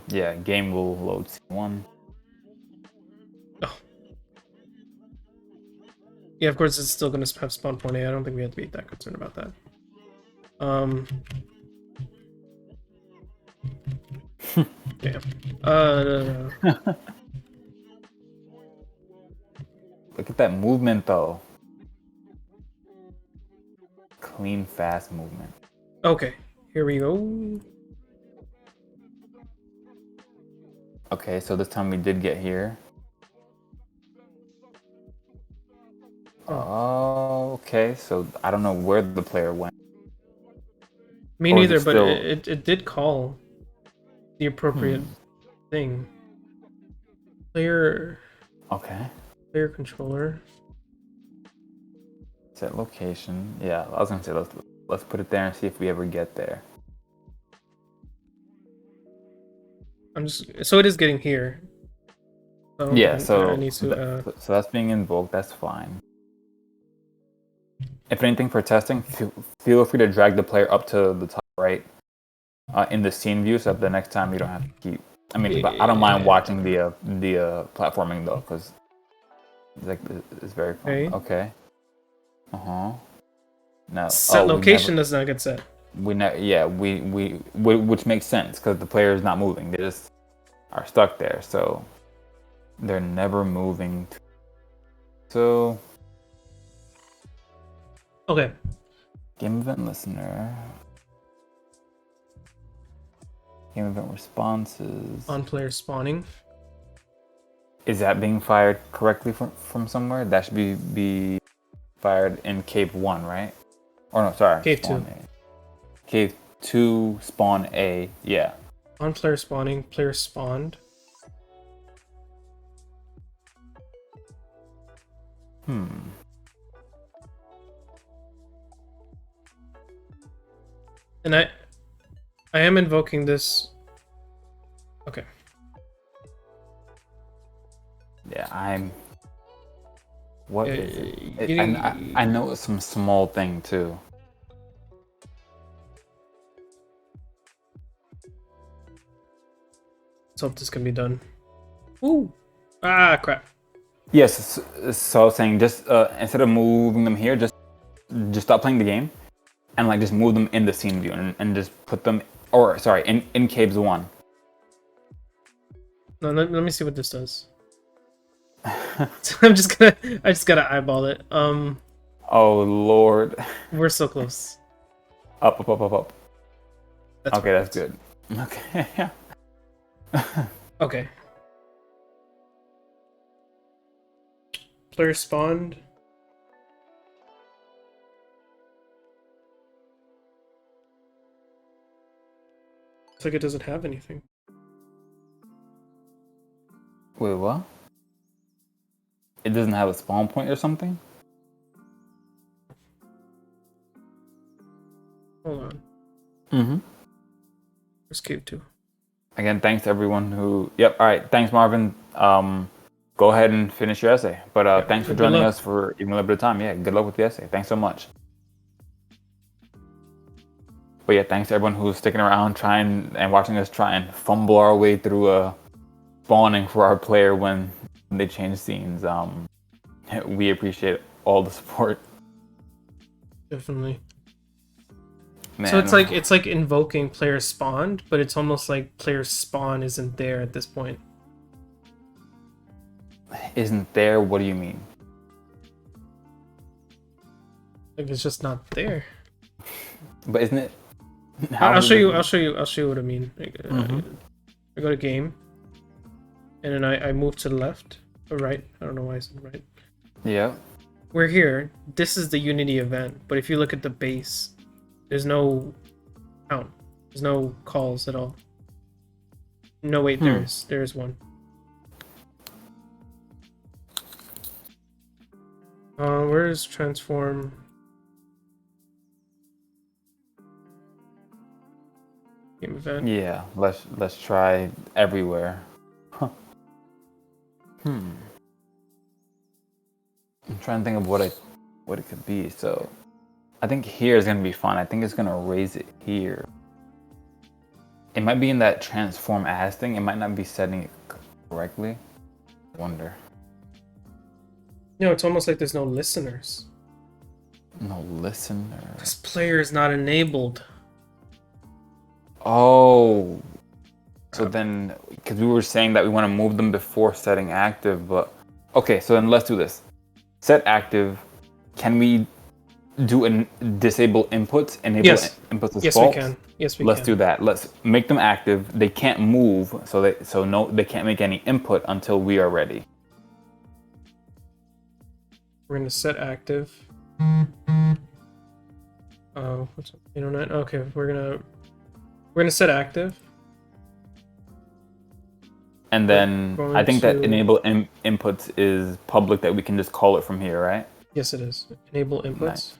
Yeah, game will load C1. Oh. Yeah, of course it's still gonna have spawn point A. I don't think we have to be that concerned about that. Damn. No. Look at that movement, though. Clean, fast movement. Okay, here we go. Okay, so this time we did get here. Oh, okay. So I don't know where the player went. Me Or is neither, it but still- it did call the appropriate thing. Player Okay. controller. Set location. Yeah, I was gonna say let's put it there and see if we ever get there. So it is getting here. So Yeah, I so need to so that's being invoked. That's fine. If anything, for testing, feel free to drag the player up to the top right in the scene view, so that the next time you don't have to keep. I mean, but I don't mind watching the platforming though, because it's very fun. Okay. Now set location does not get set. Which makes sense because the player is not moving. They just are stuck there, so they're never moving. So Okay. game event listener, game event responses. On player spawning. Is that being fired correctly from somewhere? That should be fired in cave 1, right? Or no, sorry. Cave 2. Cave 2, spawn A. Yeah. On player spawning, player spawned. And I am invoking this. Okay. Yeah, What is it? I know it's some small thing too. Let's hope this can be done. Ooh! Ah, crap. Yes, so I was saying just instead of moving them here, just stop playing the game, and like just move them in the scene view and just put them, or sorry, in caves 1. No, let me see what this does. I just gotta eyeball it. Oh Lord. We're so close. Up. That's okay, that's good. Okay. Okay. Player spawned. Looks like it doesn't have anything. Wait, what? It doesn't have a spawn point or something? Hold on. Where's cave 2? Again, thanks to everyone who... Yep, alright. Thanks, Marvin. Go ahead and finish your essay. But thanks for joining us for even a little bit of time. Yeah, good luck with the essay. Thanks so much. But yeah, thanks to everyone who's sticking around, trying and watching us try and fumble our way through spawning for our player when they change scenes. We appreciate all the support. Definitely. Man, So it's like invoking player spawned, but it's almost like player spawn isn't there at this point. isn't there? What do you mean? Like it's just not there. But isn't it? I'll show you. I'll show you what I mean. Like, I go to game, and then I move to the left or right. I don't know why I said right. Yeah. We're here. This is the Unity event, but if you look at the base, there's no count. There's no calls at all. No, wait, there's one. Where is transform? Game event. Yeah. Let's try everywhere. Huh. I'm trying to think of what it could be. So, I think here is gonna be fun. I think it's gonna raise it here. It might be in that transform as thing. It might not be setting it correctly. I wonder. No, it's almost like there's no listeners. No listener. This player is not enabled. Oh. So then, because we were saying that we want to move them before setting active, but okay. So then let's do this. Set active. Can we do a disable inputs? Enable inputs as yes, false? we can. Yes, we Let's can. do that. Let's make them active. They can't move, so they can't make any input until we are ready. We're gonna set active. Oh, what's up? Internet? Okay, we're gonna set active. And then I think that enable inputs is public, that we can just call it from here, right? Yes, it is. Enable inputs.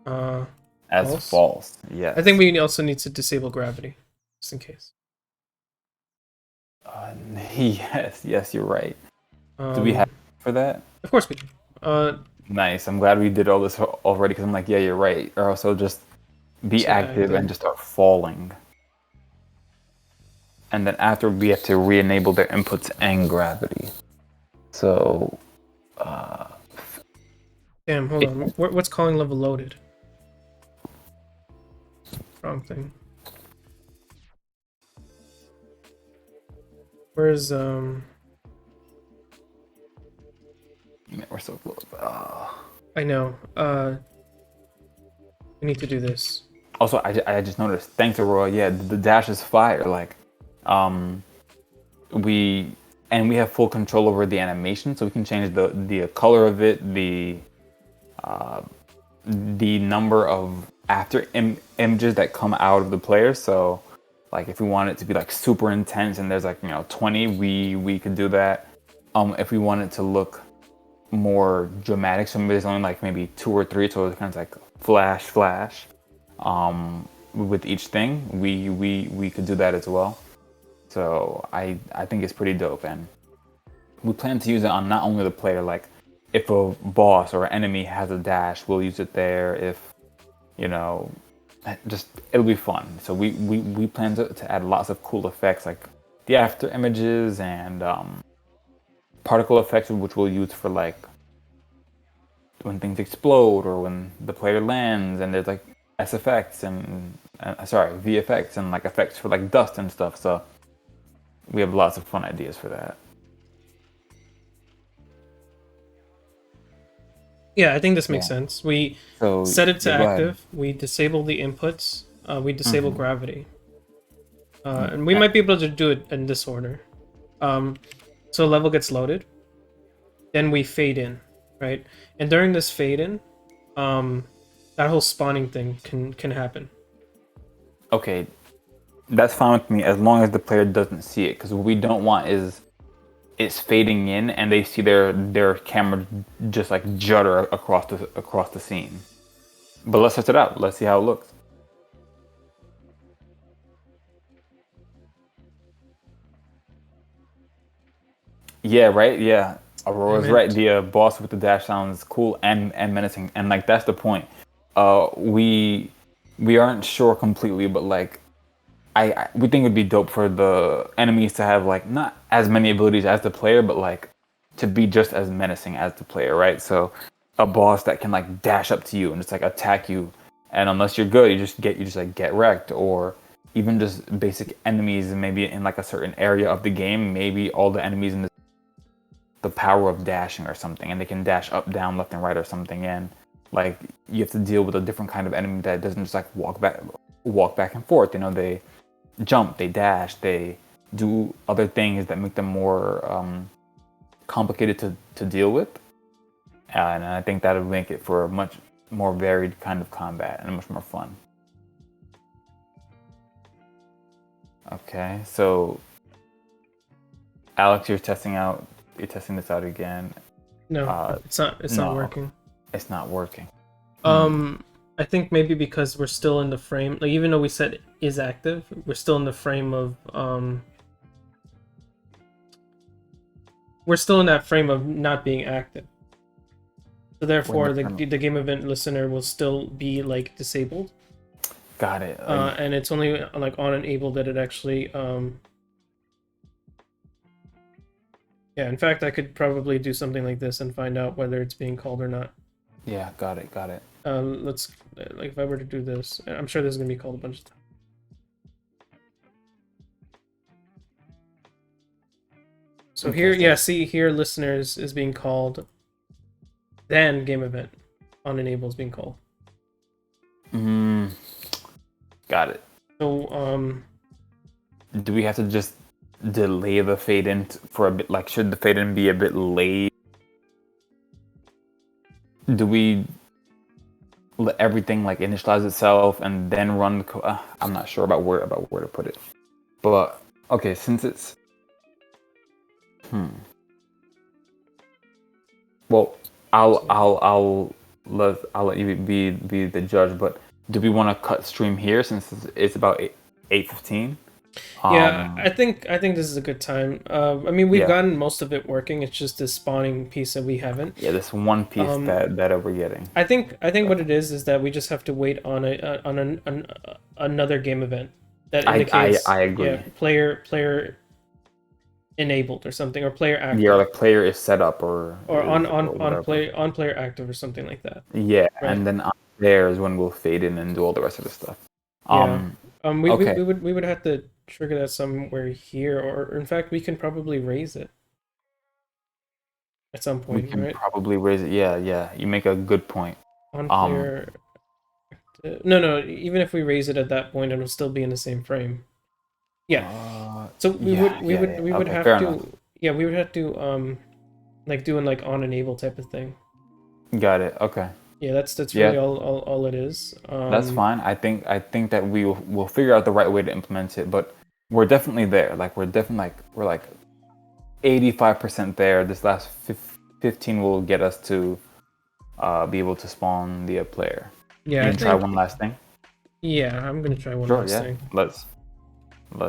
Nice. As false. Yes. I think we also need to disable gravity, just in case. Yes, you're right. Do we have for that? Of course we do. Nice. I'm glad we did all this already, because I'm like, yeah, you're right. Or else it'll just be active and just start falling. And then after, we have to re-enable their inputs and gravity. So, damn, hold on. What's calling level loaded? Wrong thing. Where's Man, we're so close. I know. We need to do this. Also, I just noticed. Thanks, Aurora. Yeah, the dash is fire. Like, we have full control over the animation, so we can change the color of it, the number of after images that come out of the player. So, like, if we want it to be like super intense and there's like 20, we could do that. If we want it to look more dramatic, so maybe there's only like maybe 2 or 3, so it's kind of like flash. With each thing, we could do that as well. So I think it's pretty dope, and we plan to use it on not only the player. Like, if a boss or enemy has a dash, we'll use it there. If just it'll be fun. So we plan to add lots of cool effects, like the after images and particle effects, which we'll use for like when things explode or when the player lands, and there's like SFX and VFX and like effects for like dust and stuff. So we have lots of fun ideas for that. Yeah, I think this makes sense. We set it to active. We disable the inputs. We disable gravity. And we might be able to do it in this order. So level gets loaded. Then we fade in, right? And during this fade in, that whole spawning thing can happen. Okay, that's fine with me as long as the player doesn't see it. Because what we don't want is it's fading in and they see their camera just like judder across the scene. But let's test it out. Let's see how it looks. Yeah, right. Yeah, Aurora's right. The boss with the dash sounds cool and menacing, and like that's the point. We we aren't sure completely, but like we think it'd be dope for the enemies to have like not as many abilities as the player, but like to be just as menacing as the player, right? So a boss that can like dash up to you and just like attack you, and unless you're good, you just like get wrecked, or even just basic enemies, maybe in like a certain area of the game, maybe all the enemies in the power of dashing or something, and they can dash up, down, left, and right or something, and like you have to deal with a different kind of enemy that doesn't just like walk back and forth. You know, they jump, they dash, they do other things that make them more complicated to deal with. And I think that would make it for a much more varied kind of combat and much more fun. Okay, so Alex, you're testing this out again. No, it's not. It's no, not working. It's not working. I think maybe because we're still in the frame. Like even though we said is active, we're still in the frame of We're still in that frame of not being active. So therefore, the game event listener will still be like disabled. Got it. And it's only like on enable that it actually. Yeah, in fact, I could probably do something like this and find out whether it's being called or not. Yeah, got it. Let's like if I were to do this, I'm sure this is gonna be called a bunch of times. So here, yeah, see here, listeners is being called. Then game event on enable is being called. Got it. So do we have to just delay the fade in for a bit? Like, should the fade in be a bit late? Do we let everything like initialize itself and then run the I'm not sure about where to put it. But okay, since it's well, I'll let you be the judge, but do we want to cut stream here since it's about 8:15? Yeah, I think this is a good time. I mean, we've gotten most of it working. It's just this spawning piece that we haven't. Yeah, this one piece that we're getting. I think what it is that we just have to wait on another game event that indicates I agree. Yeah, player enabled or something, or player active. Yeah, like player is set up or on player active or something like that. Yeah, right. And then there is when we'll fade in and do all the rest of the stuff. We would have to trigger that somewhere here, or in fact we can probably raise it at some point. We can right? probably raise it. Yeah. You make a good point. On player. No. Even if we raise it at that point, it'll still be in the same frame. Yeah. So we would have to. Yeah, we would have to like doing like on enable type of thing. Got it. Okay. Yeah, that's really all it is. That's fine. I think that we'll figure out the right way to implement it, but we're definitely there. Like we're 85% there. This last 15 will get us to be able to spawn the player. Yeah. Try one last thing. Yeah, I'm gonna try one last thing. Let's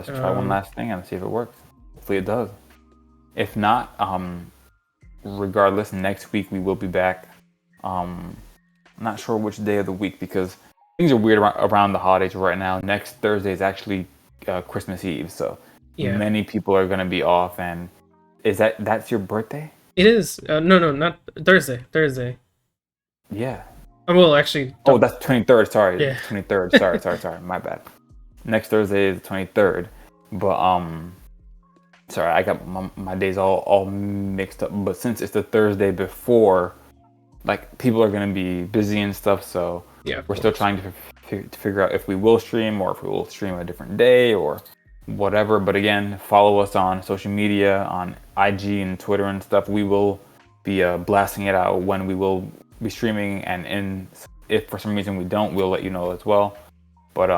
try one last thing and see if it works. Hopefully it does. If not, regardless, next week we will be back. I'm not sure which day of the week because things are weird around the holidays right now. Next Thursday is actually Christmas Eve, so many people are going to be off. And that's your birthday? It is. No, not Thursday. Thursday. Yeah. Well, actually. Oh, that's 23rd. Sorry. Yeah. 23rd. Sorry. My bad. Next Thursday is the 23rd, but sorry, I got my days all mixed up. But since it's the Thursday before, like people are gonna be busy and stuff, so we're still trying to figure out if we will stream or if we will stream a different day or whatever. But again, follow us on social media, on IG and Twitter and stuff. We will be blasting it out when we will be streaming, and if for some reason we don't, we'll let you know as well. But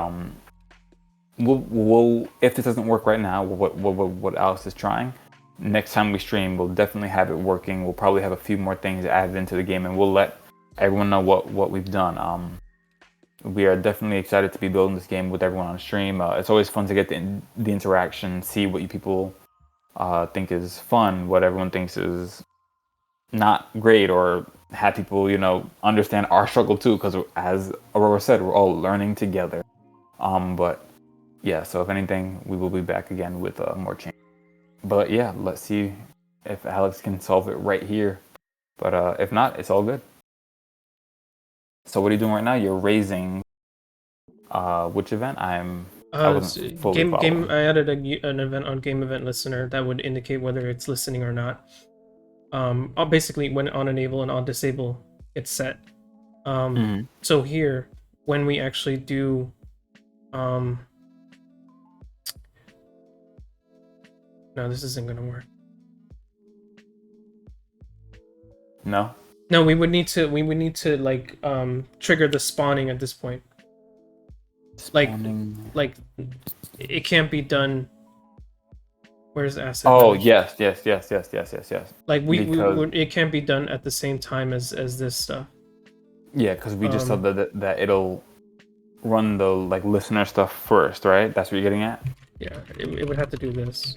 we'll if this doesn't work right now, what Alex is trying, next time we stream, we'll definitely have it working. We'll probably have a few more things added into the game, and we'll let everyone know what we've done. We are definitely excited to be building this game with everyone on stream. It's always fun to get the interaction, see what you people think is fun, what everyone thinks is not great or have people, understand our struggle too, because as Aurora said, we're all learning together. But yeah, so if anything, we will be back again with more change. But yeah, let's see if Alex can solve it right here. But if not, it's all good. So what are you doing right now? You're raising which event? I wasn't fully following. I added an event on game event listener that would indicate whether it's listening or not. Basically when on enable and on disable, it's set. So here, when we actually do, no, this isn't gonna work. No. No, we would need to like trigger the spawning at this point. Spawning. Like it can't be done. Where's asset? Oh manager? yes. Like it can't be done at the same time as this stuff. Yeah, because we just said that it'll run the listener stuff first, right? That's what you're getting at. Yeah, it would have to do this.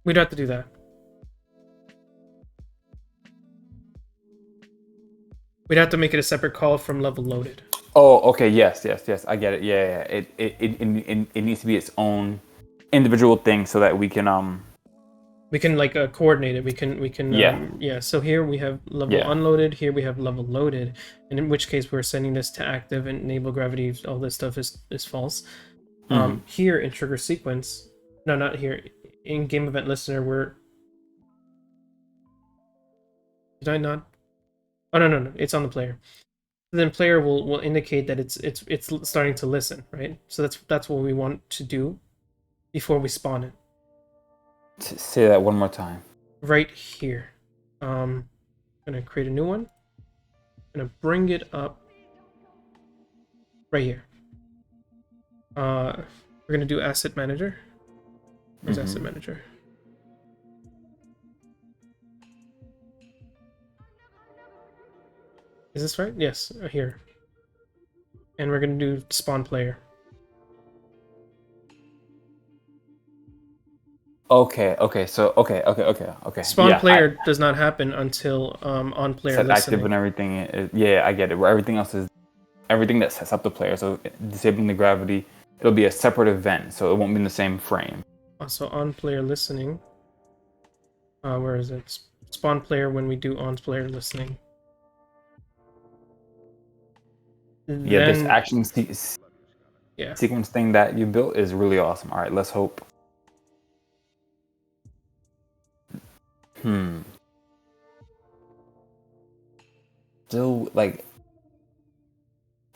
We'd have to do that. We'd have to make it a separate call from level loaded. Oh, okay. Yes. I get it. Yeah. It needs to be its own individual thing so that we can coordinate it. We can yeah. So here we have level unloaded. Here we have level loaded, and in which case we're sending this to active and enable gravity. All this stuff is false. Here in trigger sequence, no, not here. In game event listener, did I not? Oh no, it's on the player. Then player will indicate that it's starting to listen, right? So that's what we want to do before we spawn it. Say that one more time. Right here. I'm gonna create a new one. I'm gonna bring it up right here. We're gonna do asset manager. Where's asset manager? Is this right? Yes, here. And we're gonna do spawn player. Okay. So okay. Spawn player does not happen until on player listening. Active and everything. I get it. Where everything else is everything that sets up the player. So disabling the gravity, it'll be a separate event, so it won't be in the same frame. Also on player listening. Where is it? Spawn player when we do on player listening. Yeah, this action sequence thing that you built is really awesome. All right, let's hope. Still,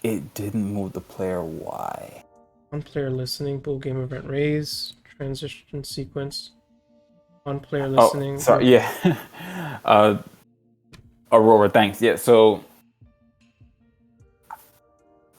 it didn't move the player. Why? On player listening, bull game event raise, transition sequence. On player listening. Oh, sorry, yeah. Aurora, thanks. Yeah, so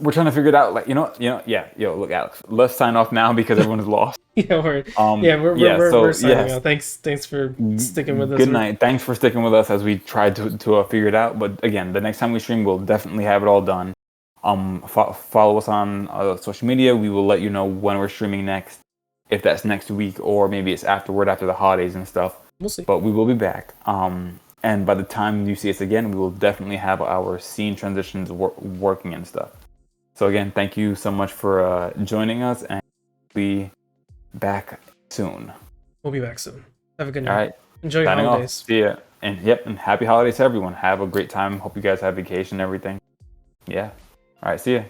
we're trying to figure it out. Look, Alex, let's sign off now because everyone's lost. We're signing out. Thanks for sticking with us. Good night. Thanks for sticking with us as we tried to figure it out. But again, the next time we stream, we'll definitely have it all done. Follow us on social media. We will let you know when we're streaming next, if that's next week or maybe it's after the holidays and stuff. We'll see. But we will be back. And by the time you see us again, we will definitely have our scene transitions working and stuff. So again, thank you so much for joining us, and we'll be back soon. We'll be back soon. Have a good night. All right. Enjoy your holidays. See ya. And happy holidays to everyone. Have a great time. Hope you guys have vacation and everything. Yeah. All right, see ya.